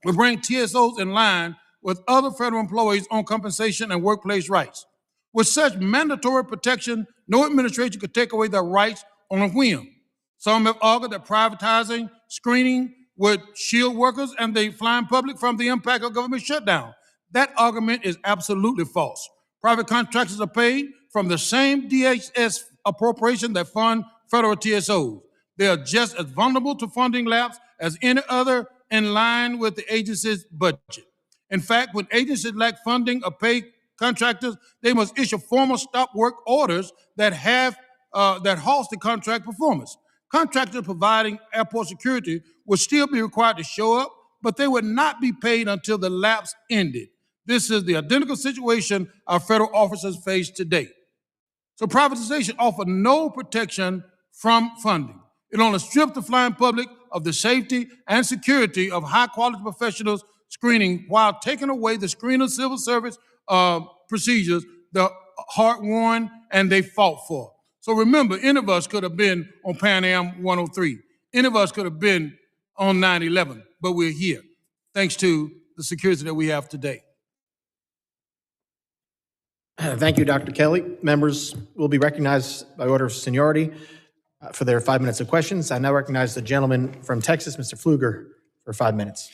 will bring TSOs in line with other federal employees on compensation and workplace rights. With such mandatory protection, no administration could take away their rights on a whim. Some have argued that privatizing screening would shield workers and the flying public from the impact of government shutdown. That argument is absolutely false. Private contractors are paid from the same DHS appropriation that fund federal TSOs. They are just as vulnerable to funding lapse as any other in line with the agency's budget. In fact, when agencies lack funding or pay contractors, they must issue formal stop work orders that halts the contract performance. Contractors providing airport security would still be required to show up, but they would not be paid until the lapse ended. This is the identical situation our federal officers face today. So privatization offers no protection from funding. It only strips the flying public of the safety and security of high-quality professionals screening while taking away the screener civil service procedures the hard-won and they fought for. So remember, any of us could have been on Pan Am 103. Any of us could have been on 9/11, but we're here, thanks to the security that we have today. Thank you, Dr. Kelly. Members will be recognized by order of seniority for their 5 minutes of questions. I now recognize the gentleman from Texas, Mr. Pfluger, for 5 minutes.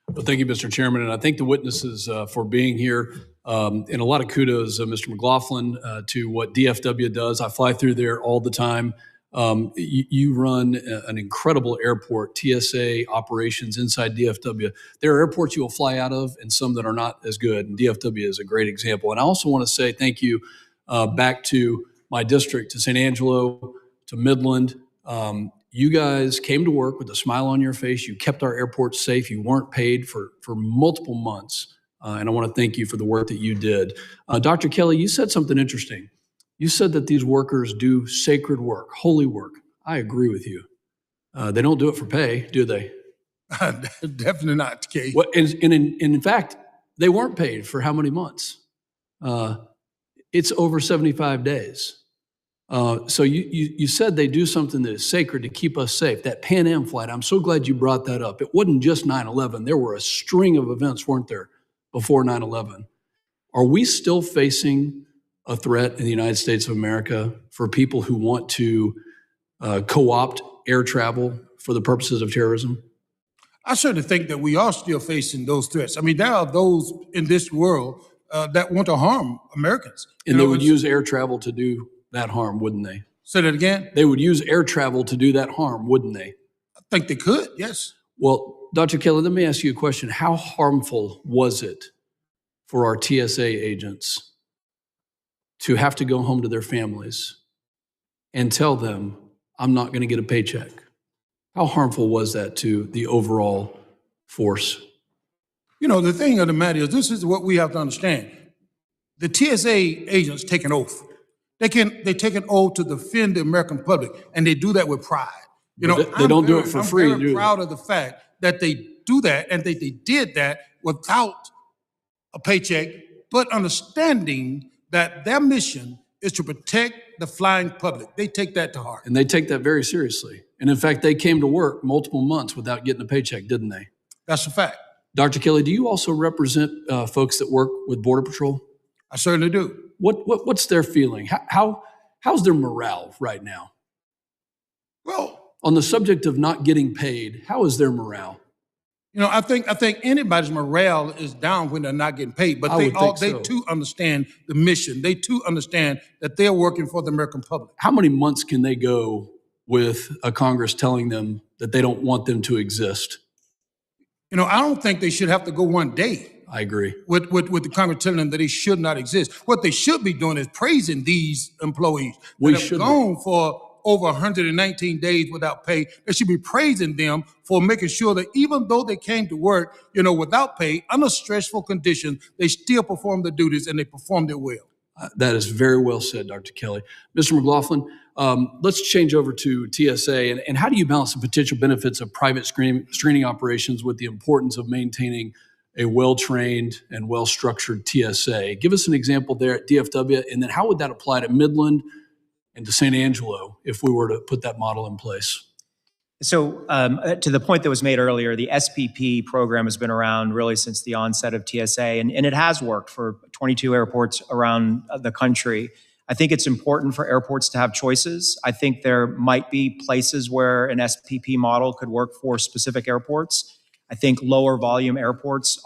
Well, thank you, Mr. Chairman, and I thank the witnesses for being here. And a lot of kudos, Mr. McLaughlin, to what DFW does. I fly through there all the time. You run an incredible airport, TSA operations inside DFW. There are airports you will fly out of and some that are not as good, and DFW is a great example. And I also want to say thank you back to my district, to San Angelo, to Midland. You guys came to work with a smile on your face. You kept our airports safe. You weren't paid for multiple months. And I want to thank you for the work that you did. Dr. Kelly, you said something interesting. You said that these workers do sacred work, holy work. I agree with you. They don't do it for pay, do they? Definitely not the case. Well, and in fact, they weren't paid for how many months? It's over 75 days. So you said they do something that is sacred to keep us safe. That Pan Am flight, I'm so glad you brought that up. It wasn't just 9/11. There were a string of events, weren't there, before 9/11? Are we still facing a threat in the United States of America for people who want to co-opt air travel for the purposes of terrorism? I certainly think that we are still facing those threats. I mean, there are those in this world that want to harm Americans. And they would use air travel to do that harm, wouldn't they? Say that again? They would use air travel to do that harm, wouldn't they? I think they could, yes. Well, Dr. Kelly, let me ask you a question. How harmful was it for our TSA agents to have to go home to their families and tell them, I'm not going to get a paycheck? How harmful was that to the overall force? You know, the thing of the matter is, this is what we have to understand. The TSA agents take an oath. They take an oath to defend the American public, and they do that with pride. You know, they don't do it for free, I'm very proud of the fact that they do that, and they did that without a paycheck, but understanding that their mission is to protect the flying public. They take that to heart. And they take that very seriously. And in fact, they came to work multiple months without getting a paycheck, didn't they? That's a fact. Dr. Kelly, do you also represent folks that work with Border Patrol? I certainly do. What's their feeling? How's their morale right now? Well, on the subject of not getting paid, how is their morale? You know, I think anybody's morale is down when they're not getting paid, but they too understand the mission. They too understand that they're working for the American public. How many months can they go with a Congress telling them that they don't want them to exist? You know, I don't think they should have to go one day. I agree. With the Congress telling them that they should not exist. What they should be doing is praising these employees that have gone for over 119 days without pay. They should be praising them for making sure that even though they came to work, you know, without pay, under stressful conditions, they still perform their duties and they performed it well. That is very well said, Dr. Kelly. Mr. McLaughlin, let's change over to TSA. And how do you balance the potential benefits of private screening operations with the importance of maintaining a well-trained and well-structured TSA? Give us an example there at DFW, and then how would that apply to Midland and to San Angelo if we were to put that model in place? So to the point that was made earlier, the SPP program has been around really since the onset of TSA, and it has worked for 22 airports around the country. I think it's important for airports to have choices. I think there might be places where an SPP model could work for specific airports. I think lower volume airports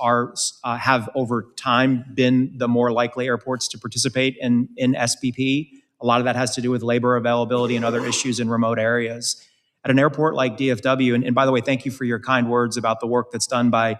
have over time been the more likely airports to participate in SPP. A lot of that has to do with labor availability and other issues in remote areas. At an airport like DFW, and by the way, thank you for your kind words about the work that's done by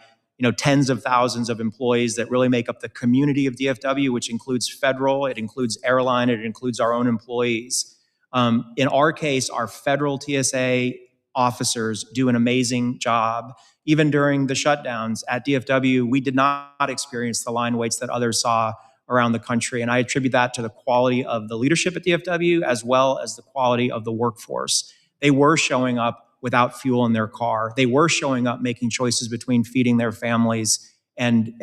tens of thousands of employees that really make up the community of DFW, which includes federal, it includes airline, it includes our own employees. In our case, our federal TSA officers do an amazing job. Even during the shutdowns at DFW, we did not experience the line waits that others saw around the country. And I attribute that to the quality of the leadership at DFW as well as the quality of the workforce. They were showing up without fuel in their car. They were showing up making choices between feeding their families and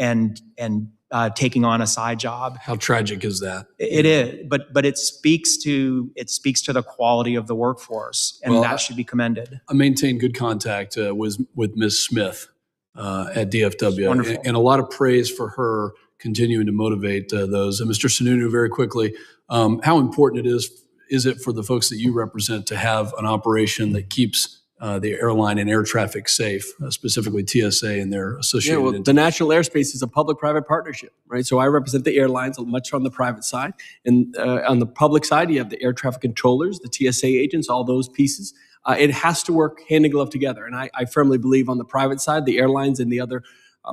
taking on a side job. How tragic is that? It is, but it speaks to the quality of the workforce, and that should be commended. I maintain good contact with Ms. Smith at DFW, and a lot of praise for her continuing to motivate those. And Mr. Sununu, very quickly, how important is it for the folks that you represent to have an operation that keeps the airline and air traffic safe, specifically TSA and their associated entities? The national airspace is a public-private partnership, right? So I represent the airlines, much on the private side. And on the public side, you have the air traffic controllers, the TSA agents, all those pieces. It has to work hand in glove together. And I firmly believe on the private side, the airlines and the other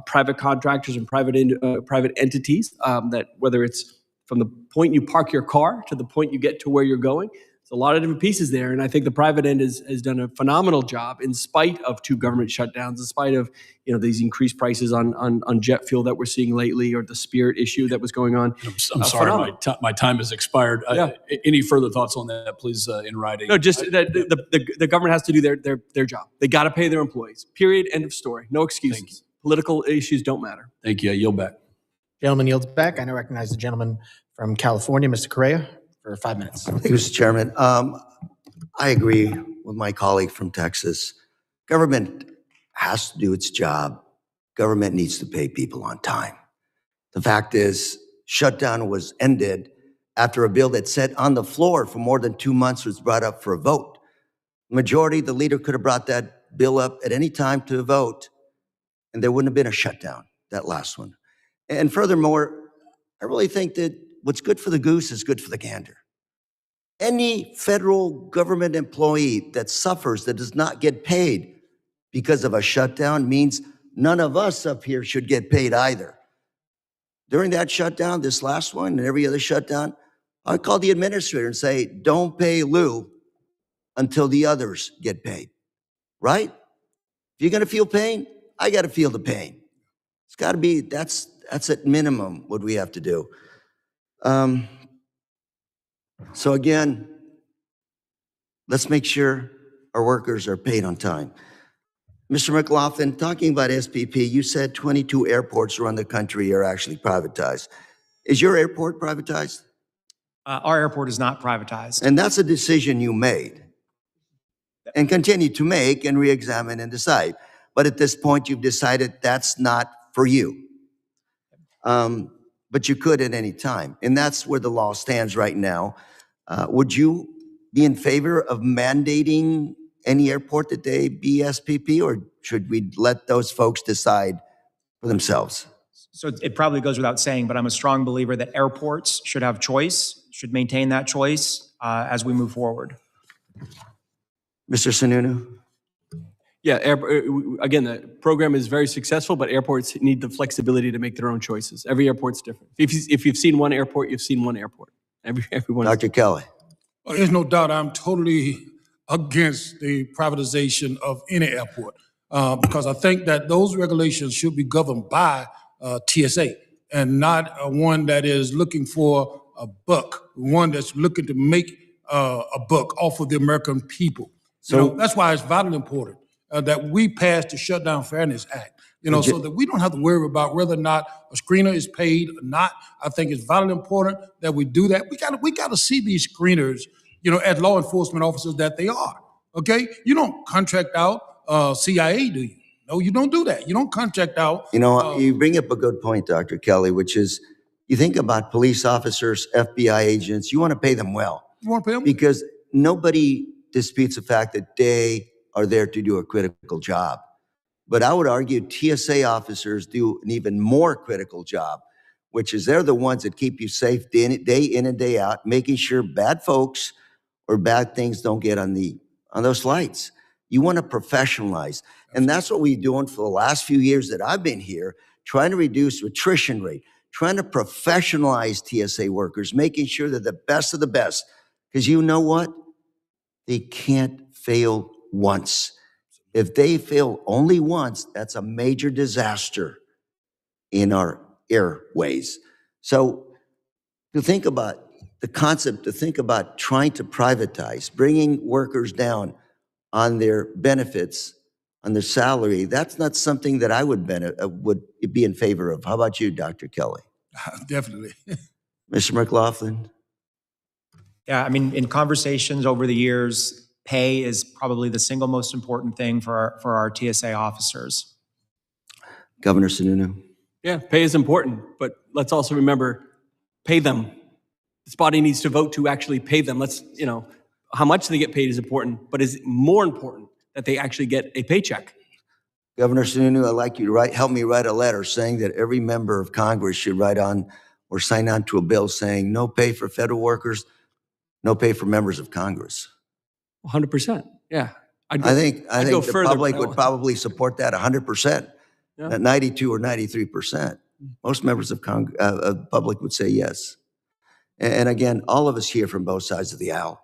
private contractors and private entities, that whether it's from the point you park your car to the point you get to where you're going, there's a lot of different pieces there. And I think the private end has done a phenomenal job in spite of 2 government shutdowns, in spite of these increased prices on jet fuel that we're seeing lately, or the Spirit issue that was going on. I'm sorry, my time has expired. Yeah. Any further thoughts on that, please, in writing? No, just that the government has to do their job. They got to pay their employees. Period. End of story. No excuses. Political issues don't matter. Thank you. I yield back. Gentleman yields back. I now recognize the gentleman from California, Mr. Correa, for 5 minutes. Thank you, Mr. Chairman. I agree with my colleague from Texas. Government has to do its job. Government needs to pay people on time. The fact is, shutdown was ended after a bill that sat on the floor for more than 2 months was brought up for a vote. Majority, the leader could have brought that bill up at any time to a vote, and there wouldn't have been a shutdown, that last one. And furthermore, I really think that what's good for the goose is good for the gander. Any federal government employee that suffers, that does not get paid because of a shutdown, means none of us up here should get paid either. During that shutdown, this last one and every other shutdown, I call the administrator and say, don't pay Lou until the others get paid, right? If you're gonna feel pain, I gotta feel the pain. It's gotta be, that's at minimum what we have to do. So again, let's make sure our workers are paid on time. Mr. McLaughlin, talking about SPP, you said 22 airports around the country are actually privatized. Is your airport privatized? Our airport is not privatized. And that's a decision you made and continue to make and re-examine and decide. But at this point, you've decided that's not for you. But you could at any time. And that's where the law stands right now. Would you be in favor of mandating any airport that they be SPP, or should we let those folks decide for themselves? So it probably goes without saying, but I'm a strong believer that airports should have choice, should maintain that choice as we move forward. Mr. Sununu? Yeah, again, the program is very successful, but airports need the flexibility to make their own choices. Every airport's different. If you've seen one airport, you've seen one airport. Everyone. Dr. Kelly? Well, there's no doubt I'm totally against the privatization of any airport because I think that those regulations should be governed by TSA and not one that is looking for a buck, one that's looking to make a buck off of the American people. So that's why it's vitally important that we pass the Shutdown Fairness Act, so that we don't have to worry about whether or not a screener is paid or not. I think it's vitally important that we do that. We got to see these screeners, as law enforcement officers that they are, okay? You don't contract out CIA, do you? No, you don't do that. You don't contract out. You bring up a good point, Dr. Kelly, which is you think about police officers, FBI agents, you want to pay them well. You want to pay them? Because nobody disputes the fact that they are there to do a critical job. But I would argue TSA officers do an even more critical job, which is they're the ones that keep you safe day in and day out, making sure bad folks or bad things don't get on those flights. You want to professionalize. And that's what we've been doing for the last few years that I've been here, trying to reduce attrition rate, trying to professionalize TSA workers, making sure they're the best of the best. Because you know what? They can't fail once. If they fail only once, that's a major disaster in our airways. So to think about the concept, to think about trying to privatize, bringing workers down on their benefits, on their salary, that's not something that I would be in favor of. How about you, Dr. Kelly? Definitely. Mr. McLaughlin? Yeah, I mean, in conversations over the years, pay is probably the single most important thing for our TSA officers. Governor Sununu? Yeah, pay is important, but let's also remember, pay them. This body needs to vote to actually pay them. How much they get paid is important, but is more important that they actually get a paycheck. Governor Sununu, I'd like you to help me write a letter saying that every member of Congress should write on or sign on to a bill saying no pay for federal workers, no pay for members of Congress. 100%. Yeah. I think the public would probably support that 100%, not 92 or 93%. Most members of the public would say yes. And again, all of us here from both sides of the aisle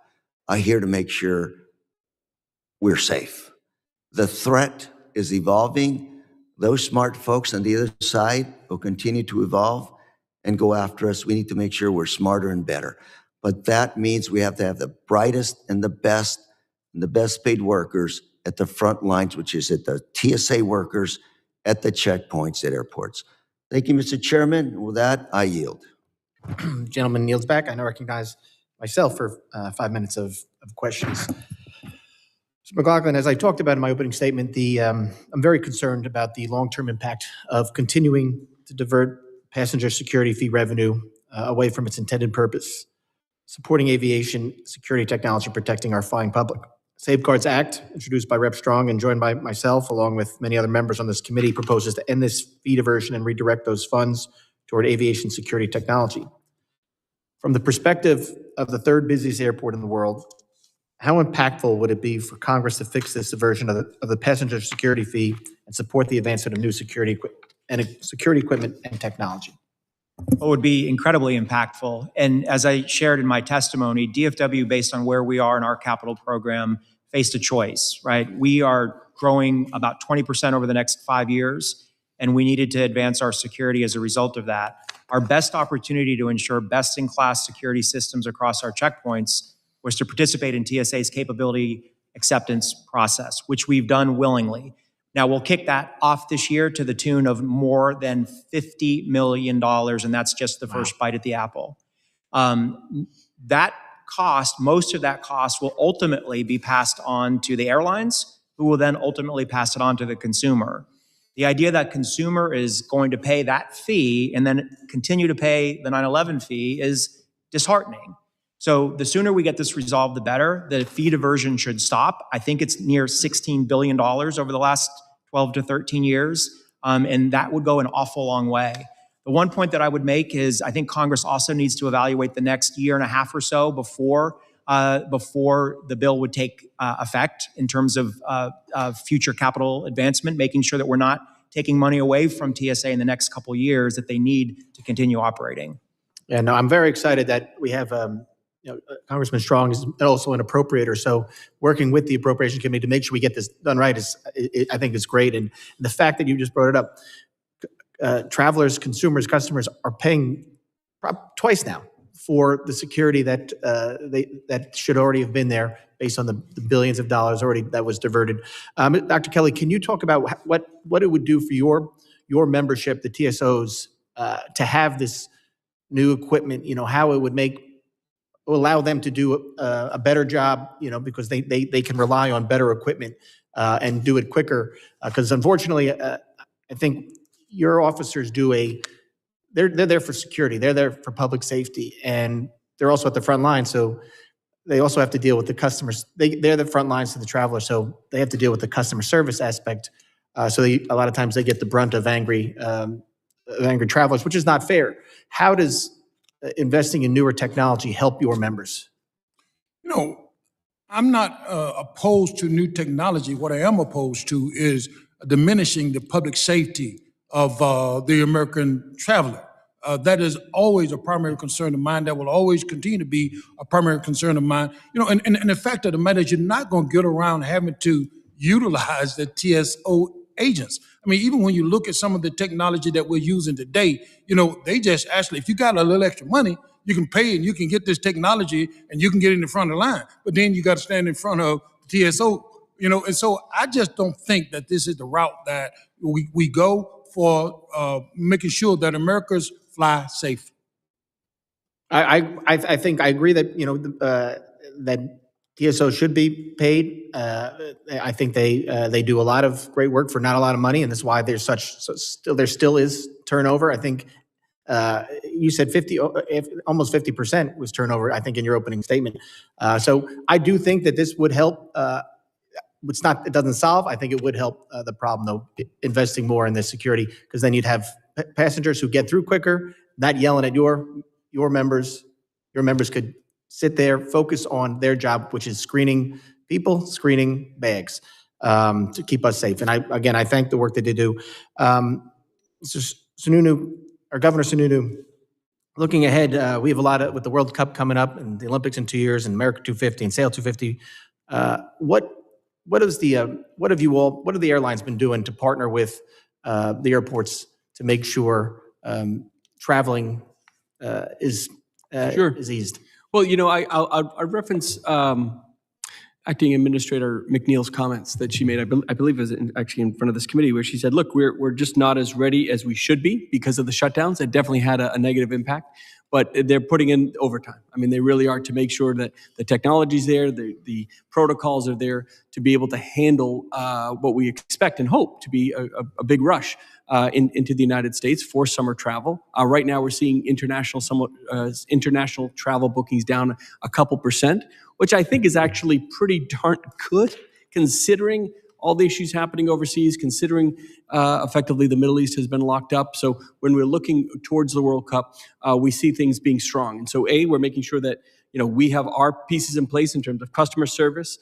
are here to make sure we're safe. The threat is evolving. Those smart folks on the other side will continue to evolve and go after us. We need to make sure we're smarter and better. But that means we have to have the brightest and the best paid workers at the front lines, which is at the TSA workers at the checkpoints at airports. Thank you, Mr. Chairman. With that, I yield. Gentleman yields back. I now recognize myself for 5 minutes of questions. Mr. McLaughlin, as I talked about in my opening statement, I'm very concerned about the long-term impact of continuing to divert passenger security fee revenue away from its intended purpose, supporting aviation security technology, protecting our flying public. Safeguards Act, introduced by Rep. Strong and joined by myself, along with many other members on this committee, proposes to end this fee diversion and redirect those funds toward aviation security technology. From the perspective of the third busiest airport in the world, how impactful would it be for Congress to fix this diversion of the passenger security fee and support the advancement of new security equipment and technology? It would be incredibly impactful. And as I shared in my testimony, DFW, based on where we are in our capital program, faced a choice, right? We are growing about 20% over the next 5 years, and we needed to advance our security as a result of that. Our best opportunity to ensure best-in-class security systems across our checkpoints was to participate in TSA's capability acceptance process, which we've done willingly. Now, we'll kick that off this year to the tune of more than $50 million, and that's just the first bite at the apple. That cost, most of that cost, will ultimately be passed on to the airlines, who will then ultimately pass it on to the consumer. The idea that consumer is going to pay that fee and then continue to pay the 9/11 fee is disheartening. So the sooner we get this resolved, the better. The fee diversion should stop. I think it's near $16 billion over the last 12 to 13 years, and that would go an awful long way. The one point that I would make is I think Congress also needs to evaluate the next year and a half or so before the bill would take effect in terms of future capital advancement, making sure that we're not taking money away from TSA in the next couple of years that they need to continue operating. Yeah, no, I'm very excited that we have Congressman Strong is also an appropriator, so working with the Appropriation Committee to make sure we get this done right I think is great. And the fact that you just brought it up, travelers, consumers, customers are paying twice now for the security that that should already have been there based on the billions of dollars already that was diverted. Dr. Kelly, can you talk about what it would do for your membership, the TSOs, to have this new equipment? How it would allow them to do a better job, because they can rely on better equipment and do it quicker. Because unfortunately, I think your officers they're there for security, they're there for public safety, and they're also at the front line. So they also have to deal with the customers. They're the front lines to the traveler, so they have to deal with the customer service aspect. So a lot of times they get the brunt of angry travelers, which is not fair. How does investing in newer technology help your members? I'm not opposed to new technology. What I am opposed to is diminishing the public safety of the American traveler. That is always a primary concern of mine. That will always continue to be a primary concern of mine. You know, and the fact of the matter is, you're not going to get around having to utilize the TSO agents. I mean, even when you look at some of the technology that we're using today, you know, they just actually, if you got a little extra money, you can pay and you can get this technology and you can get in the front of the line. But then you got to stand in front of TSO, you know, and so I just don't think that this is the route that we go for making sure that Americans fly safe. I think I agree that, you know, that TSO should be paid. I think they do a lot of great work for not a lot of money, and that's why there's there still is turnover. I think you said almost 50% was turnover, I think, in your opening statement. So I do think that this would help. It doesn't solve. I think it would help the problem, though, investing more in the security, because then you'd have passengers who get through quicker, not yelling at your members. Your members could sit there, focus on their job, which is screening people, screening bags, to keep us safe. And I thank the work that they do. Mr. Sununu, or Governor Sununu, looking ahead, we have a lot with the World Cup coming up and the Olympics in 2 years and America 250 and Sail 250. What have the airlines been doing to partner with the airports to make sure traveling is eased? Well, you know, I reference Acting Administrator McNeil's comments that she made, I believe it was actually in front of this committee, where she said, look, we're just not as ready as we should be because of the shutdowns. It definitely had a negative impact, but they're putting in overtime. I mean, they really are, to make sure that the technology's there, the protocols are there to be able to handle what we expect and hope to be a big rush into the United States for summer travel. Right now, we're seeing international travel bookings down a couple percent, which I think is actually pretty darn good, considering all the issues happening overseas, considering effectively the Middle East has been locked up. So when we're looking towards the World Cup, we see things being strong. And so we're making sure that, you know, we have our pieces in place in terms of customer service,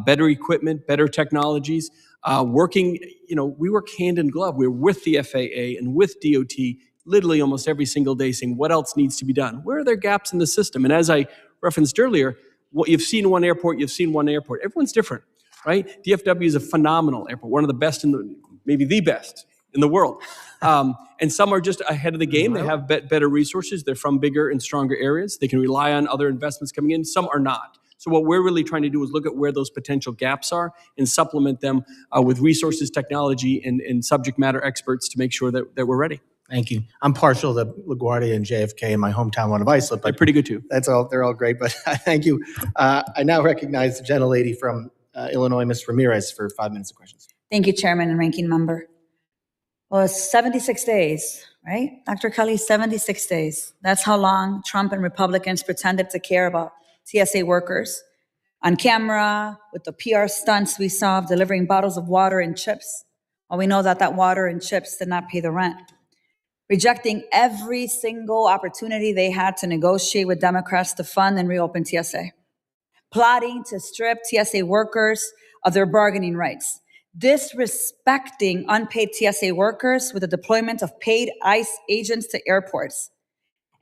better equipment, better technologies, working, you know, we work hand in glove. We're with the FAA and with DOT literally almost every single day, saying what else needs to be done? Where are there gaps in the system? And as I referenced earlier, what you've seen one airport, Everyone's different, right? DFW is a phenomenal airport, one of the best maybe the best in the world. And some are just ahead of the game. They have better resources. They're from bigger and stronger areas. They can rely on other investments coming in. Some are not. So what we're really trying to do is look at where those potential gaps are and supplement them with resources, technology, and subject matter experts to make sure that we're ready. Thank you. I'm partial to LaGuardia and JFK in my hometown one of Islip. They're pretty good too. They're all great, but thank you. I now recognize the gentlelady from Illinois, Ms. Ramirez, for 5 minutes of questions. Thank you, Chairman and Ranking Member. Well, it's 76 days, right? Dr. Kelly, 76 days. That's how long Trump and Republicans pretended to care about TSA workers. On camera, with the PR stunts we saw of delivering bottles of water and chips. Well, we know that water and chips did not pay the rent. Rejecting every single opportunity they had to negotiate with Democrats to fund and reopen TSA. Plotting to strip TSA workers of their bargaining rights. Disrespecting unpaid TSA workers with the deployment of paid ICE agents to airports.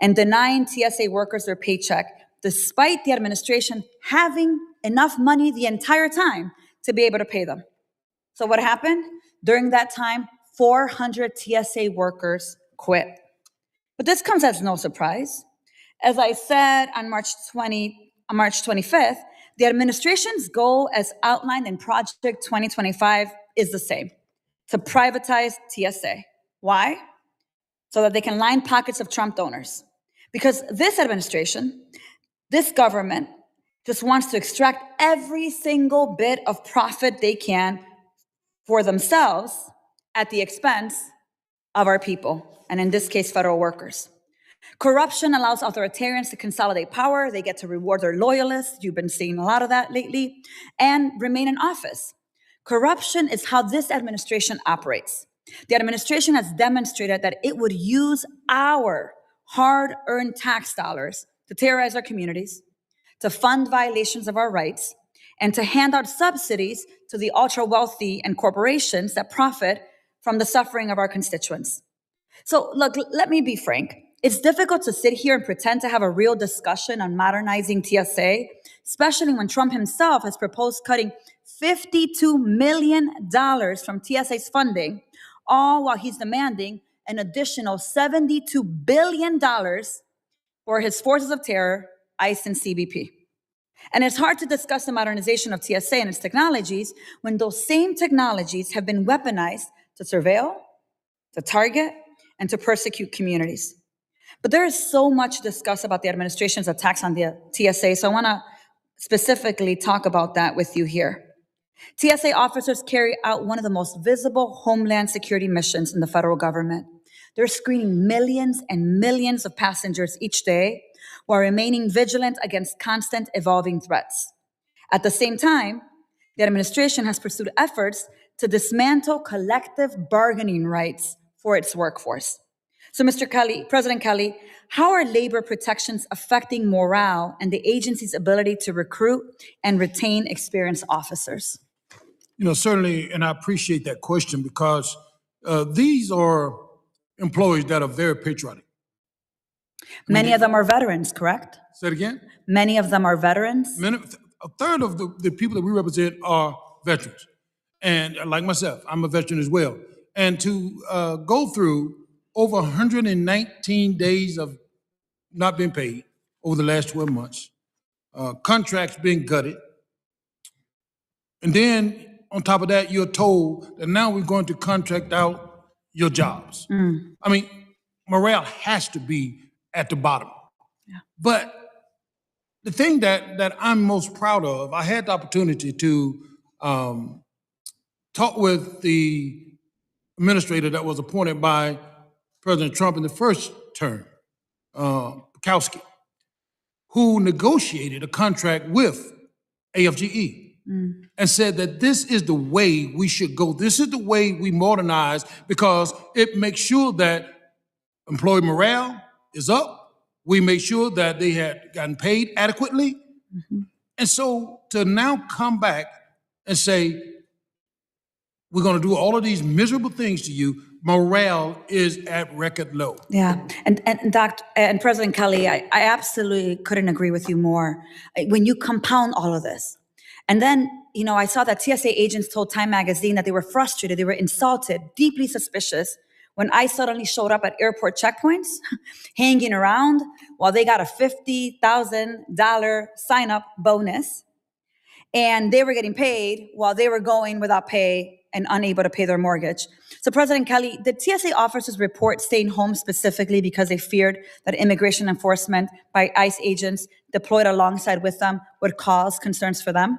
And denying TSA workers their paycheck, despite the administration having enough money the entire time to be able to pay them. So what happened? During that time, 400 TSA workers quit. But this comes as no surprise. As I said on March 25th, the administration's goal as outlined in Project 2025 is the same, to privatize TSA. Why? So that they can line pockets of Trump donors. Because this administration, this government, just wants to extract every single bit of profit they can for themselves at the expense of our people, and in this case, federal workers. Corruption allows authoritarians to consolidate power. They get to reward their loyalists. You've been seeing a lot of that lately, and remain in office. Corruption is how this administration operates. The administration has demonstrated that it would use our hard-earned tax dollars to terrorize our communities, to fund violations of our rights, and to hand out subsidies to the ultra-wealthy and corporations that profit from the suffering of our constituents. So look, let me be frank. It's difficult to sit here and pretend to have a real discussion on modernizing TSA, especially when Trump himself has proposed cutting $52 million from TSA's funding, all while he's demanding an additional $72 billion for his forces of terror, ICE and CBP. And it's hard to discuss the modernization of TSA and its technologies when those same technologies have been weaponized to surveil, to target, and to persecute communities. But there is so much discussed about the administration's attacks on the TSA, so I want to specifically talk about that with you here. TSA officers carry out one of the most visible homeland security missions in the federal government. They're screening millions and millions of passengers each day while remaining vigilant against constant evolving threats. At the same time, the administration has pursued efforts to dismantle collective bargaining rights for its workforce. So, Mr. Kelly, President Kelly, how are labor protections affecting morale and the agency's ability to recruit and retain experienced officers? Certainly, and I appreciate that question because these are employees that are very patriotic. Many of them are veterans, correct? Say it again? Many of them are veterans? A third of the people that we represent are veterans. And like myself, I'm a veteran as well. And to go through over 119 days of not being paid over the last 12 months, contracts being gutted, and then on top of that, you're told that now we're going to contract out your jobs. I mean, morale has to be at the bottom. Yeah. But the thing that I'm most proud of, I had the opportunity to talk with the administrator that was appointed by President Trump in the first term, Bukowski, who negotiated a contract with AFGE and said that this is the way we should go. This is the way we modernize because it makes sure that employee morale is up. We make sure that they had gotten paid adequately. And so to now come back and say, we're going to do all of these miserable things to you, morale is at record low. Yeah, and President Kelly, I absolutely couldn't agree with you more. When you compound all of this, and then, I saw that TSA agents told Time Magazine that they were frustrated, they were insulted, deeply suspicious when I suddenly showed up at airport checkpoints, hanging around while they got a $50,000 sign-up bonus, and they were getting paid while they were going without pay and unable to pay their mortgage. So President Kelly, did TSA officers report staying home specifically because they feared that immigration enforcement by ICE agents deployed alongside with them would cause concerns for them?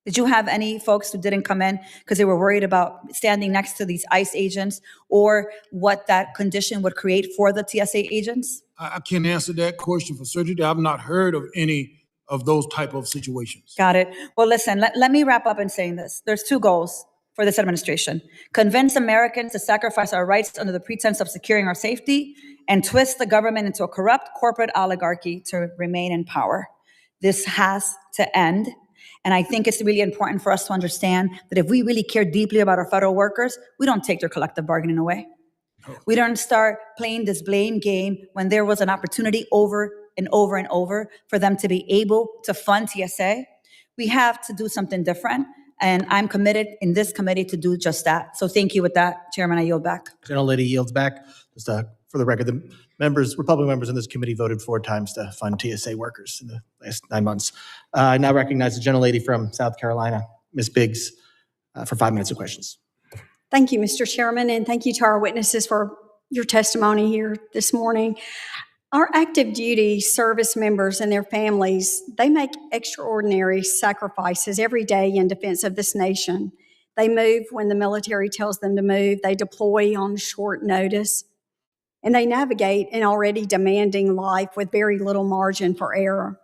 Did you have any folks who didn't come in because they were worried about standing next to these ICE agents or what that condition would create for the TSA agents? I can't answer that question for certainty. I've not heard of any of those type of situations. Got it. Well, listen, let me wrap up in saying this. There's two goals for this administration: convince Americans to sacrifice our rights under the pretense of securing our safety, and twist the government into a corrupt corporate oligarchy to remain in power. This has to end. And I think it's really important for us to understand that if we really care deeply about our federal workers, we don't take their collective bargaining away. We don't start playing this blame game when there was an opportunity over and over and over for them to be able to fund TSA. We have to do something different. And I'm committed in this committee to do just that. So thank you with that, Chairman. I yield back. Gentlelady yields back. Just for the record, the Republican members in this committee voted 4 times to fund TSA workers in the last 9 months. I now recognize the gentlelady from South Carolina, Ms. Biggs, for 5 minutes of questions. Thank you, Mr. Chairman, and thank you to our witnesses for your testimony here this morning. Our active duty service members and their families, they make extraordinary sacrifices every day in defense of this nation. They move when the military tells them to move. They deploy on short notice. And they navigate an already demanding life with very little margin for error.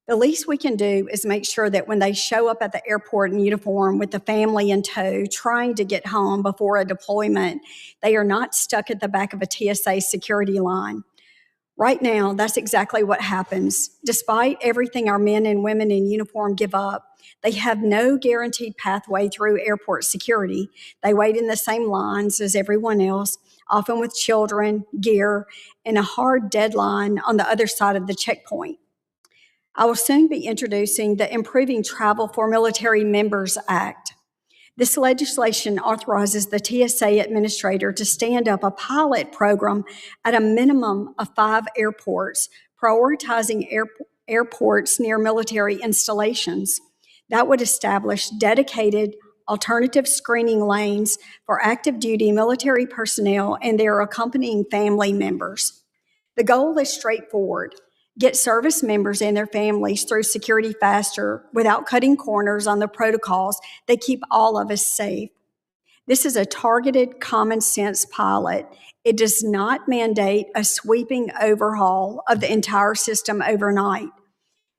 The least we can do is make sure that when they show up at the airport in uniform with the family in tow, trying to get home before a deployment, they are not stuck at the back of a TSA security line. Right now, that's exactly what happens. Despite everything our men and women in uniform give up, they have no guaranteed pathway through airport security. They wait in the same lines as everyone else, often with children, gear, and a hard deadline on the other side of the checkpoint. I will soon be introducing the Improving Travel for Military Members Act. This legislation authorizes the TSA administrator to stand up a pilot program at a minimum of 5 airports, prioritizing airports near military installations. That would establish dedicated alternative screening lanes for active duty military personnel and their accompanying family members. The goal is straightforward. Get service members and their families through security faster without cutting corners on the protocols that keep all of us safe. This is a targeted common sense pilot. It does not mandate a sweeping overhaul of the entire system overnight.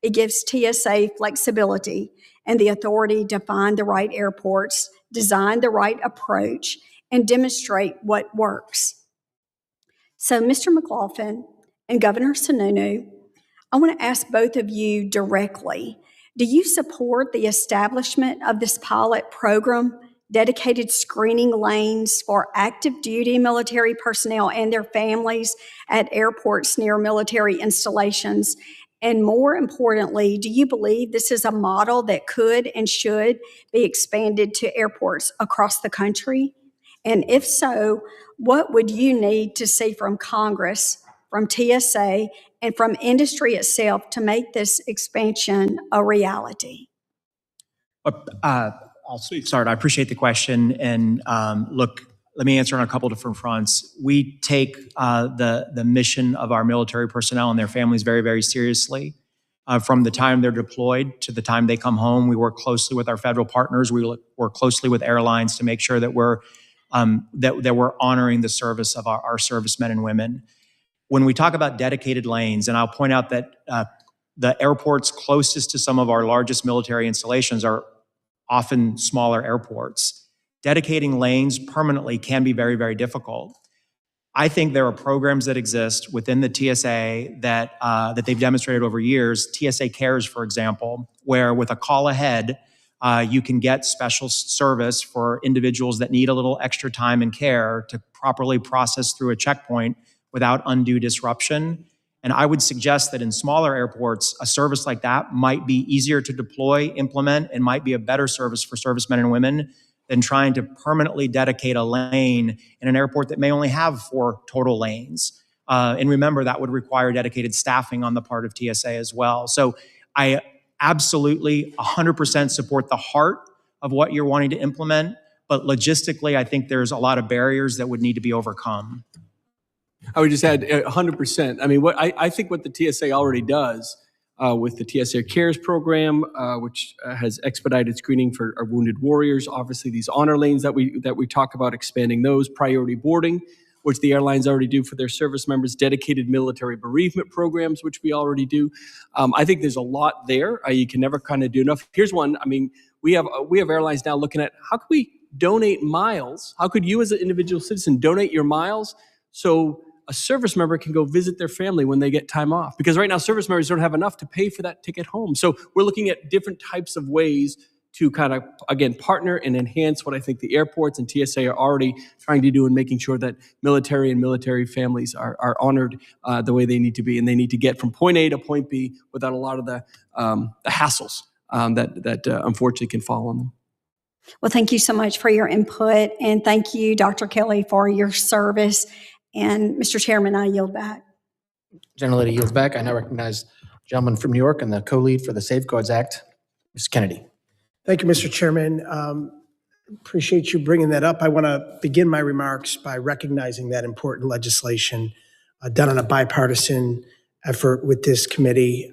It gives TSA flexibility and the authority to find the right airports, design the right approach, and demonstrate what works. So, Mr. McLaughlin and Governor Sununu, I want to ask both of you directly, do you support the establishment of this pilot program, dedicated screening lanes for active duty military personnel and their families at airports near military installations? And more importantly, do you believe this is a model that could and should be expanded to airports across the country? And if so, what would you need to see from Congress, from TSA, and from industry itself to make this expansion a reality? I'll start. I appreciate the question. And look, let me answer on a couple different fronts. We take the mission of our military personnel and their families very, very seriously. From the time they're deployed to the time they come home, we work closely with our federal partners. We work closely with airlines to make sure that we're honoring the service of our servicemen and women. When we talk about dedicated lanes, and I'll point out that the airports closest to some of our largest military installations are often smaller airports. Dedicating lanes permanently can be very, very difficult. I think there are programs that exist within the TSA that they've demonstrated over years. TSA Cares, for example, where with a call ahead, you can get special service for individuals that need a little extra time and care to properly process through a checkpoint without undue disruption. And I would suggest that in smaller airports, a service like that might be easier to deploy, implement, and might be a better service for servicemen and women than trying to permanently dedicate a lane in an airport that may only have 4 total lanes. And remember, that would require dedicated staffing on the part of TSA as well. So I absolutely 100% support the heart of what you're wanting to implement, but logistically, I think there's a lot of barriers that would need to be overcome. I would just add 100%. I mean, I think what the TSA already does with the TSA Cares program, which has expedited screening for our wounded warriors, obviously these honor lanes that we talk about, expanding those, priority boarding, which the airlines already do for their service members, dedicated military bereavement programs, which we already do. I think there's a lot there. You can never kind of do enough. Here's one. I mean, we have airlines now looking at how could we donate miles? How could you as an individual citizen donate your miles so a service member can go visit their family when they get time off? Because right now, service members don't have enough to pay for that ticket home. So we're looking at different types of ways to kind of, again, partner and enhance what I think the airports and TSA are already trying to do in making sure that military and military families are honored the way they need to be. And they need to get from point A to point B without a lot of the hassles that unfortunately can fall on them. Well, thank you so much for your input. And thank you, Dr. Kelly, for your service. And Mr. Chairman, I yield back. Gentlelady yields back. I now recognize the gentleman from New York and the co-lead for the Safeguards Act, Ms. Kennedy. Thank you, Mr. Chairman. Appreciate you bringing that up. I want to begin my remarks by recognizing that important legislation done on a bipartisan effort with this committee,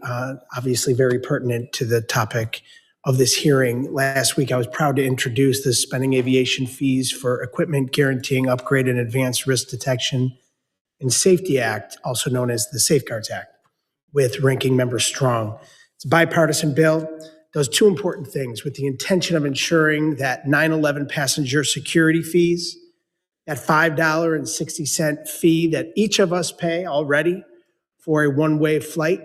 obviously very pertinent to the topic of this hearing. Last week, I was proud to introduce the Suspending Aviation Fees for Equipment Guaranteeing Upgrade and Advanced Risk Detection and Safety Act, also known as the Safeguards Act, with Ranking Member Strong. It's a bipartisan bill, does 2 important things with the intention of ensuring that 9/11 passenger security fees, that $5.60 fee that each of us pay already for a one-way flight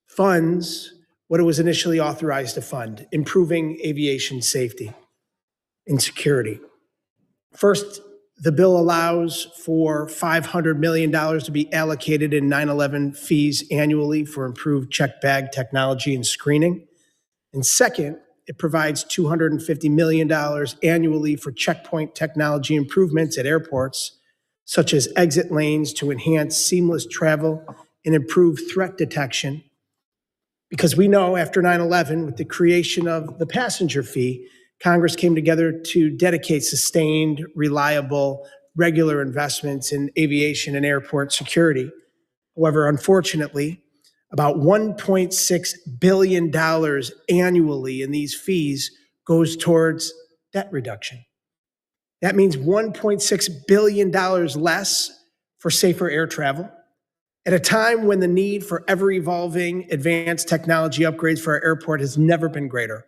funds what it was initially authorized to fund, improving aviation safety and security. First, the bill allows for $500 million to be allocated in 9/11 fees annually for improved checked bag technology and screening. And second, it provides $250 million annually for checkpoint technology improvements at airports, such as exit lanes to enhance seamless travel and improve threat detection. Because we know after 9/11, with the creation of the passenger fee, Congress came together to dedicate sustained, reliable, regular investments in aviation and airport security. However, unfortunately, about $1.6 billion annually in these fees goes towards debt reduction. That means $1.6 billion less for safer air travel. At a time when the need for ever-evolving advanced technology upgrades for our airport has never been greater.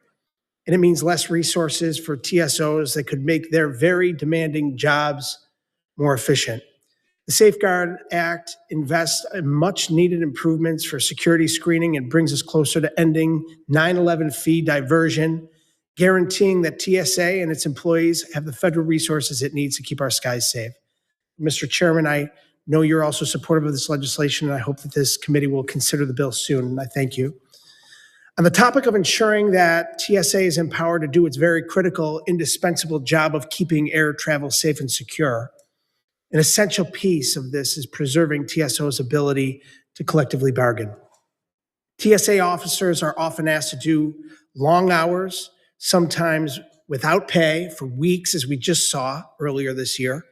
And it means less resources for TSOs that could make their very demanding jobs more efficient. The Safeguard Act invests in much-needed improvements for security screening and brings us closer to ending 9/11 fee diversion, guaranteeing that TSA and its employees have the federal resources it needs to keep our skies safe. Mr. Chairman, I know you're also supportive of this legislation, and I hope that this committee will consider the bill soon, and I thank you. On the topic of ensuring that TSA is empowered to do its very critical, indispensable job of keeping air travel safe and secure, an essential piece of this is preserving TSO's ability to collectively bargain. TSA officers are often asked to do long hours, sometimes without pay for weeks, as we just saw earlier this year,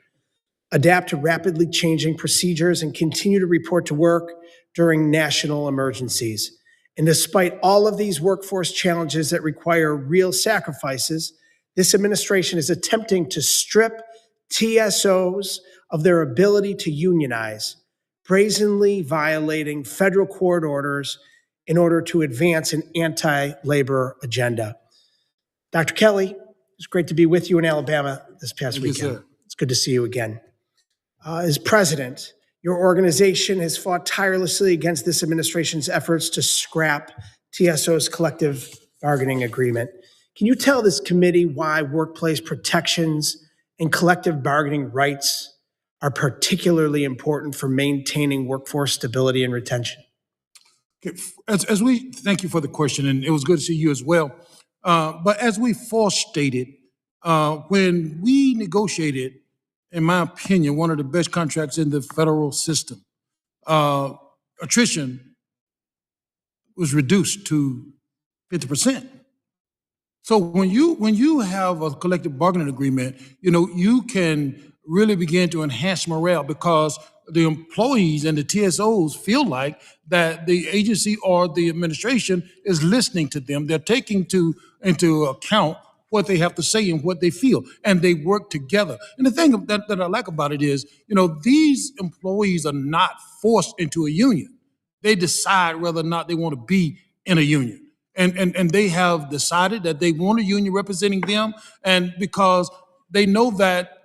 adapt to rapidly changing procedures, and continue to report to work during national emergencies. And despite all of these workforce challenges that require real sacrifices, this administration is attempting to strip TSOs of their ability to unionize, brazenly violating federal court orders in order to advance an anti-labor agenda. Dr. Kelly, it's great to be with you in Alabama this past weekend. It's good to see you again. As president, your organization has fought tirelessly against this administration's efforts to scrap TSO's collective bargaining agreement. Can you tell this committee why workplace protections and collective bargaining rights are particularly important for maintaining workforce stability and retention? As we thank you for the question, and it was good to see you as well. But as we forestated, when we negotiated, in my opinion, one of the best contracts in the federal system, attrition was reduced to 50%. So when you have a collective bargaining agreement, you can really begin to enhance morale, because the employees and the TSOs feel like that the agency or the administration is listening to them. They're taking into account what they have to say and what they feel, and they work together. And the thing that I like about it is, these employees are not forced into a union. They decide whether or not they want to be in a union. And they have decided that they want a union representing them, and because they know that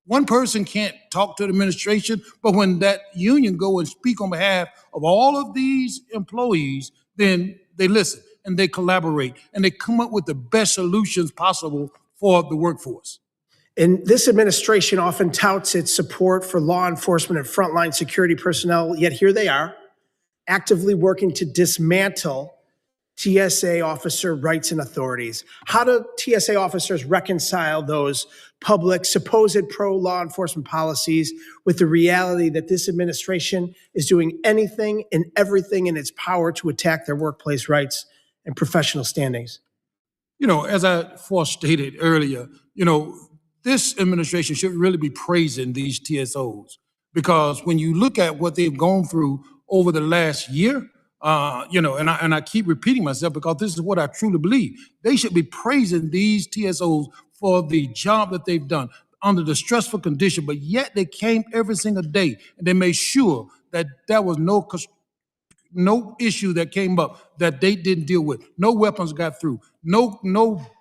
one person can't talk to the administration, but when that union go and speak on behalf of all of these employees, then they listen and they collaborate and they come up with the best solutions possible for the workforce. And this administration often touts its support for law enforcement and frontline security personnel, yet here they are, actively working to dismantle TSA officer rights and authorities. How do TSA officers reconcile those public, supposed pro-law enforcement policies with the reality that this administration is doing anything and everything in its power to attack their workplace rights and professional standings? As I forestated earlier, this administration should really be praising these TSOs, because when you look at what they've gone through over the last year, and I keep repeating myself because this is what I truly believe. They should be praising these TSOs for the job that they've done under the stressful condition, but yet they came every single day and they made sure that there was no no issue that came up that they didn't deal with. No weapons got through. No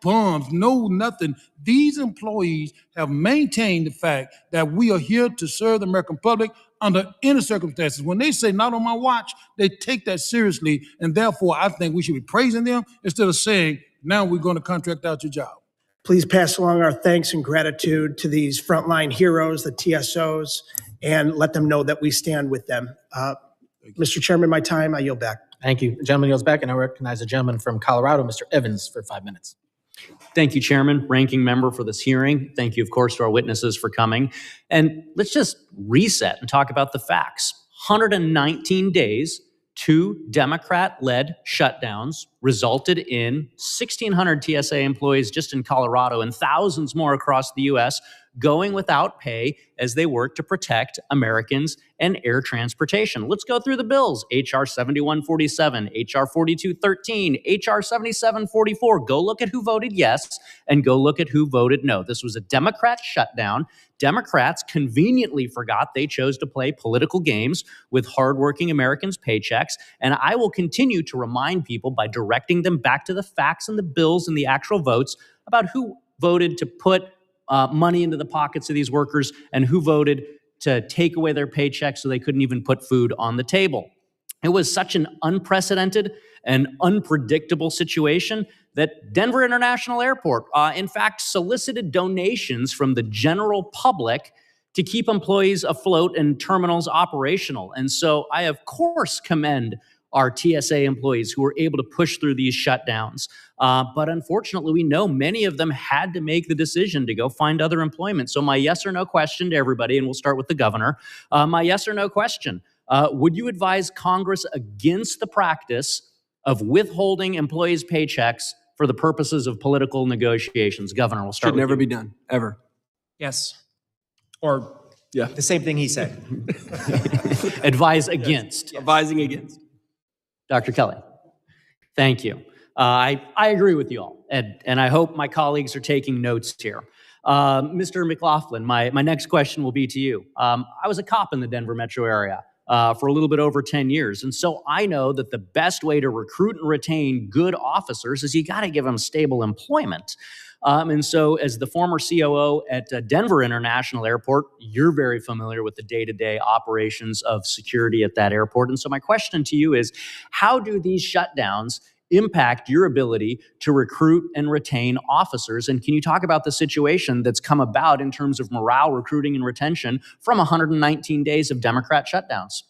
bombs, no nothing. These employees have maintained the fact that we are here to serve the American public under any circumstances. When they say not on my watch, they take that seriously, and therefore I think we should be praising them instead of saying, now we're going to contract out your job. Please pass along our thanks and gratitude to these frontline heroes, the TSOs, and let them know that we stand with them. Mr. Chairman, my time, I yield back. Thank you. The gentleman yields back, and I recognize the gentleman from Colorado, Mr. Evans, for 5 minutes. Thank you, Chairman, ranking member, for this hearing. Thank you, of course, to our witnesses for coming. And let's just reset and talk about the facts. 119 days, 2 Democrat-led shutdowns resulted in 1,600 TSA employees just in Colorado and thousands more across the U.S. going without pay as they work to protect Americans and air transportation. Let's go through the bills. H.R. 7147, H.R. 4213, H.R. 7744. Go look at who voted yes and go look at who voted no. This was a Democrat shutdown. Democrats conveniently forgot they chose to play political games with hardworking Americans' paychecks. And I will continue to remind people by directing them back to the facts and the bills and the actual votes about who voted to put money into the pockets of these workers and who voted to take away their paychecks so they couldn't even put food on the table. It was such an unprecedented and unpredictable situation that Denver International Airport, in fact, solicited donations from the general public to keep employees afloat and terminals operational. And so I, of course, commend our TSA employees who were able to push through these shutdowns. But unfortunately, we know many of them had to make the decision to go find other employment. So my yes or no question to everybody, and we'll start with the governor, my yes or no question, would you advise Congress against the practice of withholding employees' paychecks for the purposes of political negotiations? Governor, we'll start with you. Should never be done, ever. Yes. Or the same thing he said. Advise against. Yes. Advising against. Dr. Kelly, thank you. I agree with you all, and I hope my colleagues are taking notes here. Mr. McLaughlin, my next question will be to you. I was a cop in the Denver metro area for a little bit over 10 years, and so I know that the best way to recruit and retain good officers is you got to give them stable employment. And so as the former COO at Denver International Airport, you're very familiar with the day-to-day operations of security at that airport. And so my question to you is, how do these shutdowns impact your ability to recruit and retain officers? And can you talk about the situation that's come about in terms of morale, recruiting, and retention from 119 days of Democrat shutdowns?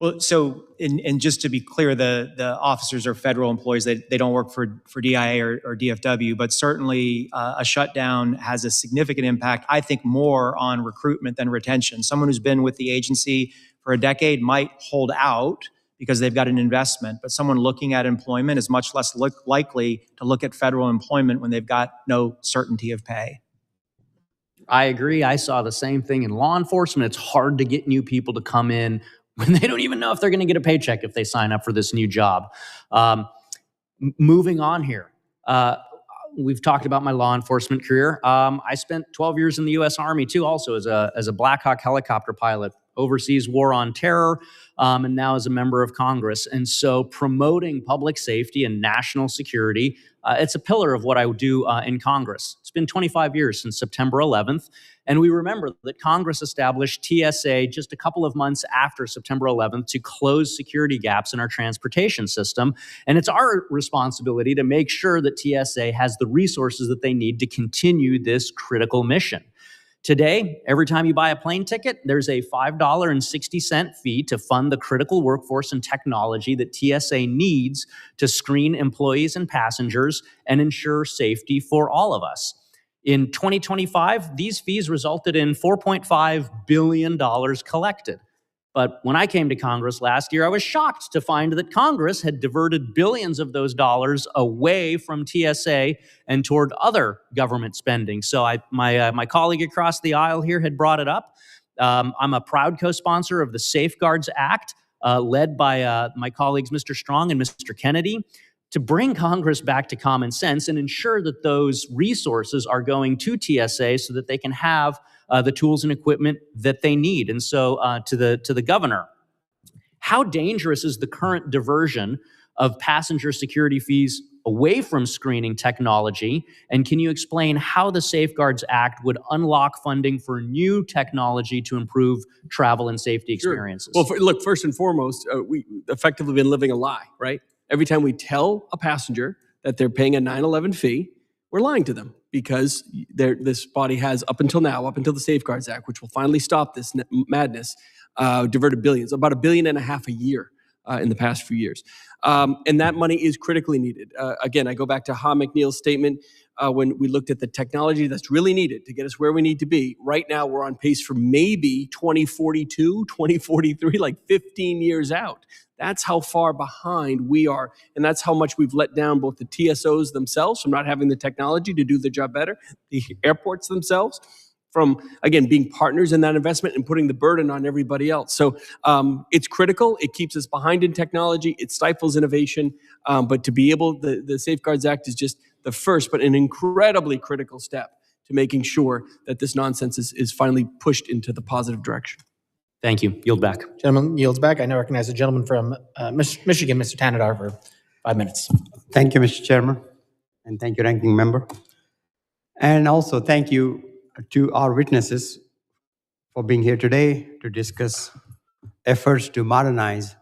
Well, so, and just to be clear, the officers are federal employees. They don't work for DIA or DFW, but certainly a shutdown has a significant impact, I think, more on recruitment than retention. Someone who's been with the agency for a decade might hold out because they've got an investment, but someone looking at employment is much less likely to look at federal employment when they've got no certainty of pay. I agree. I saw the same thing in law enforcement. It's hard to get new people to come in when they don't even know if they're going to get a paycheck if they sign up for this new job. Moving on here. We've talked about my law enforcement career. I spent 12 years in the U.S. Army too, also as a Black Hawk helicopter pilot, overseas war on terror, and now as a member of Congress. And so promoting public safety and national security, it's a pillar of what I do in Congress. It's been 25 years since September 11th. And we remember that Congress established TSA just a couple of months after September 11th to close security gaps in our transportation system. And it's our responsibility to make sure that TSA has the resources that they need to continue this critical mission. Today, every time you buy a plane ticket, there's a $5.60 fee to fund the critical workforce and technology that TSA needs to screen employees and passengers and ensure safety for all of us. In 2025, these fees resulted in $4.5 billion collected. But when I came to Congress last year, I was shocked to find that Congress had diverted billions of those dollars away from TSA and toward other government spending. So my colleague across the aisle here had brought it up. I'm a proud co-sponsor of the Safeguards Act, led by my colleagues Mr. Strong and Mr. Kennedy, to bring Congress back to common sense and ensure that those resources are going to TSA so that they can have the tools and equipment that they need. And so to the governor, How dangerous is the current diversion of passenger security fees away from screening technology? And can you explain how the Safeguards Act would unlock funding for new technology to improve travel and safety experiences? Well, look, first and foremost, we effectively been living a lie, right? Every time we tell a passenger that they're paying a 9/11 fee, we're lying to them because this body has, up until now, up until the Safeguards Act, which will finally stop this madness, diverted billions, about $1.5 billion a year in the past few years. And that money is critically needed. Again, I go back to Ha McNeil's statement when we looked at the technology that's really needed to get us where we need to be. Right now, we're on pace for maybe 2042, 2043, like 15 years out. That's how far behind we are. And that's how much we've let down both the TSOs themselves from not having the technology to do the job better, the airports themselves from, again, being partners in that investment and putting the burden on everybody else. So it's critical. It keeps us behind in technology. It stifles innovation. But to be able, the Safeguards Act is just the first, but an incredibly critical step to making sure that this nonsense is finally pushed into the positive direction. Thank you. Yield back. Gentleman yields back. I now recognize the gentleman from Michigan, Mr. Tanadar, for 5 minutes. Thank you, Mr. Chairman, and thank you, Ranking Member. And also thank you to our witnesses for being here today to discuss efforts to modernize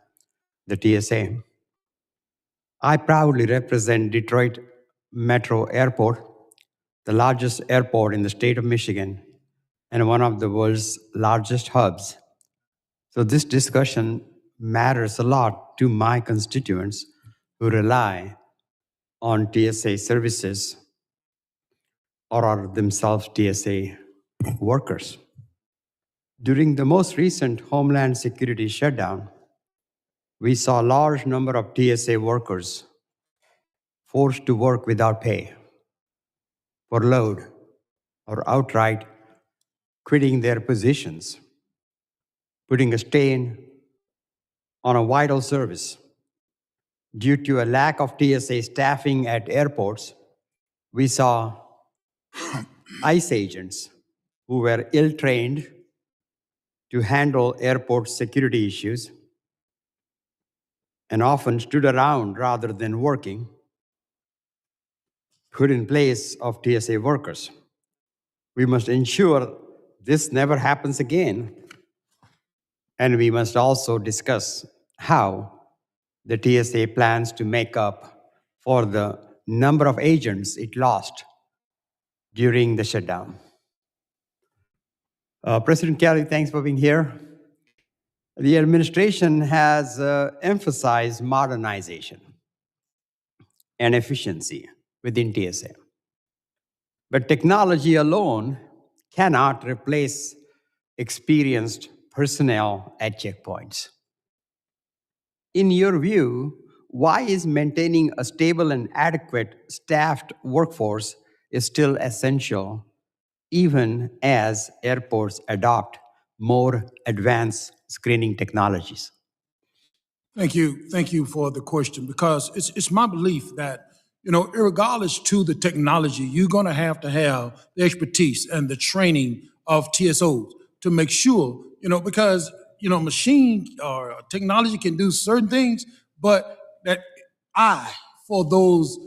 the TSA. I proudly represent Detroit Metro Airport, the largest airport in the state of Michigan and one of the world's largest hubs. So this discussion matters a lot to my constituents who rely on TSA services or are themselves TSA workers. During the most recent Homeland Security shutdown, we saw a large number of TSA workers forced to work without pay, furloughed, or outright quitting their positions, putting a stain on a vital service. Due to a lack of TSA staffing at airports, we saw ICE agents who were ill-trained to handle airport security issues and often stood around rather than working, put in place of TSA workers. We must ensure this never happens again, and we must also discuss how the TSA plans to make up for the number of agents it lost during the shutdown. President Kelly, thanks for being here. The administration has emphasized modernization and efficiency within TSA. But technology alone cannot replace experienced personnel at checkpoints. In your view, why is maintaining a stable and adequate staffed workforce is still essential, even as airports adopt more advanced screening technologies? Thank you for the question, because it's my belief that, regardless to the technology, you're going to have the expertise and the training of TSOs to make sure, because, machine or technology can do certain things, but that for those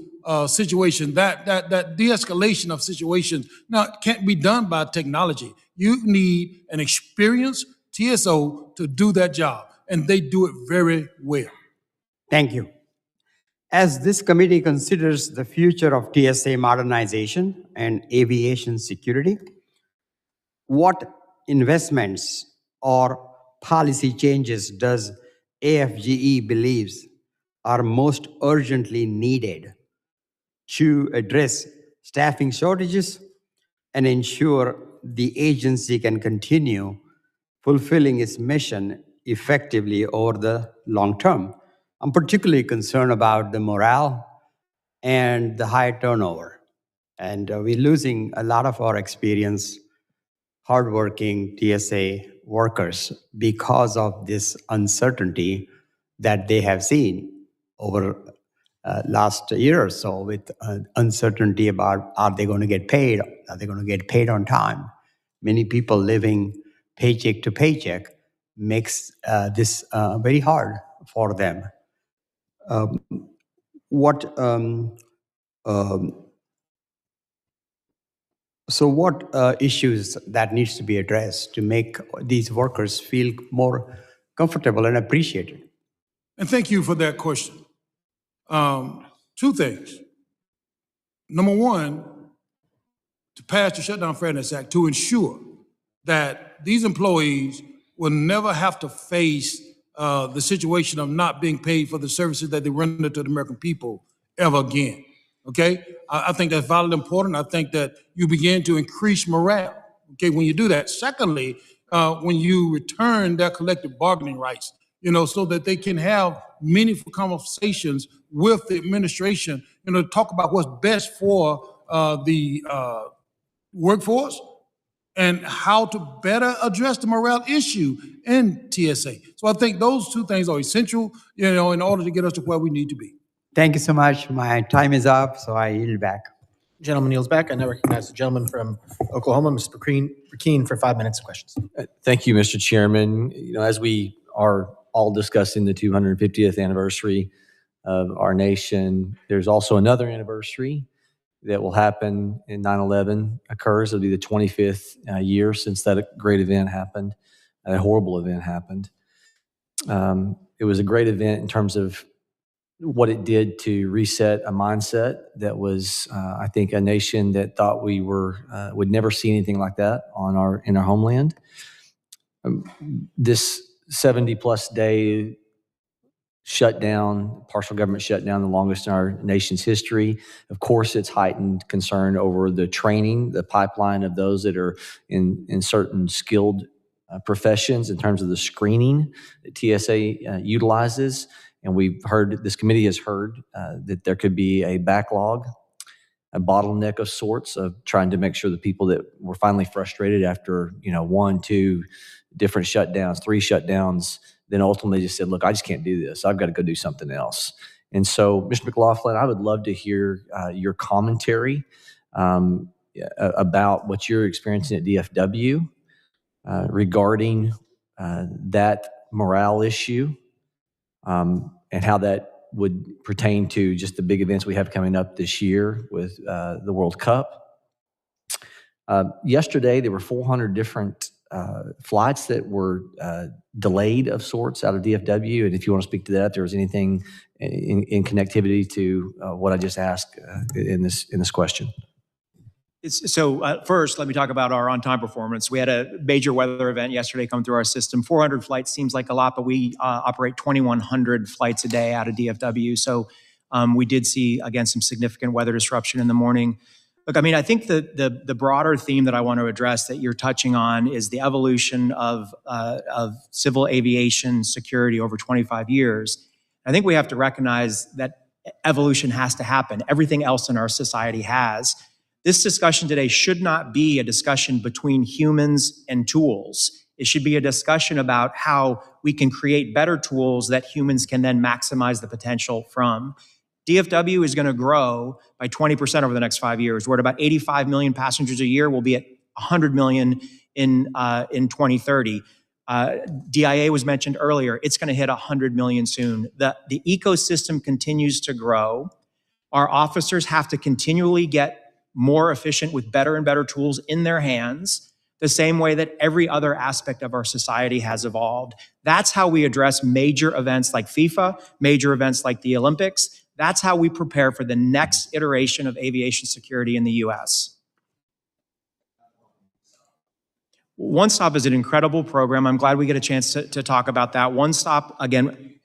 situations, that de-escalation of situations, now it can't be done by technology. You need an experienced TSO to do that job, and they do it very well. Thank you. As this committee considers the future of TSA modernization and aviation security, what investments or policy changes does AFGE believes are most urgently needed to address staffing shortages and ensure the agency can continue fulfilling its mission effectively over the long term? I'm particularly concerned about the morale and the high turnover. And we're losing a lot of our experienced, hardworking TSA workers because of this uncertainty that they have seen over last year or so, with uncertainty about, are they going to get paid? Are they going to get paid on time? Many people living paycheck to paycheck makes this very hard for them. What issues that needs to be addressed to make these workers feel more comfortable and appreciated? And thank you for that question. Two things. Number one, to pass the Shutdown Fairness Act to ensure that these employees will never have to face the situation of not being paid for the services that they render to the American people ever again. Okay? I think that's vitally important. I think that you begin to increase morale, okay, when you do that. Secondly, when you return their collective bargaining rights, so that they can have meaningful conversations with the administration, to talk about what's best for the workforce and how to better address the morale issue in TSA. So I think those two things are essential, in order to get us to where we need to be. Thank you so much. My time is up, so I yield back. Gentleman yields back. I now recognize the gentleman from Oklahoma, Mr. Burkeen, for 5 minutes of questions. Thank you, Mr. Chairman. As we are all discussing the 250th anniversary of our nation, there's also another anniversary that will happen in 9/11 occurs. It'll be the 25th year since that great event happened, a horrible event happened. It was a great event in terms of what it did to reset a mindset that was, I think, a nation that thought we would never see anything like that in our homeland. This 70-plus day shutdown, partial government shutdown, the longest in our nation's history. Of course, it's heightened concern over the training, the pipeline of those that are in certain skilled professions in terms of the screening that TSA utilizes. And this committee has heard that there could be a backlog, a bottleneck of sorts of trying to make sure the people that were finally frustrated after, 1, 2 different shutdowns, 3 shutdowns, then ultimately just said, look, I just can't do this. I've got to go do something else. And so, Mr. McLaughlin, I would love to hear your commentary about what you're experiencing at DFW regarding that morale issue and how that would pertain to just the big events we have coming up this year with the World Cup. Yesterday, there were 400 different flights that were delayed of sorts out of DFW. And if you want to speak to that, if there was anything in connectivity to what I just asked in this question. So first, let me talk about our on-time performance. We had a major weather event yesterday come through our system. 400 flights seems like a lot, but we operate 2,100 flights a day out of DFW. So we did see, again, some significant weather disruption in the morning. Look, I think the broader theme that I want to address that you're touching on is the evolution of civil aviation security over 25 years. I think we have to recognize that evolution has to happen. Everything else in our society has. This discussion today should not be a discussion between humans and tools. It should be a discussion about how we can create better tools that humans can then maximize the potential from. DFW is going to grow by 20% over the next 5 years. We're at about 85 million passengers a year. We'll be at 100 million in 2030. DIA was mentioned earlier. It's going to hit 100 million soon. The ecosystem continues to grow. Our officers have to continually get more efficient with better and better tools in their hands, the same way that every other aspect of our society has evolved. That's how we address major events like FIFA, major events like the Olympics. That's how we prepare for the next iteration of aviation security in the U.S. One Stop is an incredible program. I'm glad we get a chance to talk about that. One Stop, again.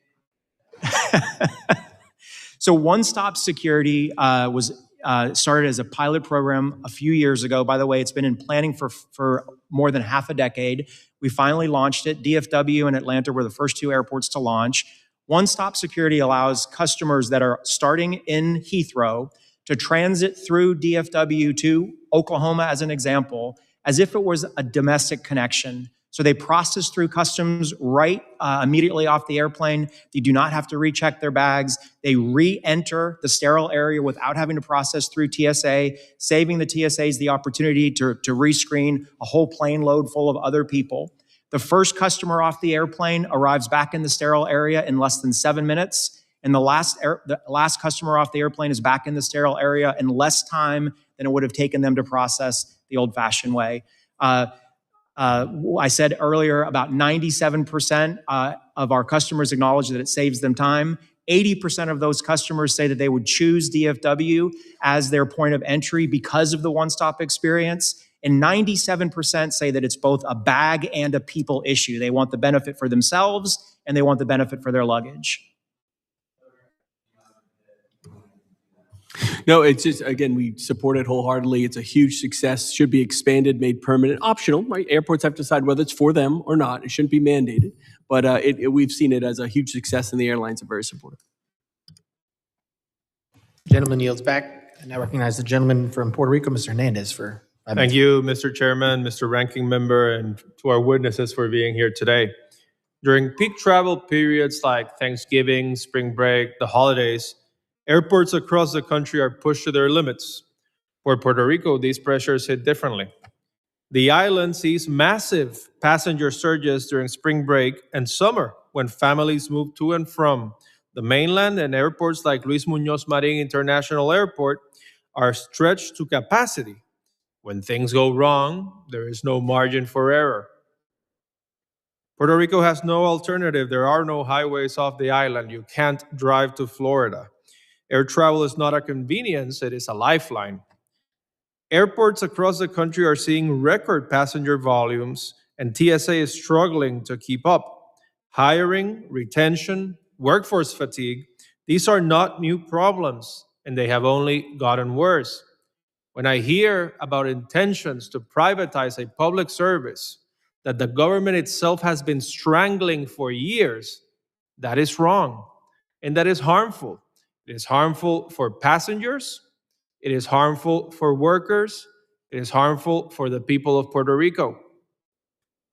So One Stop Security was started as a pilot program a few years ago. By the way, it's been in planning for more than half a decade. We finally launched it. DFW and Atlanta were the first 2 airports to launch. One Stop Security allows customers that are starting in Heathrow to transit through DFW to Oklahoma, as an example, as if it was a domestic connection. So they process through customs right immediately off the airplane. They do not have to recheck their bags. They re-enter the sterile area without having to process through TSA, saving the TSAs the opportunity to rescreen a whole plane load full of other people. The first customer off the airplane arrives back in the sterile area in less than 7 minutes, and the last customer off the airplane is back in the sterile area in less time than it would have taken them to process the old-fashioned way. I said earlier about 97% of our customers acknowledge that it saves them time. 80% of those customers say that they would choose DFW as their point of entry because of the one-stop experience. And 97% say that it's both a bag and a people issue. They want the benefit for themselves and they want the benefit for their luggage. No, it's just, again, we support it wholeheartedly. It's a huge success, should be expanded, made permanent, optional, right? Airports have to decide whether it's for them or not. It shouldn't be mandated, but we've seen it as a huge success and the airlines are very supportive. Gentleman yields back, and I recognize the gentleman from Puerto Rico, Mr. Hernandez, for 5 minutes. Thank you, Mr. Chairman, Mr. Ranking Member, and to our witnesses for being here today. During peak travel periods like Thanksgiving, spring break, the holidays, airports across the country are pushed to their limits. For Puerto Rico, these pressures hit differently. The island sees massive passenger surges during spring break and summer when families move to and from the mainland, and airports like Luis Muñoz Marin International Airport are stretched to capacity. When things go wrong, there is no margin for error. Puerto Rico has no alternative. There are no highways off the island. You can't drive to Florida. Air travel is not a convenience, it is a lifeline. Airports across the country are seeing record passenger volumes, and TSA is struggling to keep up. Hiring, retention, workforce fatigue, these are not new problems, and they have only gotten worse. When I hear about intentions to privatize a public service that the government itself has been strangling for years, that is wrong, and that is harmful. It is harmful for passengers, it is harmful for workers, it is harmful for the people of Puerto Rico.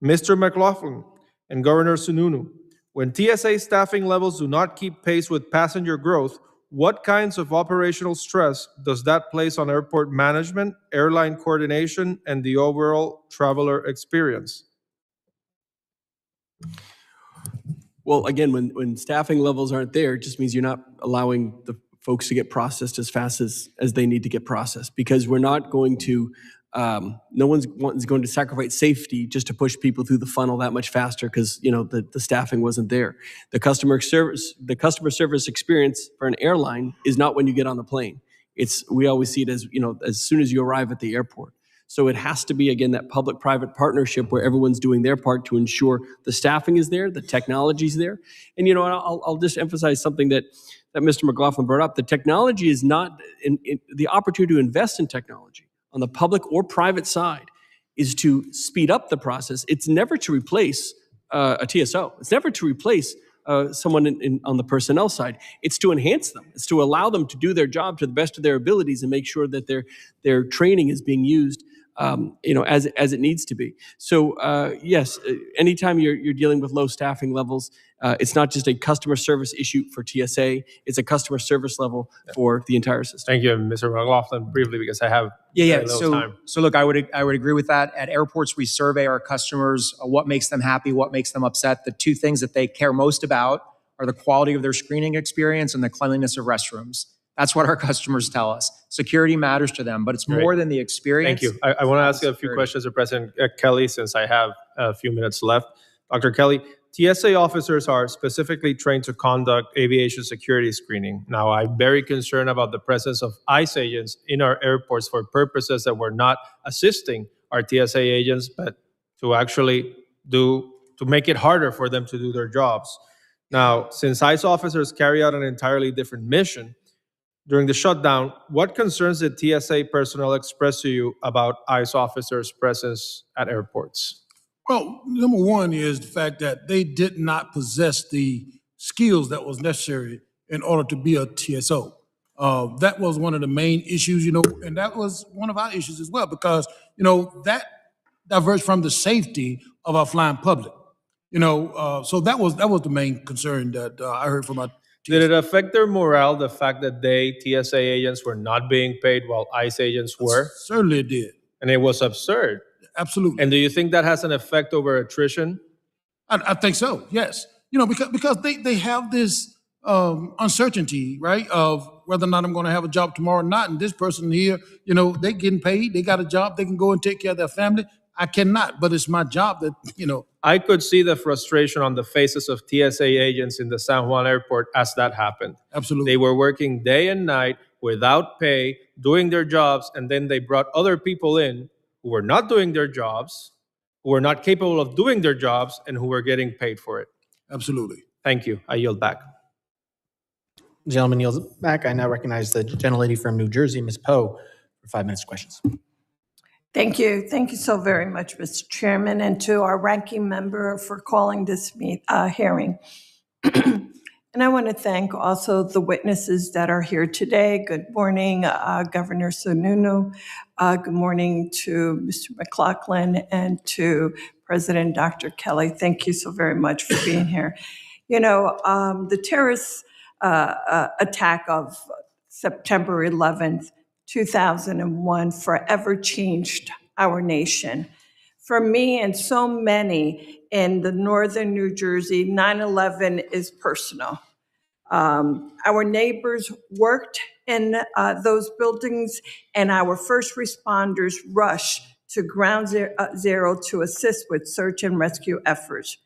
Mr. McLaughlin and Governor Sununu, when TSA staffing levels do not keep pace with passenger growth, what kinds of operational stress does that place on airport management, airline coordination, and the overall traveler experience? Well, again, when staffing levels aren't there, it just means you're not allowing the folks to get processed as fast as they need to get processed, because we're not going to, no one's going to sacrifice safety just to push people through the funnel that much faster because, you know, the staffing wasn't there. The customer service experience for an airline is not when you get on the plane. We always see it as, you know, as soon as you arrive at the airport. So it has to be, again, that public-private partnership where everyone's doing their part to ensure the staffing is there, the technology's there. And, you know, I'll just emphasize something that Mr. McLaughlin brought up. The technology is not, the opportunity to invest in technology on the public or private side is to speed up the process. It's never to replace a TSO. It's never to replace someone on the personnel side. It's to enhance them. It's to allow them to do their job to the best of their abilities and make sure that their training is being used you know, as it needs to be. So yes, anytime you're dealing with low staffing levels, it's not just a customer service issue for TSA, it's a customer service level for the entire system. Thank you, Mr. McLaughlin, briefly, because I have very little time. So look, I would agree with that. At airports, we survey our customers, what makes them happy, what makes them upset. The two things that they care most about are the quality of their screening experience and the cleanliness of restrooms. That's what our customers tell us. Security matters to them, but it's more than the experience. Thank you. I want to ask you a few questions of President Kelly, since I have a few minutes left. Dr. Kelly, TSA officers are specifically trained to conduct aviation security screening. Now, I'm very concerned about the presence of ICE agents in our airports for purposes that we're not assisting our TSA agents, but to actually to make it harder for them to do their jobs. Now, since ICE officers carry out an entirely different mission, during the shutdown, what concerns did TSA personnel express to you about ICE officers' presence at airports? Well, number one is the fact that they did not possess the skills that was necessary in order to be a TSO. That was one of the main issues, you know, and that was one of our issues as well, because, you know, that diverged from the safety of our flying public. You know, so that was the main concern that I heard from our Did it affect their morale, the fact that TSA agents were not being paid while ICE agents were? Certainly it did. And it was absurd. absolutely. And do you think that has an effect over attrition? I think so, yes. You know, because they have this uncertainty, right, of whether or not I'm going to have a job tomorrow or not. And this person here, you know, they getting paid, they got a job, they can go and take care of their family. I cannot, but it's my job that, you know. I could see the frustration on the faces of TSA agents in the San Juan airport as that happened. Absolutely. They were working day and night without pay, doing their jobs, and then they brought other people in who were not doing their jobs, who were not capable of doing their jobs, and who were getting paid for it. Absolutely. Thank you. I yield back. Gentleman yields back. I now recognize the gentlelady from New Jersey, Ms. Poe, for 5 minutes questions. Thank you. Thank you so very much, Mr. Chairman, and to our ranking member for calling this hearing. And I want to thank also the witnesses that are here today. Good morning, Governor Sununu. Good morning to Mr. McLaughlin and to President Dr. Kelly. Thank you so very much for being here. You know, the terrorist attack of September 11th, 2001 forever changed our nation. For me and so many in the northern New Jersey, 9/11 is personal. Our neighbors worked in those buildings, and our first responders rushed to ground zero to assist with search and rescue efforts.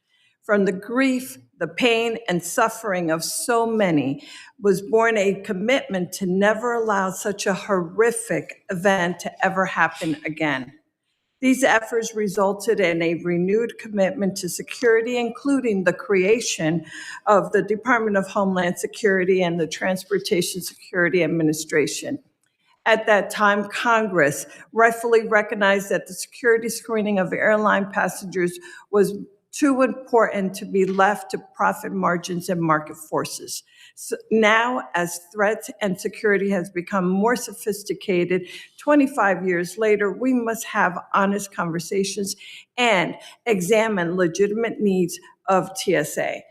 From the grief, the pain, and suffering of so many was born a commitment to never allow such a horrific event to ever happen again. These efforts resulted in a renewed commitment to security, including the creation of the Department of Homeland Security and the Transportation Security Administration. At that time, Congress rightfully recognized that the security screening of airline passengers was too important to be left to profit margins and market forces. So now, as threats and security has become more sophisticated, 25 years later, we must have honest conversations and examine legitimate needs of TSA.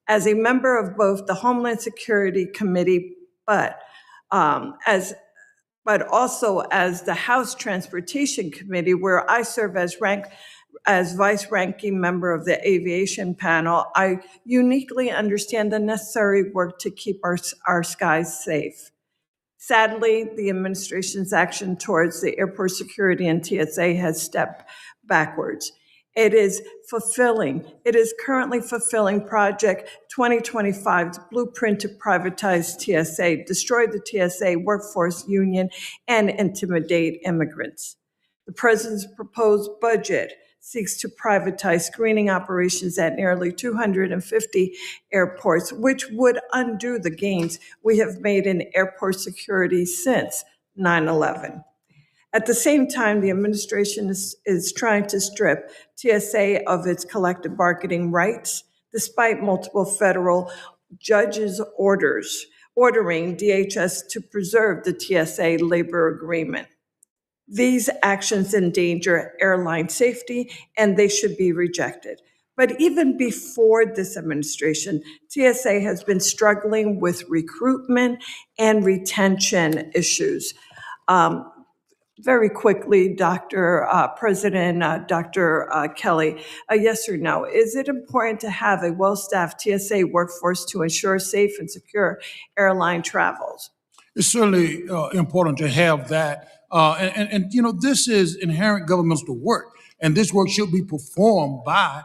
As a member of both the Homeland Security Committee, but also as the House Transportation Committee, where I serve as vice ranking member of the aviation panel, I uniquely understand the necessary work to keep our skies safe. Sadly, the administration's action towards the airport security and TSA has stepped backwards. It is currently fulfilling Project 2025's blueprint to privatize TSA, destroy the TSA workforce union, and intimidate immigrants. The president's proposed budget seeks to privatize screening operations at nearly 250 airports, which would undo the gains we have made in airport security since 9/11. At the same time, the administration is trying to strip TSA of its collective bargaining rights, despite multiple federal judges' ordering DHS to preserve the TSA labor agreement. These actions endanger airline safety, and they should be rejected. But even before this administration, TSA has been struggling with recruitment and retention issues. Very quickly, President Dr. Kelly, yes or no, is it important to have a well-staffed TSA workforce to ensure safe and secure airline travels? It's certainly important to have that. And you know, this is inherent governmental work, and this work should be performed by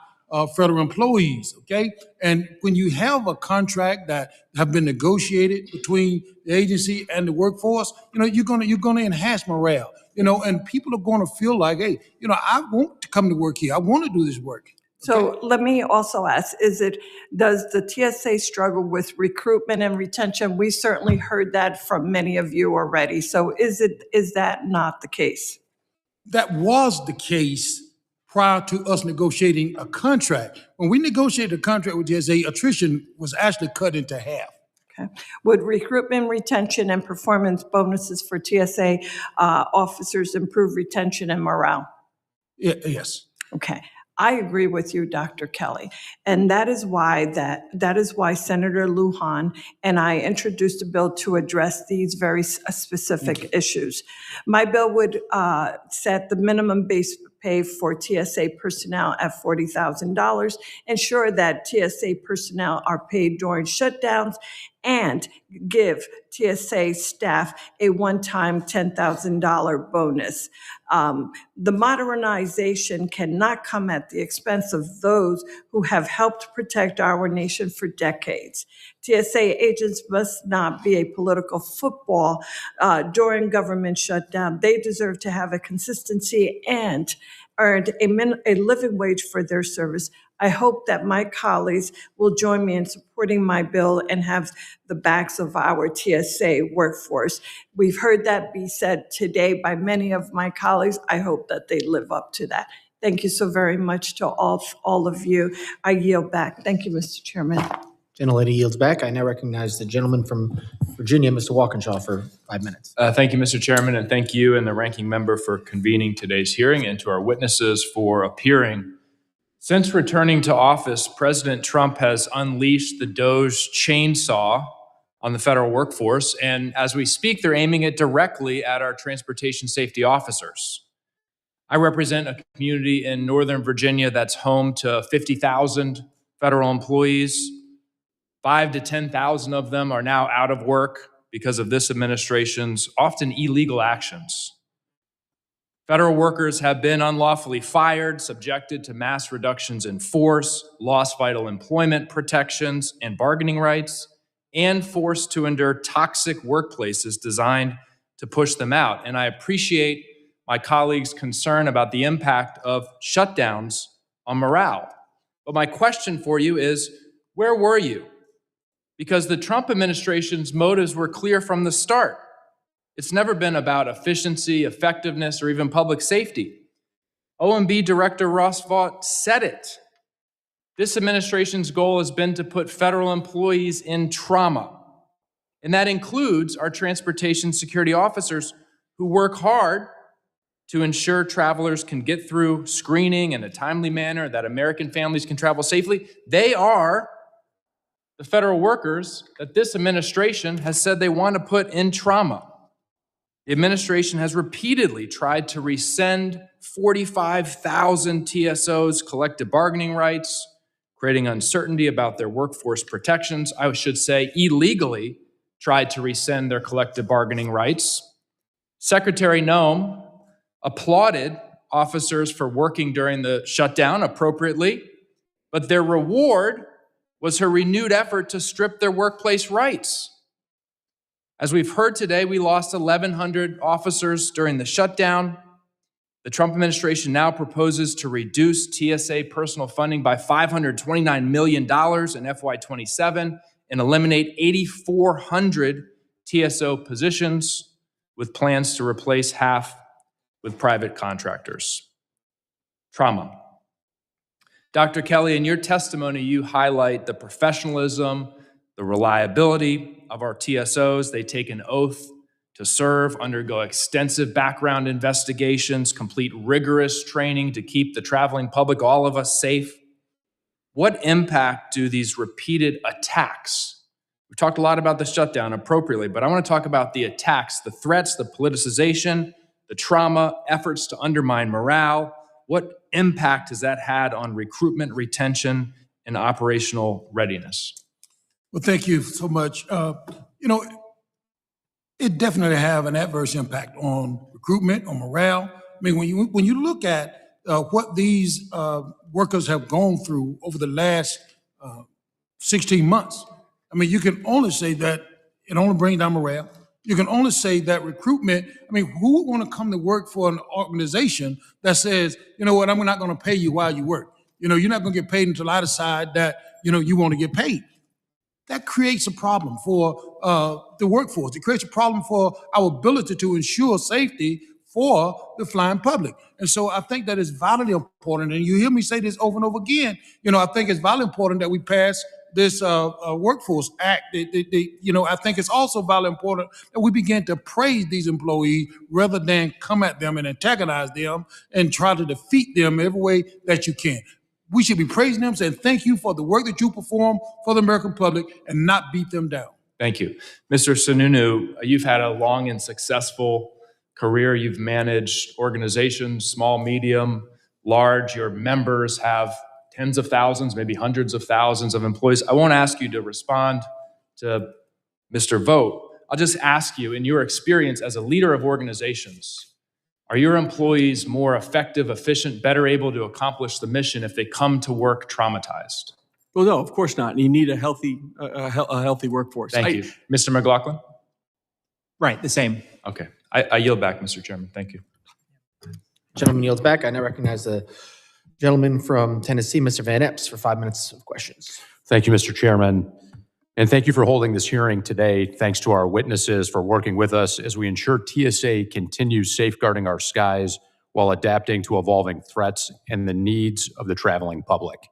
federal employees, okay? And when you have a contract that have been negotiated between the agency and the workforce, you know, you're gonna enhance morale, you know, and people are gonna feel like, hey, you know, I want to come to work here. I want to do this work. So let me also ask, does the TSA struggle with recruitment and retention? We certainly heard that from many of you already. So is that not the case? That was the case prior to us negotiating a contract. When we negotiated a contract with TSA, attrition was actually cut into half. Okay. Would recruitment, retention, and performance bonuses for TSA officers improve retention and morale? Yes. Okay. I agree with you, Dr. Kelly, and that is why Senator Lujan and I introduced a bill to address these very specific issues. My bill would set the minimum base pay for TSA personnel at $40,000, ensure that TSA personnel are paid during shutdowns, and give TSA staff a one-time $10,000 bonus. The modernization cannot come at the expense of those who have helped protect our nation for decades. TSA agents must not be a political football during government shutdown. They deserve to have a consistency and earned a living wage for their service. I hope that my colleagues will join me in supporting my bill and have the backs of our TSA workforce. We've heard that be said today by many of my colleagues. I hope that they live up to that. Thank you so very much to all of you. I yield back. Thank you, Mr. Chairman. Gentlelady yields back. I now recognize the gentleman from Virginia, Mr. Walkinshaw, for 5 minutes. Thank you, Mr. Chairman, and thank you and the ranking member for convening today's hearing, and to our witnesses for appearing. Since returning to office, President Trump has unleashed the DOGE chainsaw on the federal workforce, and as we speak, they're aiming it directly at our transportation safety officers. I represent a community in Northern Virginia that's home to 50,000 federal employees. 5,000 to 10,000 of them are now out of work because of this administration's often illegal actions. Federal workers have been unlawfully fired, subjected to mass reductions in force, lost vital employment protections and bargaining rights, and forced to endure toxic workplaces designed to push them out. And I appreciate my colleagues' concern about the impact of shutdowns on morale. But my question for you is, where were you? Because the Trump administration's motives were clear from the start. It's never been about efficiency, effectiveness, or even public safety. OMB Director Ross Vaught said it. This administration's goal has been to put federal employees in trauma. And that includes our transportation security officers who work hard to ensure travelers can get through screening in a timely manner, that American families can travel safely. They are the federal workers that this administration has said they want to put in trauma. The administration has repeatedly tried to rescind 45,000 TSOs' collective bargaining rights, creating uncertainty about their workforce protections. I should say illegally tried to rescind their collective bargaining rights. Secretary Noem applauded officers for working during the shutdown appropriately, but their reward was her renewed effort to strip their workplace rights. As we've heard today, we lost 1,100 officers during the shutdown. The Trump administration now proposes to reduce TSA personal funding by $529 million in FY27 and eliminate 8,400 TSO positions, with plans to replace half with private contractors. Trauma. Dr. Kelly, in your testimony, you highlight the professionalism, the reliability of our TSOs. They take an oath to serve, undergo extensive background investigations, complete rigorous training to keep the traveling public, all of us, safe. What impact do these repeated attacks? We've talked a lot about the shutdown appropriately, but I want to talk about the attacks, the threats, the politicization, the trauma, efforts to undermine morale. What impact has that had on recruitment, retention, and operational readiness? Well, thank you so much. It definitely have an adverse impact on recruitment, on morale. I mean, when you look at what these workers have gone through over the last 16 months, I mean, you can only say that it only brings down morale. You can only say that recruitment, I mean, who would want to come to work for an organization that says, you know what, I'm not going to pay you while you work. You're not going to get paid until I decide that, you want to get paid. That creates a problem for the workforce. It creates a problem for our ability to ensure safety for the flying public. And so I think that is vitally important. And you hear me say this over and over again. I think it's vitally important that we pass this Workforce Act. I think it's also vitally important that we begin to praise these employees rather than come at them and antagonize them and try to defeat them every way that you can. We should be praising them, saying thank you for the work that you perform for the American public, and not beat them down. Thank you. Mr. Sununu, you've had a long and successful career. You've managed organizations, small, medium, large. Your members have tens of thousands, maybe hundreds of thousands of employees. I won't ask you to respond to Mr. Vogt. I'll just ask you, in your experience as a leader of organizations, are your employees more effective, efficient, better able to accomplish the mission if they come to work traumatized? Well, no, of course not. You need a healthy workforce. Thank you. Mr. McLaughlin? Right, the same. Okay. I yield back, Mr. Chairman. Thank you. Gentleman yields back. I now recognize the gentleman from Tennessee, Mr. Van Epps, for 5 minutes of questions. Thank you, Mr. Chairman. And thank you for holding this hearing today. Thanks to our witnesses for working with us as we ensure TSA continues safeguarding our skies while adapting to evolving threats and the needs of the traveling public.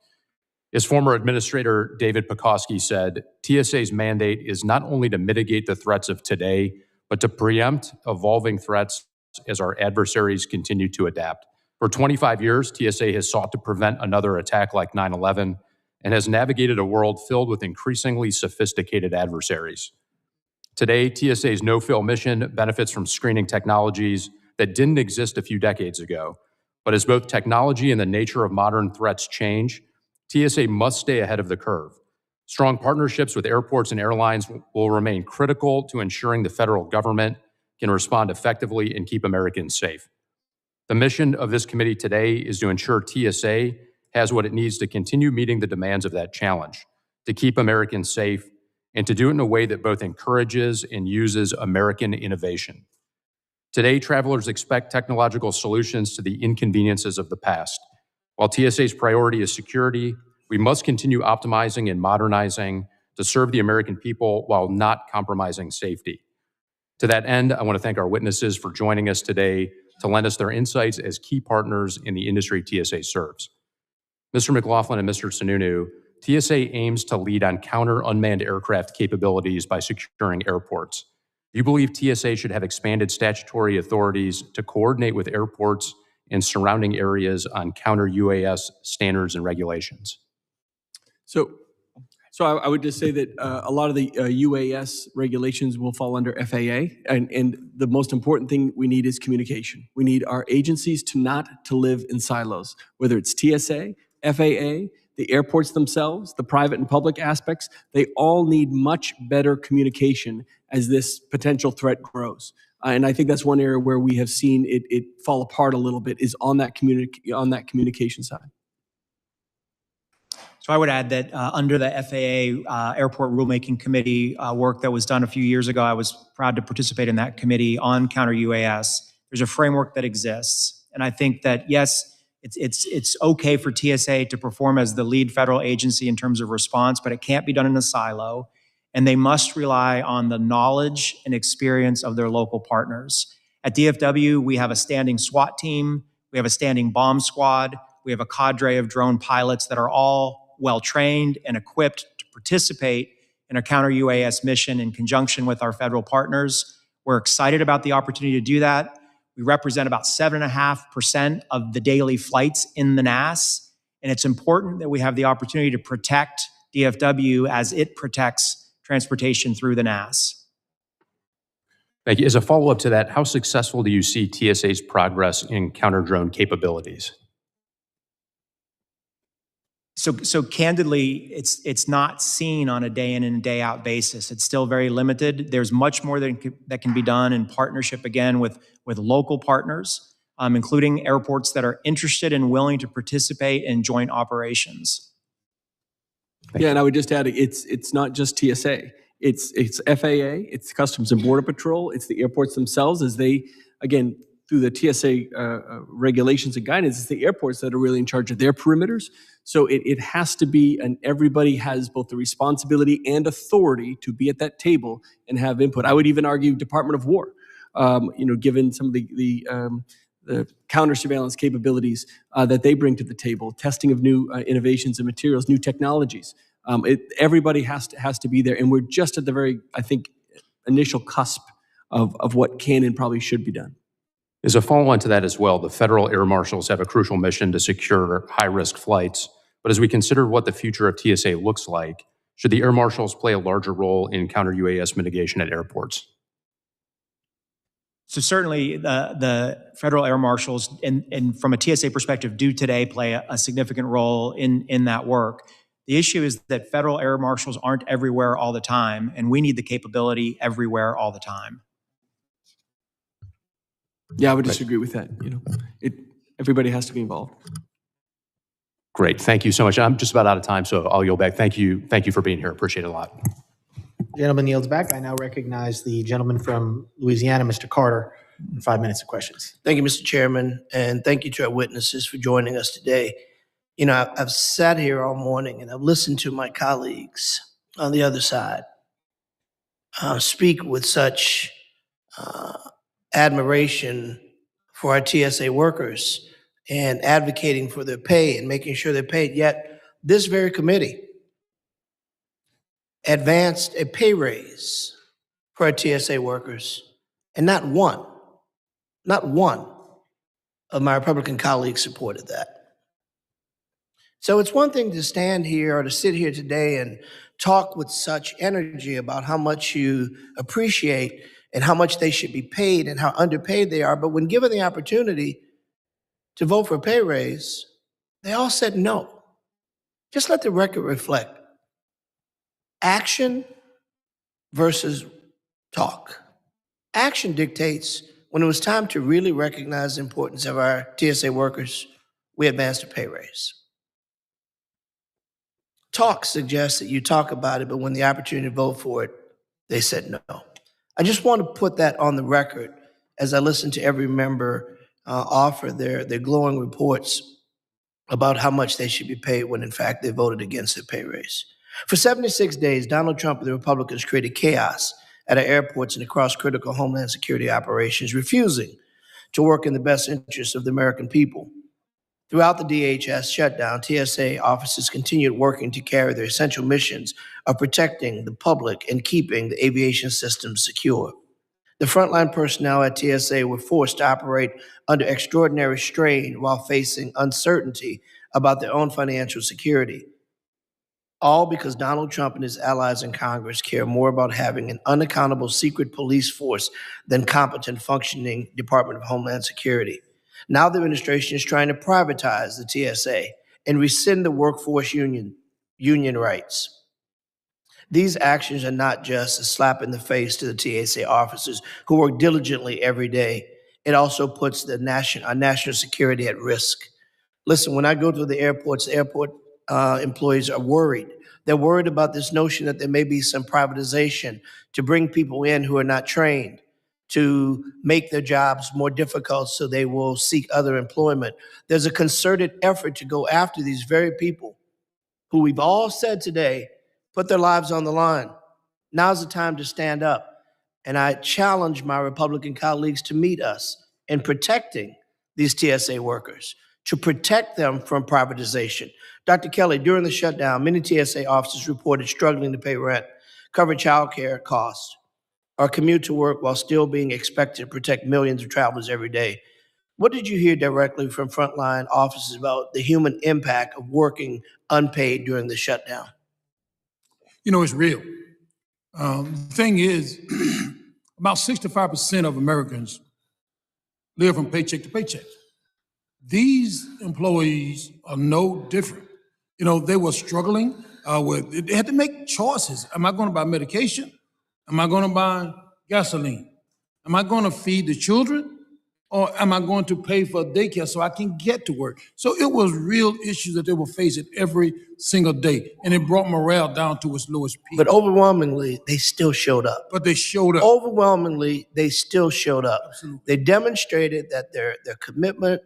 As former Administrator David Pekoski said, TSA's mandate is not only to mitigate the threats of today, but to preempt evolving threats as our adversaries continue to adapt. For 25 years, TSA has sought to prevent another attack like 9/11 and has navigated a world filled with increasingly sophisticated adversaries. Today, TSA's no-fill mission benefits from screening technologies that didn't exist a few decades ago. But as both technology and the nature of modern threats change, TSA must stay ahead of the curve. Strong partnerships with airports and airlines will remain critical to ensuring the federal government can respond effectively and keep Americans safe. The mission of this committee today is to ensure TSA has what it needs to continue meeting the demands of that challenge, to keep Americans safe, and to do it in a way that both encourages and uses American innovation. Today, travelers expect technological solutions to the inconveniences of the past. While TSA's priority is security, we must continue optimizing and modernizing to serve the American people while not compromising safety. To that end, I want to thank our witnesses for joining us today to lend us their insights as key partners in the industry TSA serves. Mr. McLaughlin and Mr. Sununu, TSA aims to lead on counter unmanned aircraft capabilities by securing airports. Do you believe TSA should have expanded statutory authorities to coordinate with airports and surrounding areas on counter UAS standards and regulations? So I would just say that a lot of the UAS regulations will fall under FAA, and the most important thing we need is communication. We need our agencies not to live in silos, whether it's TSA, FAA, the airports themselves, the private and public aspects. They all need much better communication as this potential threat grows. And I think that's one area where we have seen it fall apart a little bit, is on that communication side. So I would add that under the FAA Airport Rulemaking Committee work that was done a few years ago, I was proud to participate in that committee on counter UAS. There's a framework that exists. And I think that, yes, it's okay for TSA to perform as the lead federal agency in terms of response, but it can't be done in a silo. And they must rely on the knowledge and experience of their local partners. At DFW, we have a standing SWAT team, we have a standing bomb squad, we have a cadre of drone pilots that are all well-trained and equipped to participate in a counter UAS mission in conjunction with our federal partners. We're excited about the opportunity to do that. We represent about 7.5% of the daily flights in the NAS, and it's important that we have the opportunity to protect DFW as it protects transportation through the NAS. Thank you. As a follow-up to that, how successful do you see TSA's progress in counter-drone capabilities? So candidly, it's not seen on a day in and day out basis. It's still very limited. There's much more that can be done in partnership, again, with local partners, including airports that are interested and willing to participate in joint operations. Yeah, and I would just add, it's not just TSA. It's FAA, it's Customs and Border Patrol, it's the airports themselves as they, again, through the TSA regulations and guidance, it's the airports that are really in charge of their perimeters. So it has to be, and everybody has both the responsibility and authority to be at that table and have input. I would even argue Department of War, given some of the counter surveillance capabilities that they bring to the table, testing of new innovations and materials, new technologies. Everybody has to be there, and we're just at the very, I think, initial cusp of what can and probably should be done. As a follow-on to that as well, the federal air marshals have a crucial mission to secure high-risk flights. But as we consider what the future of TSA looks like, should the air marshals play a larger role in counter-UAS mitigation at airports? So certainly the federal air marshals and from a TSA perspective do today play a significant role in that work. The issue is that federal air marshals aren't everywhere all the time, and we need the capability everywhere all the time. Yeah, I would disagree with that. Everybody has to be involved. Great. Thank you so much. I'm just about out of time, so I'll yield back. Thank you for being here. Appreciate it a lot. Gentleman yields back. I now recognize the gentleman from Louisiana, Mr. Carter, for 5 minutes of questions. Thank you, Mr. Chairman, and thank you to our witnesses for joining us today. I've sat here all morning and I've listened to my colleagues on the other side speak with such admiration for our TSA workers and advocating for their pay and making sure they're paid. Yet this very committee advanced a pay raise for our TSA workers, and not one of my Republican colleagues supported that. So it's one thing to stand here or to sit here today and talk with such energy about how much you appreciate and how much they should be paid and how underpaid they are, but when given the opportunity to vote for a pay raise, they all said no. Just let the record reflect. Action versus talk. Action dictates when it was time to really recognize the importance of our TSA workers, we advanced a pay raise. Talk suggests that you talk about it, but when the opportunity to vote for it, they said no. I just want to put that on the record as I listen to every member offer their glowing reports about how much they should be paid when in fact they voted against the pay raise. For 76 days, Donald Trump and the Republicans created chaos at our airports and across critical Homeland Security operations, refusing to work in the best interests of the American people. Throughout the DHS shutdown, TSA officers continued working to carry their essential missions of protecting the public and keeping the aviation system secure. The frontline personnel at TSA were forced to operate under extraordinary strain while facing uncertainty about their own financial security. All because Donald Trump and his allies in Congress care more about having an unaccountable secret police force than competent functioning Department of Homeland Security. Now the administration is trying to privatize the TSA and rescind the workforce union rights. These actions are not just a slap in the face to the TSA officers who work diligently every day. It also puts our national security at risk. Listen, when I go to the airports, the airport employees are worried. They're worried about this notion that there may be some privatization to bring people in who are not trained, to make their jobs more difficult so they will seek other employment. There's a concerted effort to go after these very people who we've all said today put their lives on the line. Now's the time to stand up. And I challenge my Republican colleagues to meet us in protecting these TSA workers, to protect them from privatization. Dr. Kelly, during the shutdown, many TSA officers reported struggling to pay rent, cover child care costs, or commute to work while still being expected to protect millions of travelers every day. What did you hear directly from frontline officers about the human impact of working unpaid during the shutdown? It's real. The thing is, about 65% of Americans live from paycheck to paycheck. These employees are no different. They were struggling they had to make choices. Am I going to buy medication? Am I going to buy gasoline? Am I going to feed the children? Or am I going to pay for daycare so I can get to work? So it was real issues that they were facing every single day. And it brought morale down to its lowest peak. But overwhelmingly, they still showed up. But they showed up. Overwhelmingly, they still showed up. Absolutely. They demonstrated that their commitment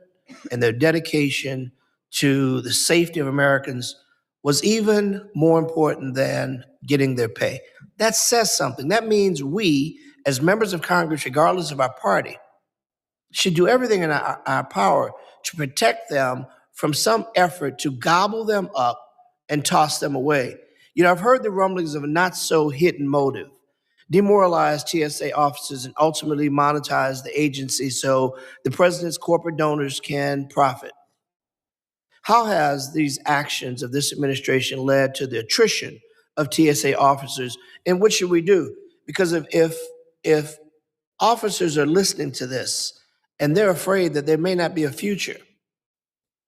and their dedication to the safety of Americans was even more important than getting their pay. That says something. That means we, as members of Congress, regardless of our party, should do everything in our power to protect them from some effort to gobble them up and toss them away. I've heard the rumblings of a not-so-hidden motive, demoralize TSA officers and ultimately monetize the agency so the president's corporate donors can profit. How has these actions of this administration led to the attrition of TSA officers, and what should we do? Because if officers are listening to this and they're afraid that there may not be a future.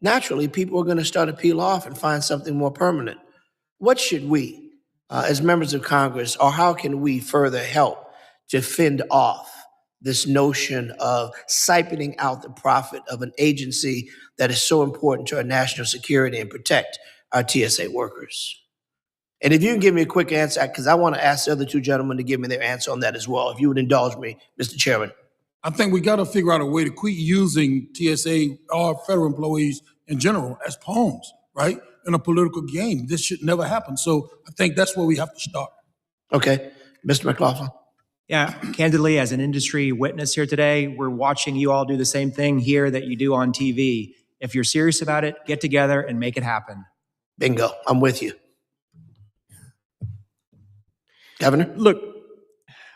Naturally, people are going to start to peel off and find something more permanent. What should we, as members of Congress, or how can we further help to fend off this notion of siphoning out the profit of an agency that is so important to our national security and protect our TSA workers? And if you can give me a quick answer, because I want to ask the other two gentlemen to give me their answer on that as well, if you would indulge me, Mr. Chairman. I think we got to figure out a way to quit using TSA or federal employees in general as pawns, right? In a political game. This should never happen. So I think that's where we have to start. Okay. Mr. McLaughlin. Yeah, candidly, as an industry witness here today, we're watching you all do the same thing here that you do on TV. If you're serious about it, get together and make it happen. Bingo. I'm with you. Governor? Look,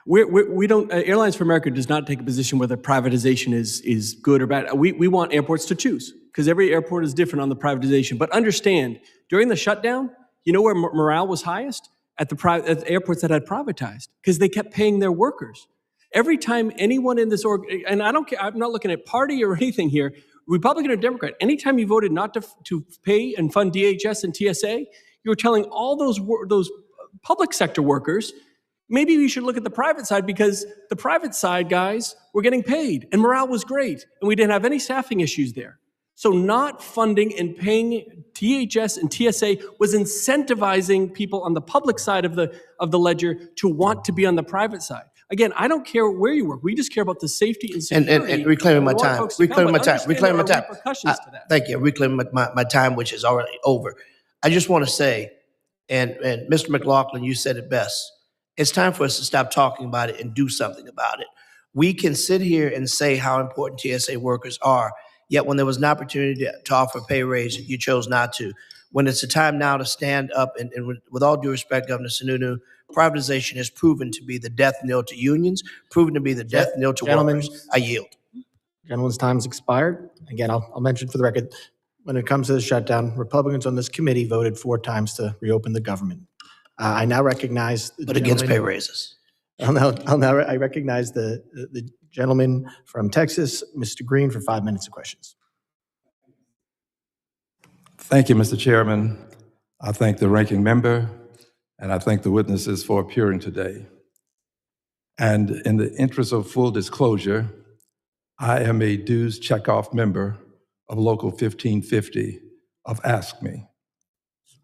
we don't, Airlines for America does not take a position whether privatization is good or bad. We want airports to choose, because every airport is different on the privatization. But understand, during the shutdown, you know where morale was highest? At the airports that had privatized, because they kept paying their workers. Every time anyone in this and I don't care, I'm not looking at party or anything here, Republican or Democrat, anytime you voted not to pay and fund DHS and TSA, you were telling all those public sector workers, maybe we should look at the private side, because the private side guys were getting paid and morale was great and we didn't have any staffing issues there. So not funding and paying DHS and TSA was incentivizing people on the public side of the ledger to want to be on the private side. Again, I don't care where you work. We just care about the safety and security. And reclaiming my time. Reclaiming my time. Reclaiming my time. Repercussions to that. Thank you. Reclaiming my time, which is already over. I just want to say, and Mr. McLaughlin, you said it best. It's time for us to stop talking about it and do something about it. We can sit here and say how important TSA workers are, yet when there was an opportunity to offer a pay raise, you chose not to. When it's a time now to stand up, and with all due respect, Governor Sununu, privatization has proven to be the death knell to unions, proven to be the death knell to workers. I yield. Gentleman's time's expired. Again, I'll mention for the record, when it comes to the shutdown, Republicans on this committee voted 4 times to reopen the government. I now recognize the But against pay raises. I recognize the gentleman from Texas, Mr. Green, for 5 minutes of questions. Thank you, Mr. Chairman. I thank the ranking member, and I thank the witnesses for appearing today. And in the interest of full disclosure, I am a dues checkoff member of Local 1550 of Ask Me.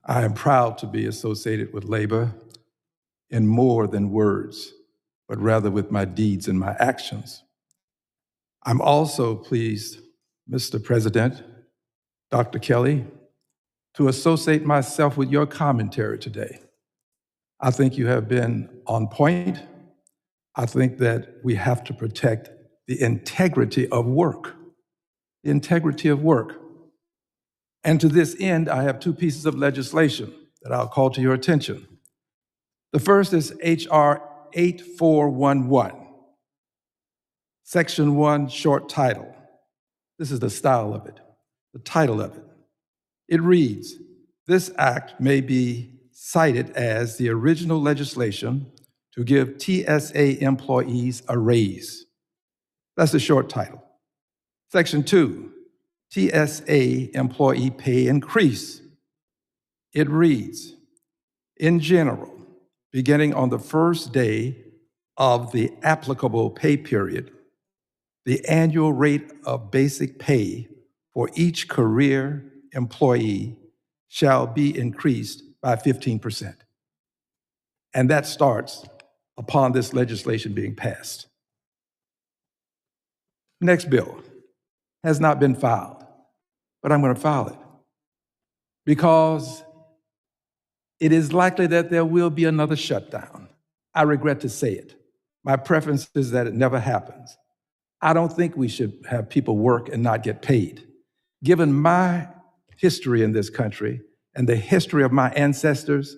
I am proud to be associated with labor in more than words, but rather with my deeds and my actions. I'm also pleased, Mr. President, Dr. Kelly, to associate myself with your commentary today. I think you have been on point. I think that we have to protect the integrity of work, the integrity of work. And to this end, I have 2 pieces of legislation that I'll call to your attention. The first is H.R. 8411, Section 1, short title. This is the style of it, the title of it. It reads, "This act may be cited as the original legislation to give TSA employees a raise." That's the short title. Section 2, TSA employee pay increase. It reads, "In general, beginning on the first day of the applicable pay period, the annual rate of basic pay for each career employee shall be increased by 15%. And that starts upon this legislation being passed. Next bill has not been filed, but I'm going to file it because it is likely that there will be another shutdown. I regret to say it. My preference is that it never happens. I don't think we should have people work and not get paid. Given my history in this country and the history of my ancestors,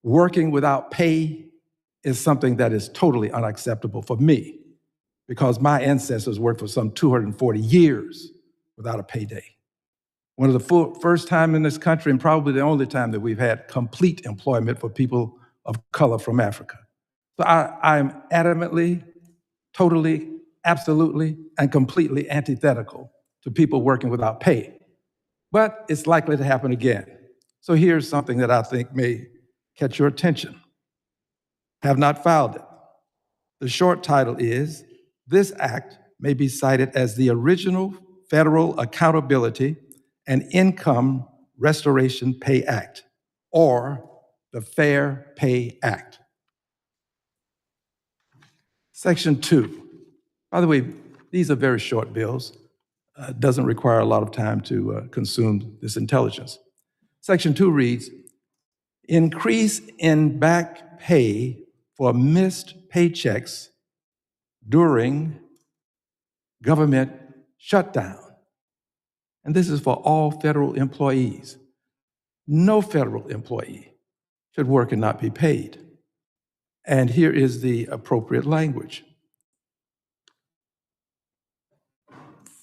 working without pay is something that is totally unacceptable for me because my ancestors worked for some 240 years without a payday. One of the first time in this country, and probably the only time that we've had complete employment for people of color from Africa. So I am adamantly, totally, absolutely, and completely antithetical to people working without pay. But it's likely to happen again. So here's something that I think may catch your attention. Have not filed it. The short title is, "This Act may be cited as the original Federal Accountability and Income Restoration Pay Act, or the Fair Pay Act." Section 2. By the way, these are very short bills. Doesn't require a lot of time to consume this intelligence. Section 2 reads, "Increase in back pay for missed paychecks during government shutdown." And this is for all federal employees. No federal employee should work and not be paid. And here is the appropriate language.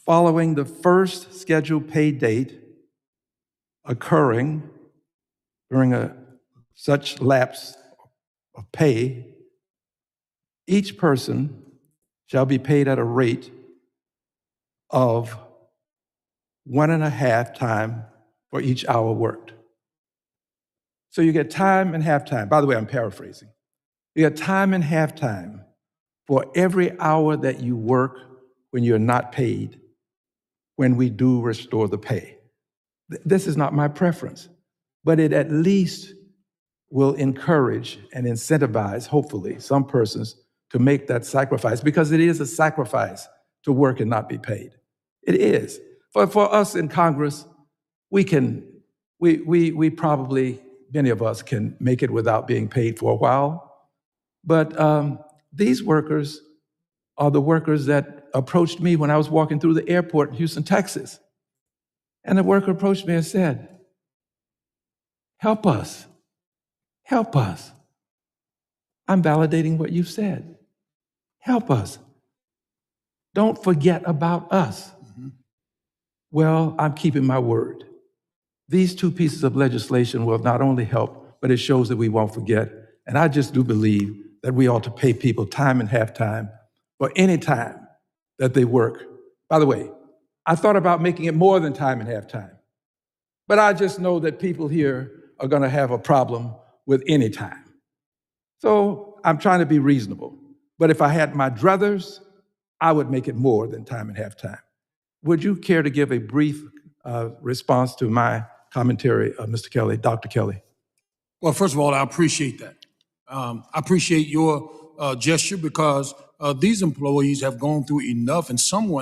Following the first scheduled pay date occurring during such lapse of pay, each person shall be paid at a rate of 1.5 time for each hour worked. So you get time and half time. By the way, I'm paraphrasing. You get time and half time for every hour that you work when you're not paid, when we do restore the pay. This is not my preference, but it at least will encourage and incentivize, hopefully, some persons to make that sacrifice, because it is a sacrifice to work and not be paid. It is. For us in Congress, we probably, many of us can make it without being paid for a while. But these workers are the workers that approached me when I was walking through the airport in Houston, Texas. And the worker approached me and said, "Help us. Help us." I'm validating what you've said. Help us. Don't forget about us. Well, I'm keeping my word. These two pieces of legislation will not only help, but it shows that we won't forget. And I just do believe that we ought to pay people time and half time for any time that they work. By the way, I thought about making it more than time and half time, but I just know that people here are going to have a problem with any time. So I'm trying to be reasonable. But if I had my druthers, I would make it more than time and half time. Would you care to give a brief response to my commentary, Mr. Kelly, Dr. Kelly? Well, first of all, I appreciate that. I appreciate your gesture, because these employees have gone through enough, and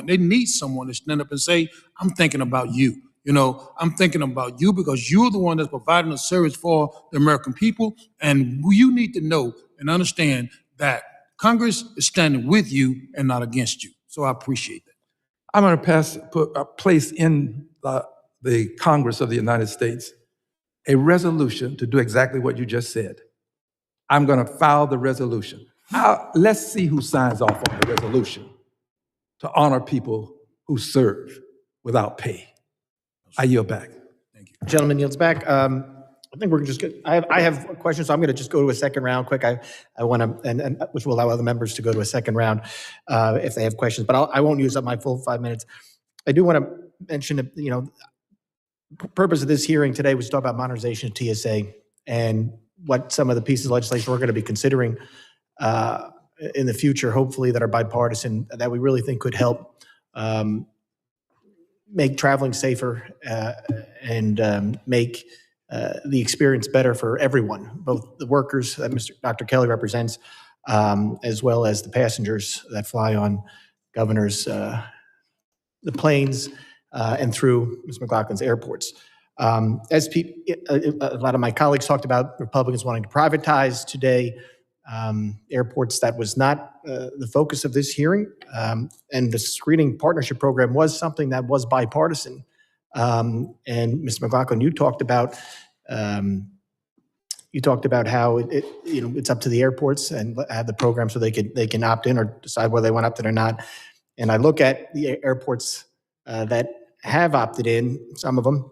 they need someone to stand up and say, "I'm thinking about you. You know, I'm thinking about you because you're the one that's providing a service for the American people, and you need to know and understand that Congress is standing with you and not against you." So I appreciate that. I'm going to place in the Congress of the United States a resolution to do exactly what you just said. I'm going to file the resolution. Let's see who signs off on the resolution to honor people who serve without pay. I yield back. Gentleman yields back. I think we're just good. I have a question, so I'm going to just go to a second round quick. I want to, and which will allow other members to go to a second round if they have questions, but I won't use up my full 5 minutes. I do want to mention that, purpose of this hearing today was to talk about modernization of TSA and what some of the pieces of legislation we're going to be considering in the future, hopefully, that are bipartisan, that we really think could help make traveling safer and make the experience better for everyone, both the workers that Dr. Kelly represents, as well as the passengers that fly on Governor's, the planes and through Ms. McLaughlin's airports. As a lot of my colleagues talked about, Republicans wanting to privatize today airports. That was not the focus of this hearing. And the screening partnership program was something that was bipartisan. And Ms. McLaughlin, you talked about how it's up to the airports and have the program so they can opt in or decide whether they want to opt in or not. And I look at the airports that have opted in, some of them,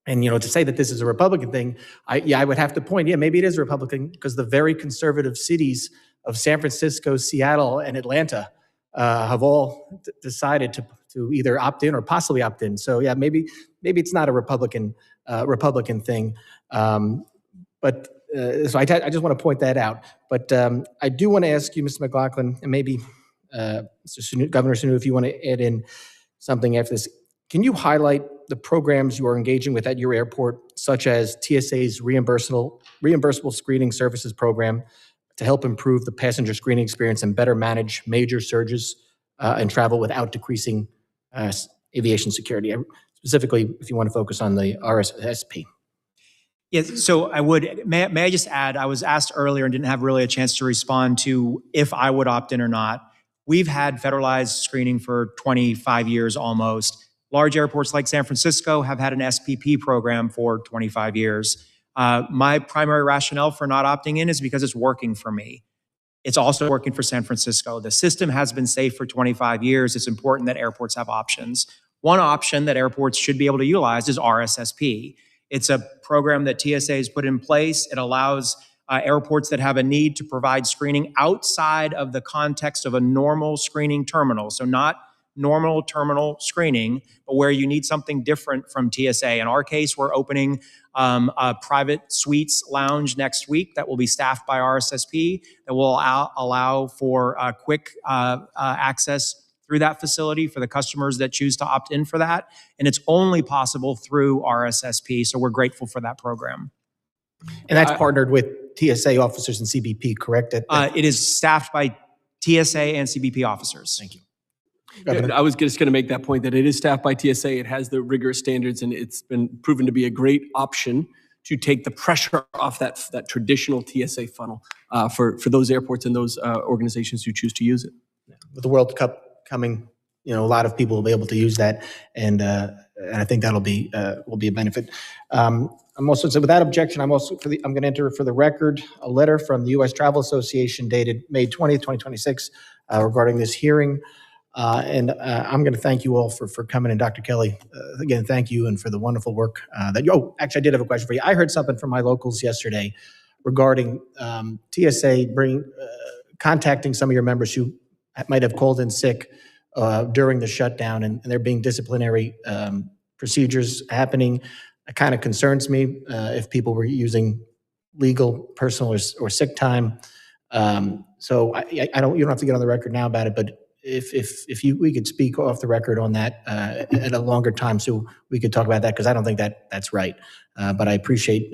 and to say that this is a Republican thing, I would have to point, maybe it is a Republican, because the very conservative cities of San Francisco, Seattle, and Atlanta have all decided to either opt in or possibly opt in. So yeah, maybe it's not a Republican thing. But so I just want to point that out. But I do want to ask you, Mr. McLaughlin, and maybe Governor Sununu, if you want to add in something after this. Can you highlight the programs you are engaging with at your airport, such as TSA's reimbursable screening services program, to help improve the passenger screening experience and better manage major surges and travel without decreasing aviation security? Specifically, if you want to focus on the RSSP. Yes, so may I just add, I was asked earlier and didn't have really a chance to respond to if I would opt in or not. We've had federalized screening for 25 years almost. Large airports like San Francisco have had an SPP program for 25 years. My primary rationale for not opting in is because it's working for me. It's also working for San Francisco. The system has been safe for 25 years. It's important that airports have options. One option that airports should be able to utilize is RSSP. It's a program that TSA has put in place. It allows airports that have a need to provide screening outside of the context of a normal screening terminal. So not normal terminal screening, but where you need something different from TSA. In our case, we're opening a private suites lounge next week that will be staffed by RSSP that will allow for quick access through that facility for the customers that choose to opt in for that. And it's only possible through RSSP. So we're grateful for that program. And that's partnered with TSA officers and CBP, correct? It is staffed by TSA and CBP officers. Thank you. Yeah, I was just going to make that point that it is staffed by TSA. It has the rigorous standards, and it's been proven to be a great option to take the pressure off that traditional TSA funnel for those airports and those organizations who choose to use it. With the World Cup coming, a lot of people will be able to use that, and I think that'll be will be a benefit. I'm also, so without objection, I'm going to enter for the record a letter from the U.S. Travel Association dated May 20th, 2026, regarding this hearing. And I'm going to thank you all for coming. And Dr. Kelly, again, thank you and for the wonderful work that you, actually, I did have a question for you. I heard something from my locals yesterday regarding TSA contacting some of your members who might have called in sick during the shutdown, and there being disciplinary procedures happening. It kind of concerns me if people were using legal, personal, or sick time. So I don't. You don't have to get on the record now about it, but if we could speak off the record on that at a longer time, so we could talk about that, because I don't think that's right. But I appreciate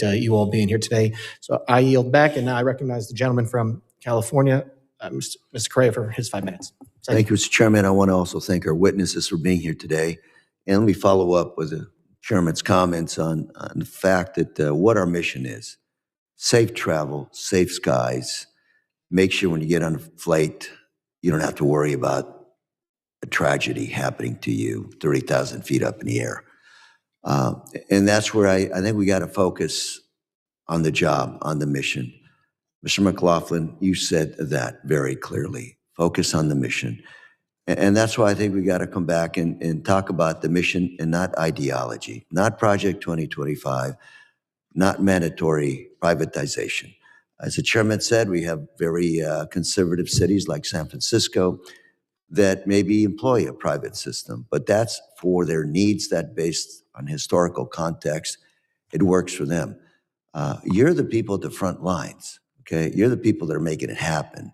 you all being here today. So I yield back, and now I recognize the gentleman from California, Mr. Correa, for his 5 minutes. Thank you, Mr. Chairman. I want to also thank our witnesses for being here today. And let me follow up with the Chairman's comments on the fact that what our mission is: safe travel, safe skies. Make sure when you get on a flight, you don't have to worry about a tragedy happening to you 30,000 feet up in the air. And that's where I think we got to focus on the job, on the mission. Mr. McLaughlin, you said that very clearly. Focus on the mission. And that's why I think we got to come back and talk about the mission and not ideology, not Project 2025, not mandatory privatization. As the chairman said, we have very conservative cities like San Francisco that maybe employ a private system, but that's for their needs, that based on historical context, it works for them. You're the people at the front lines, okay? You're the people that are making it happen.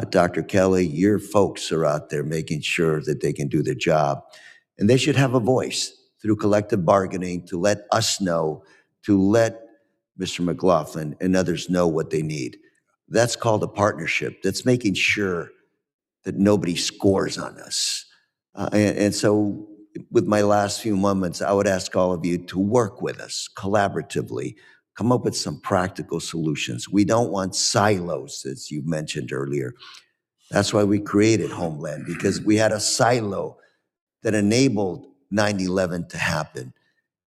Dr. Kelly, your folks are out there making sure that they can do their job, and they should have a voice through collective bargaining to let us know, to let Mr. McLaughlin and others know what they need. That's called a partnership. That's making sure that nobody scores on us. And so with my last few moments, I would ask all of you to work with us collaboratively, come up with some practical solutions. We don't want silos, as you mentioned earlier. That's why we created Homeland, because we had a silo that enabled 9/11 to happen.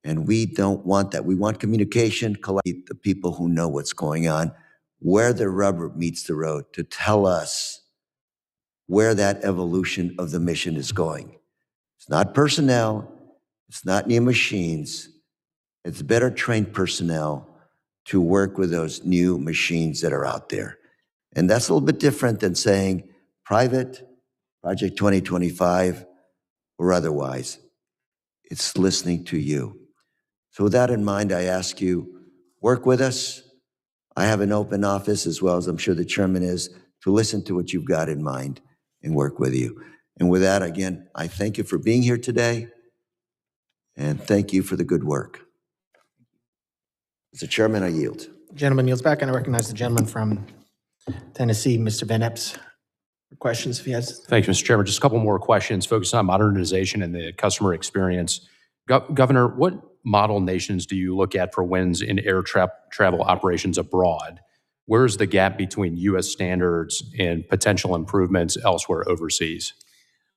And we don't want that. We want communication, collect the people who know what's going on, where the rubber meets the road, to tell us where that evolution of the mission is going. It's not personnel. It's not new machines. It's better trained personnel to work with those new machines that are out there. And that's a little bit different than saying, private, Project 2025, or otherwise. It's listening to you. So with that in mind, I ask you, work with us. I have an open office, as well as I'm sure the chairman is, to listen to what you've got in mind and work with you. And with that, again, I thank you for being here today, and thank you for the good work. Mr. Chairman, I yield. Gentleman yields back, and I recognize the gentleman from Tennessee, Mr. Van Epps, for questions if he has. Thank you, Mr. Chairman. Just a couple more questions focused on modernization and the customer experience. Governor, what model nations do you look at for wins in air travel operations abroad? Where's the gap between U.S. standards and potential improvements elsewhere overseas?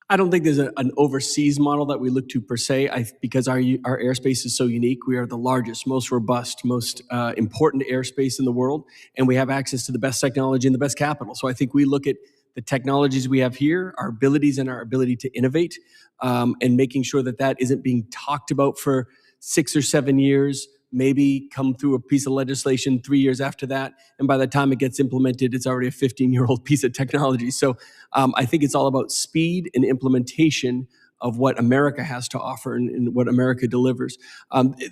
I don't think there's an overseas model that we look to per se, because our airspace is so unique. We are the largest, most robust, most important airspace in the world, and we have access to the best technology and the best capital. So I think we look at the technologies we have here, our abilities and our ability to innovate, and making sure that that isn't being talked about for 6 or 7 years, maybe come through a piece of legislation 3 years after that, and by the time it gets implemented, it's already a 15-year-old piece of technology. So I think it's all about speed and implementation of what America has to offer and what America delivers.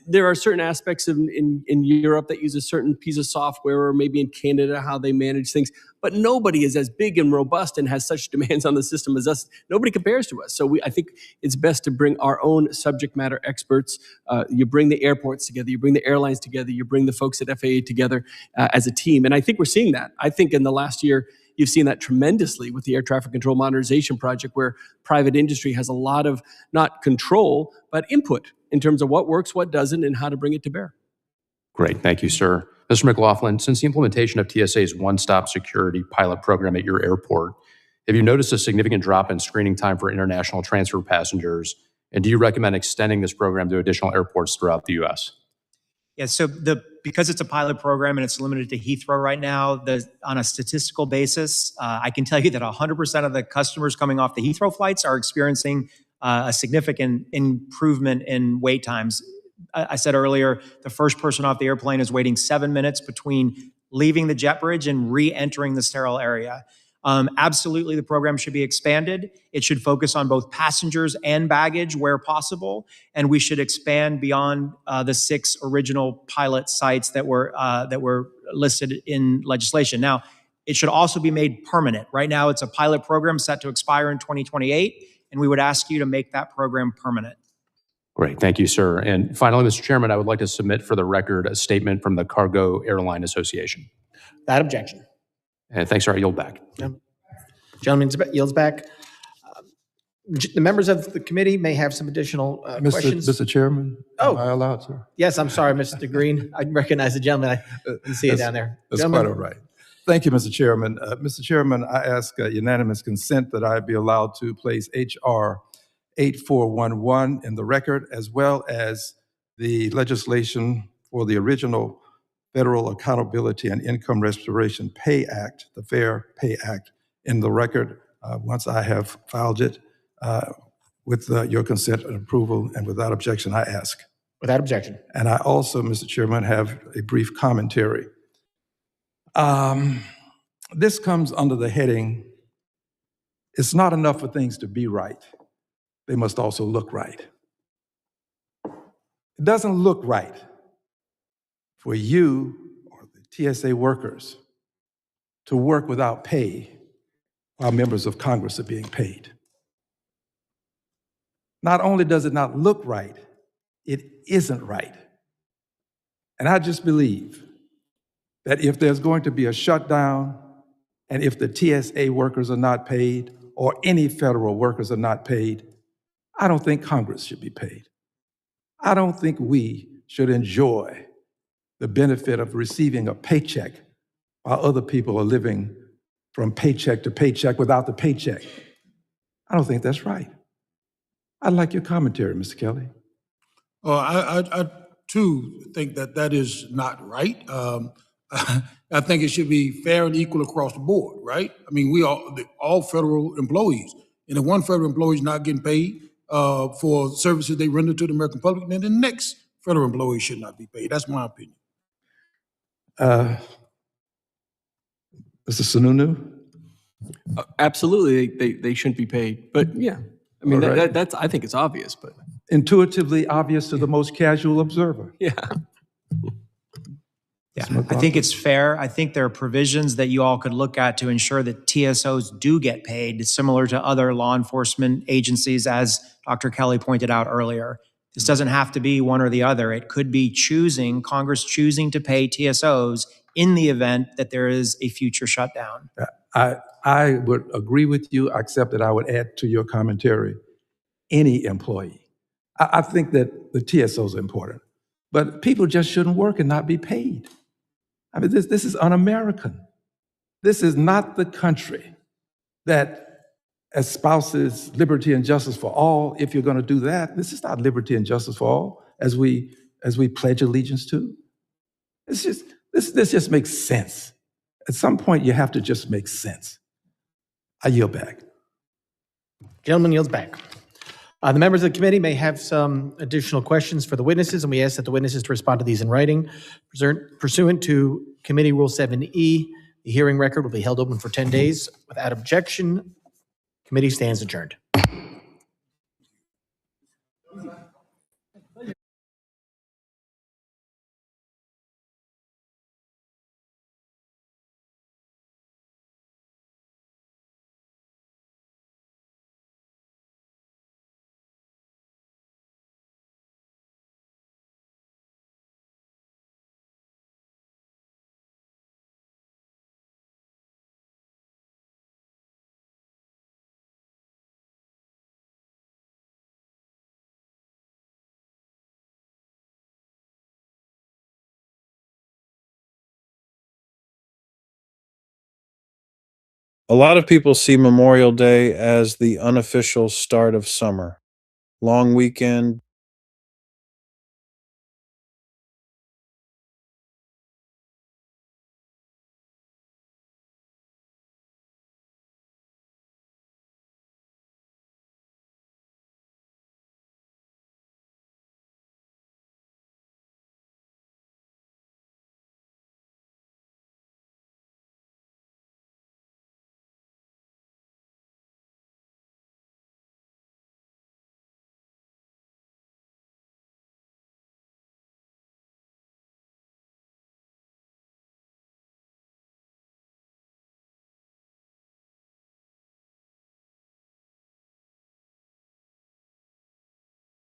There are certain aspects in Europe that use a certain piece of software, or maybe in Canada, how they manage things, but nobody is as big and robust and has such demands on the system as us. Nobody compares to us. So I think it's best to bring our own subject matter experts. You bring the airports together, you bring the airlines together, you bring the folks at FAA together as a team. And I think we're seeing that. I think in the last year, you've seen that tremendously with the Air Traffic Control Modernization Project, where private industry has a lot of, not control, but input in terms of what works, what doesn't, and how to bring it to bear. Great. Thank you, sir. Mr. McLaughlin, since the implementation of TSA's one-stop security pilot program at your airport, have you noticed a significant drop in screening time for international transfer passengers? And do you recommend extending this program to additional airports throughout the U.S.? Yeah, so because it's a pilot program and it's limited to Heathrow right now, on a statistical basis, I can tell you that 100% of the customers coming off the Heathrow flights are experiencing a significant improvement in wait times. I said earlier, the first person off the airplane is waiting 7 minutes between leaving the jet bridge and re-entering the sterile area. Absolutely, the program should be expanded. It should focus on both passengers and baggage where possible, and we should expand beyond the 6 original pilot sites that were listed in legislation. Now, it should also be made permanent. Right now, it's a pilot program set to expire in 2028, and we would ask you to make that program permanent. Great. Thank you, sir. And finally, Mr. Chairman, I would like to submit for the record a statement from the Cargo Airline Association. Without objection. And thanks, sir. I yield back. Gentleman yields back. The members of the committee may have some additional questions. Mr. Chairman, am I allowed, sir? Yes, I'm sorry, Mr. Green. I recognize the gentleman. I didn't see it down there. That's quite all right. Thank you, Mr. Chairman. Mr. Chairman, I ask unanimous consent that I be allowed to place H.R. 8411 in the record, as well as the legislation for the original Federal Accountability and Income Restoration Pay Act, the Fair Pay Act, in the record once I have filed it with your consent and approval, and without objection, I ask. Without objection. And I also, Mr. Chairman, have a brief commentary. This comes under the heading, it's not enough for things to be right. They must also look right. It doesn't look right for you or the TSA workers to work without pay while members of Congress are being paid. Not only does it not look right, it isn't right. And I just believe that if there's going to be a shutdown, and if the TSA workers are not paid, or any federal workers are not paid, I don't think Congress should be paid. I don't think we should enjoy the benefit of receiving a paycheck while other people are living from paycheck to paycheck without the paycheck. I don't think that's right. I'd like your commentary, Mr. Kelly. I too think that is not right. I think it should be fair and equal across the board, right? I mean, we are all federal employees. And if one federal employee is not getting paid for services they render to the American public, then the next federal employee should not be paid. That's my opinion. Mr. Sununu? Absolutely, they shouldn't be paid. But yeah, I mean, All right. that's, I think it's obvious, but Intuitively obvious to the most casual observer. yeah. Yeah, I think it's fair. I think there are provisions that you all could look at to ensure that TSOs do get paid, similar to other law enforcement agencies, as Dr. Kelly pointed out earlier. This doesn't have to be one or the other. It could be Congress choosing to pay TSOs in the event that there is a future shutdown. I would agree with you, except that I would add to your commentary, any employee. I think that the TSOs are important, but people just shouldn't work and not be paid. I mean, this is un-American. This is not the country that espouses liberty and justice for all. If you're going to do that, this is not liberty and justice for all, as we pledge allegiance to. It's just this just makes sense. At some point, you have to just make sense. I yield back. Gentleman yields back. The members of the committee may have some additional questions for the witnesses, and we ask that the witnesses to respond to these in writing. Pursuant to Committee Rule 7E, the hearing record will be held open for 10 days. Without objection, committee stands adjourned. A lot of people see Memorial Day as the unofficial start of summer. Long weekend,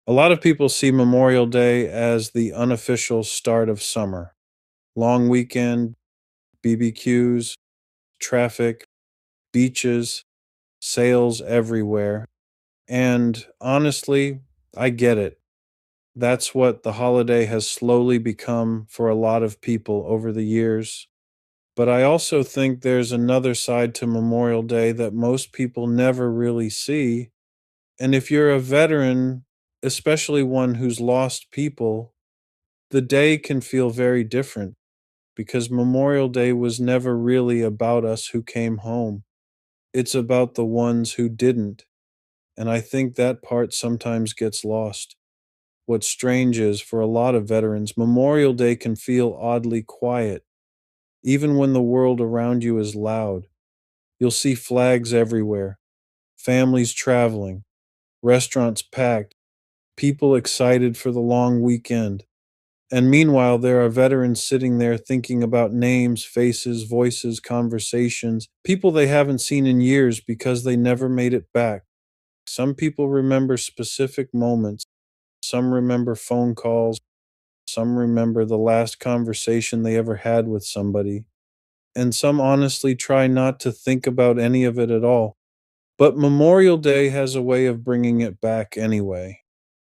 a lot of people see Memorial Day as the unofficial start of summer. Long weekend, BBQs, traffic, beaches, sales everywhere. And honestly, I get it. That's what the holiday has slowly become for a lot of people over the years. But I also think there's another side to Memorial Day that most people never really see. And if you're a veteran, especially one who's lost people, the day can feel very different because Memorial Day was never really about us who came home. It's about the ones who didn't. And I think that part sometimes gets lost. What's strange is, for a lot of veterans, Memorial Day can feel oddly quiet, even when the world around you is loud. You'll see flags everywhere, families traveling, restaurants packed, people excited for the long weekend. And meanwhile, there are veterans sitting there thinking about names, faces, voices, conversations, people they haven't seen in years because they never made it back. Some people remember specific moments. Some remember phone calls. Some remember the last conversation they ever had with somebody. And some honestly try not to think about any of it at all. But Memorial Day has a way of bringing it back anyway.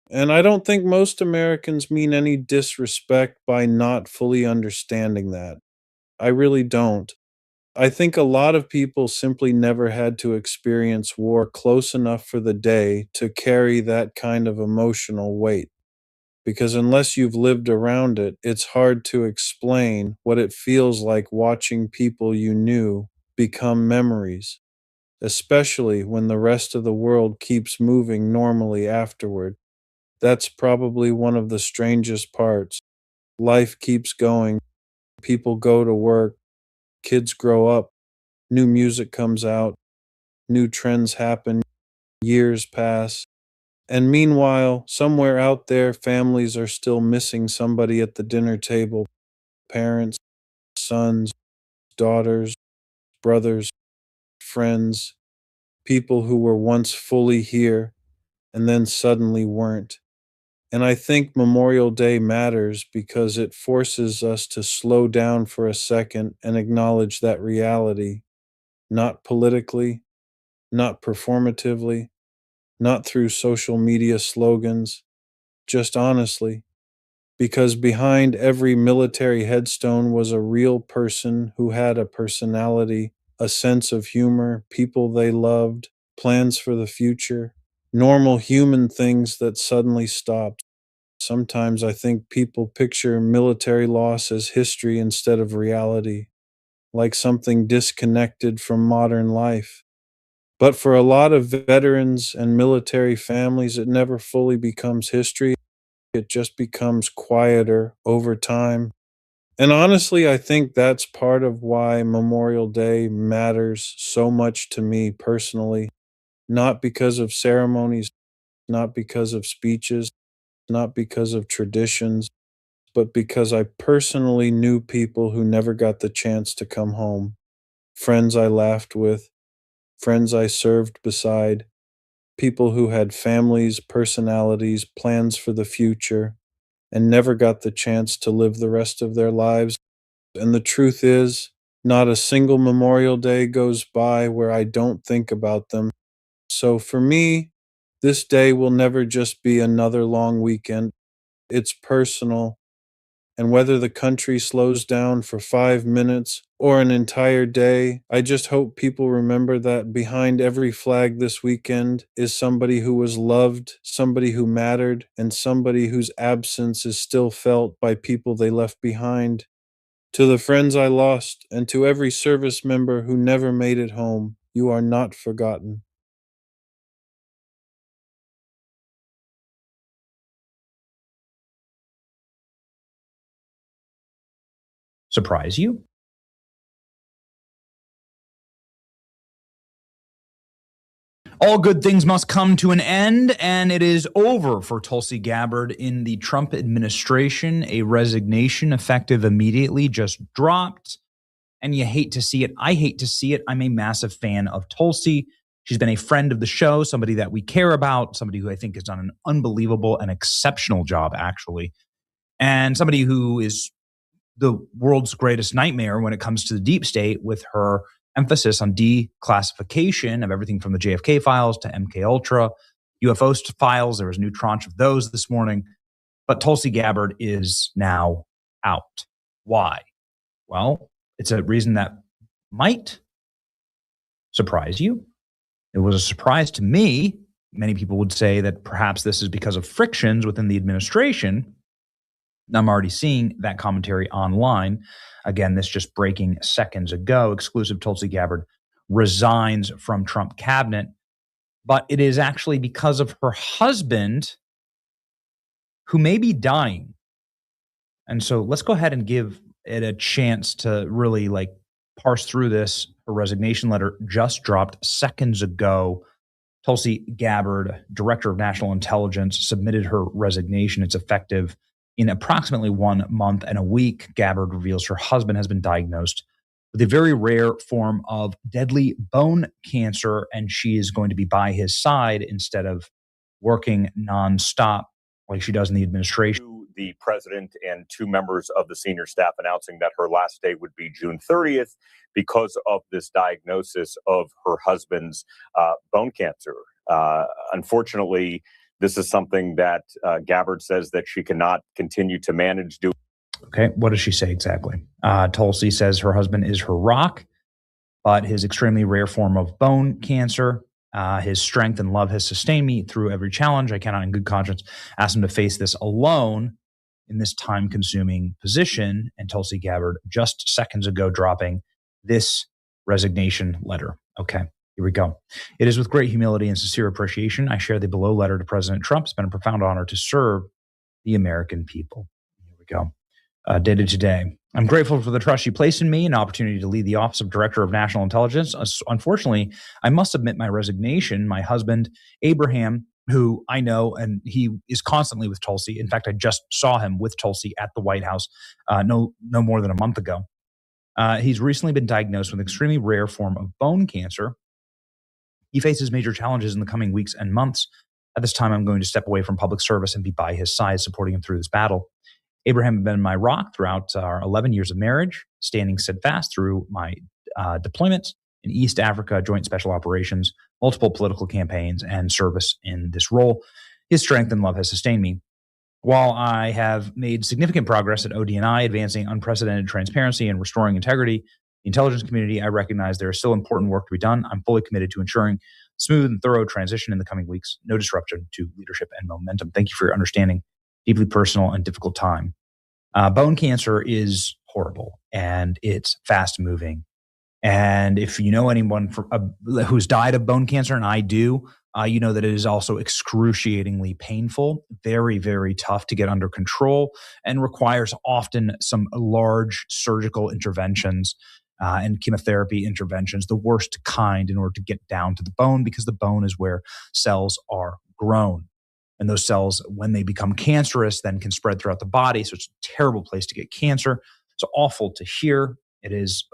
And I don't think most Americans mean any disrespect by not fully understanding that. I really don't. I think a lot of people simply never had to experience war close enough for the day to carry that kind of emotional weight. Because unless you've lived around it, it's hard to explain what it feels like watching people you knew become memories, especially when the rest of the world keeps moving normally afterward. That's probably one of the strangest parts. Life keeps going, people go to work, kids grow up, new music comes out, new trends happen, years pass. And meanwhile, somewhere out there, families are still missing somebody at the dinner table, parents, sons, daughters, brothers, friends, people who were once fully here and then suddenly weren't. And I think Memorial Day matters because it forces us to slow down for a second and acknowledge that reality, not politically, not performatively, not through social media slogans, just honestly. Because behind every military headstone was a real person who had a personality, a sense of humor, people they loved, plans for the future, normal human things that suddenly stopped. Sometimes I think people picture military loss as history instead of reality, like something disconnected from modern life. But for a lot of veterans and military families, it never fully becomes history. It just becomes quieter over time. And honestly, I think that's part of why Memorial Day matters so much to me personally, not because of ceremonies, not because of speeches, not because of traditions, but because I personally knew people who never got the chance to come home. Friends I laughed with, friends I served beside, people who had families, personalities, plans for the future, and never got the chance to live the rest of their lives. And the truth is, not a single Memorial Day goes by where I don't think about them. So for me, this day will never just be another long weekend. It's personal. And whether the country slows down for 5 minutes or an entire day, I just hope people remember that behind every flag this weekend is somebody who was loved, somebody who mattered, and somebody whose absence is still felt by people they left behind. To the friends I lost, and to every service member who never made it home, you are not forgotten. Surprise you? All good things must come to an end, and it is over for Tulsi Gabbard in the Trump administration. A resignation effective immediately just dropped, and you hate to see it. I hate to see it. I'm a massive fan of Tulsi. She's been a friend of the show, somebody that we care about, somebody who I think has done an unbelievable and exceptional job, actually, and somebody who is the world's greatest nightmare when it comes to the deep state, with her emphasis on declassification of everything from the JFK files to MK Ultra, UFO files. There was a new tranche of those this morning. But Tulsi Gabbard is now out. Why? Well, it's a reason that might surprise you. It was a surprise to me. Many people would say that perhaps this is because of frictions within the administration. I'm already seeing that commentary online. Again, this just breaking seconds ago. Exclusive: Tulsi Gabbard resigns from Trump cabinet. But it is actually because of her husband, who may be dying. And so let's go ahead and give it a chance to really parse through this. Her resignation letter just dropped seconds ago. Tulsi Gabbard, Director of National Intelligence, submitted her resignation. It's effective in approximately 1 month and a week. Gabbard reveals her husband has been diagnosed with a very rare form of deadly bone cancer, and she is going to be by his side instead of working nonstop like she does in the administration. The president and 2 members of the senior staff announcing that her last day would be June 30th because of this diagnosis of her husband's bone cancer. Unfortunately, this is something that Gabbard says that she cannot continue to manage. Okay, what does she say exactly? Tulsi says her husband is her rock, but his extremely rare form of bone cancer, his strength and love has sustained me through every challenge. I cannot in good conscience ask him to face this alone in this time-consuming position. And Tulsi Gabbard just seconds ago dropping this resignation letter. Okay, here we go. It is with great humility and sincere appreciation I share the below letter to President Trump. It's been a profound honor to serve the American people. Here we go. dated today. I'm grateful for the trust you placed in me and opportunity to lead the Office of Director of National Intelligence. Unfortunately, I must submit my resignation. My husband, Abraham, who I know, and he is constantly with Tulsi. In fact, I just saw him with Tulsi at the White House no more than a month ago. He's recently been diagnosed with an extremely rare form of bone cancer. He faces major challenges in the coming weeks and months. At this time, I'm going to step away from public service and be by his side, supporting him through this battle. Abraham had been my rock throughout our 11 years of marriage, standing steadfast through my deployments in East Africa, joint special operations, multiple political campaigns, and service in this role. His strength and love has sustained me. While I have made significant progress at ODNI, advancing unprecedented transparency and restoring integrity, the intelligence community, I recognize there is still important work to be done. I'm fully committed to ensuring smooth and thorough transition in the coming weeks, no disruption to leadership and momentum. Thank you for your understanding. Deeply personal and difficult time. Bone cancer is horrible and it's fast moving. And if you know anyone who's died of bone cancer, and I do, you know that it is also excruciatingly painful, very, very tough to get under control, and requires often some large surgical interventions and chemotherapy interventions, the worst kind, in order to get down to the bone, because the bone is where cells are grown. And those cells, when they become cancerous, then can spread throughout the body. So it's a terrible place to get cancer. It's awful to hear. It is,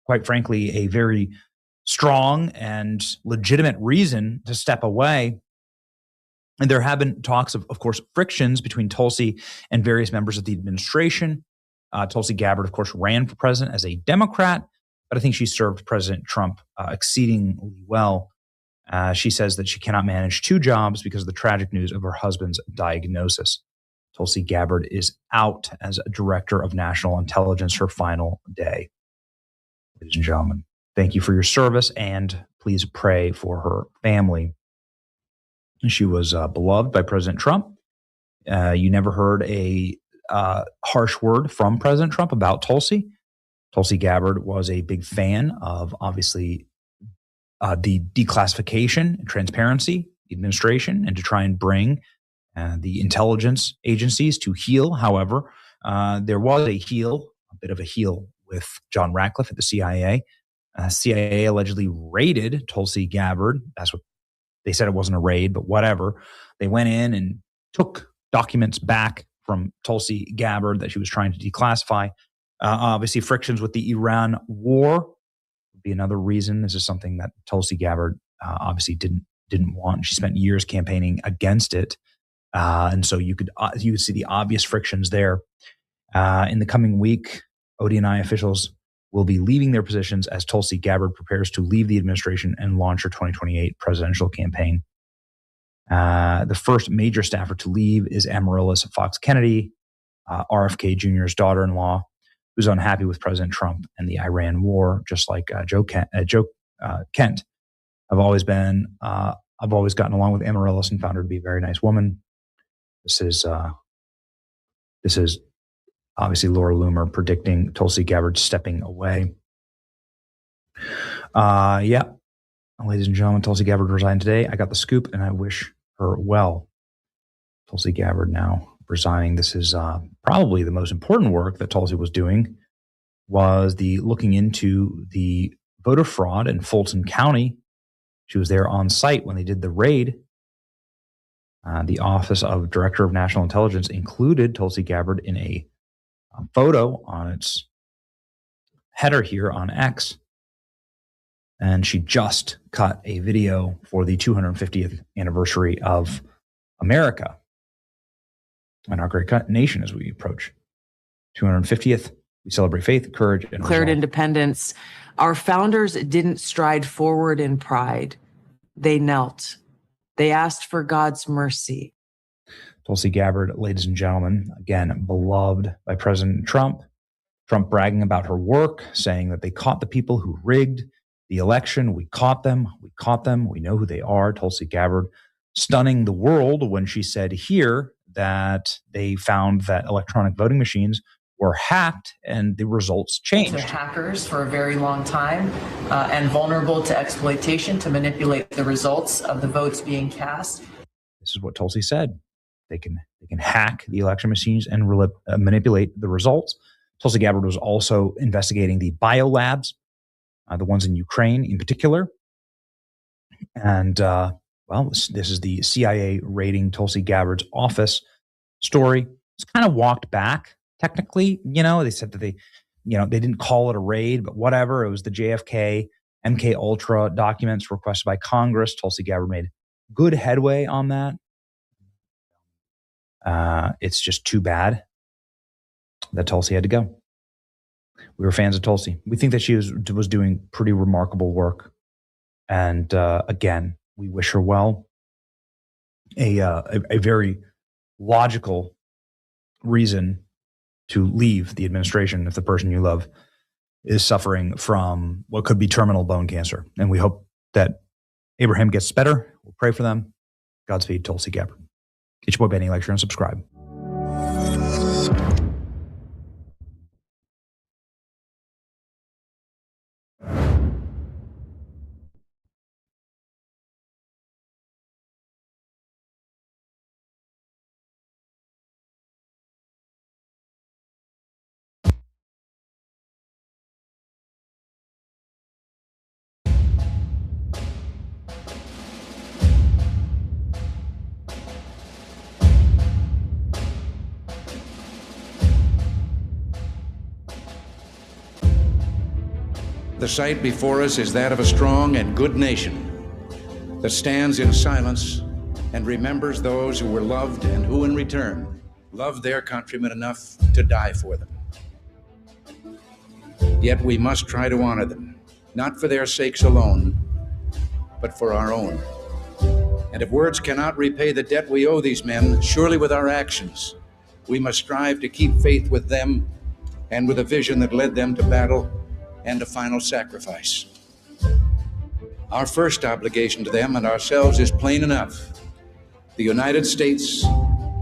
quite frankly, a very strong and legitimate reason to step away. And there have been talks of course, frictions between Tulsi and various members of the administration. Tulsi Gabbard, of course, ran for president as a Democrat, but I think she served President Trump exceedingly well. She says that she cannot manage two jobs because of the tragic news of her husband's diagnosis. Tulsi Gabbard is out as a director of national intelligence, her final day. Ladies and gentlemen, thank you for your service, and please pray for her family. She was beloved by President Trump. You never heard a harsh word from President Trump about Tulsi. Tulsi Gabbard was a big fan of, obviously, the declassification and transparency, the administration, and to try and bring the intelligence agencies to heel. However, there was a bit of a heel with John Ratcliffe at the CIA. CIA allegedly raided Tulsi Gabbard. That's what they said. It wasn't a raid, but whatever. They went in and took documents back from Tulsi Gabbard that she was trying to declassify. Obviously, frictions with the Iran war be another reason. This is something that Tulsi Gabbard obviously didn't want. She spent years campaigning against it, and so you could see the obvious frictions there. In the coming week, ODNI officials will be leaving their positions as Tulsi Gabbard prepares to leave the administration and launch her 2028 presidential campaign. The first major staffer to leave is Amaryllis Fox Kennedy, RFK Jr.'s daughter-in-law, who's unhappy with President Trump and the Iran war, just like Joe Kent. I've always gotten along with Amaryllis and found her to be a very nice woman. This is obviously Laura Loomer predicting Tulsi Gabbard stepping away. Ladies and gentlemen, Tulsi Gabbard resigned today. I got the scoop, and I wish her well. Tulsi Gabbard now resigning. This is probably the most important work that Tulsi was doing, was the looking into the voter fraud in Fulton County. She was there on site when they did the raid. The Office of Director of National Intelligence included Tulsi Gabbard in a photo on its header here on X. And she just cut a video for the 250th anniversary of America and our great nation as we approach 250th. We celebrate faith, courage, and declared resolve. Independence. Our founders didn't stride forward in pride. They knelt. They asked for God's mercy. Tulsi Gabbard, ladies and gentlemen, again, beloved by President Trump. Trump bragging about her work, saying that they caught the people who rigged the election. We caught them. We caught them. We know who they are. Tulsi Gabbard stunning the world when she said here that they found that electronic voting machines were hacked and the results changed. To hackers for a very long time and vulnerable to exploitation to manipulate the results of the votes being cast. This is what Tulsi said. They can hack the election machines and manipulate the results. Tulsi Gabbard was also investigating the biolabs, the ones in Ukraine in particular. And this is the CIA raiding Tulsi Gabbard's office story. It's kind of walked back technically. They said that they didn't call it a raid, but whatever. It was the JFK MK Ultra documents requested by Congress. Tulsi Gabbard made good headway on that. It's just too bad that Tulsi had to go. We were fans of Tulsi. We think that she was doing pretty remarkable work. And again, we wish her well. A very logical reason to leave the administration if the person you love is suffering from what could be terminal bone cancer. And we hope that Abraham gets better. We'll pray for them. Godspeed, Tulsi Gabbard. It's your boy Benny. Like, share, and subscribe. The sight before us is that of a strong and good nation that stands in silence and remembers those who were loved and who in return loved their countrymen enough to die for them. Yet we must try to honor them, not for their sakes alone, but for our own. And if words cannot repay the debt we owe these men, surely with our actions, we must strive to keep faith with them and with a vision that led them to battle and a final sacrifice. Our first obligation to them and ourselves is plain enough. The United States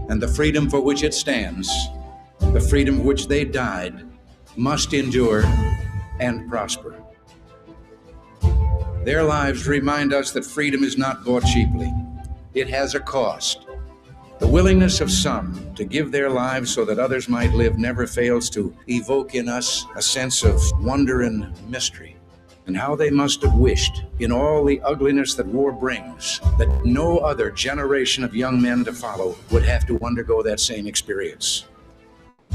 and the freedom for which it stands, the freedom for which they died, must endure and prosper. Their lives remind us that freedom is not bought cheaply. It has a cost. The willingness of some to give their lives so that others might live never fails to evoke in us a sense of wonder and mystery, and how they must have wished, in all the ugliness that war brings, that no other generation of young men to follow would have to undergo that same experience.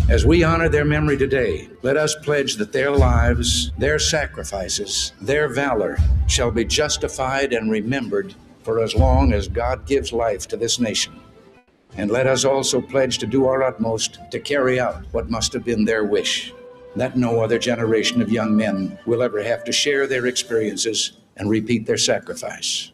As we honor their memory today, let us pledge that their lives, their sacrifices, their valor shall be justified and remembered for as long as God gives life to this nation. And let us also pledge to do our utmost to carry out what must have been their wish, that no other generation of young men will ever have to share their experiences and repeat their sacrifice.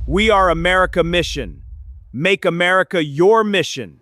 We are America Mission. Make America your mission.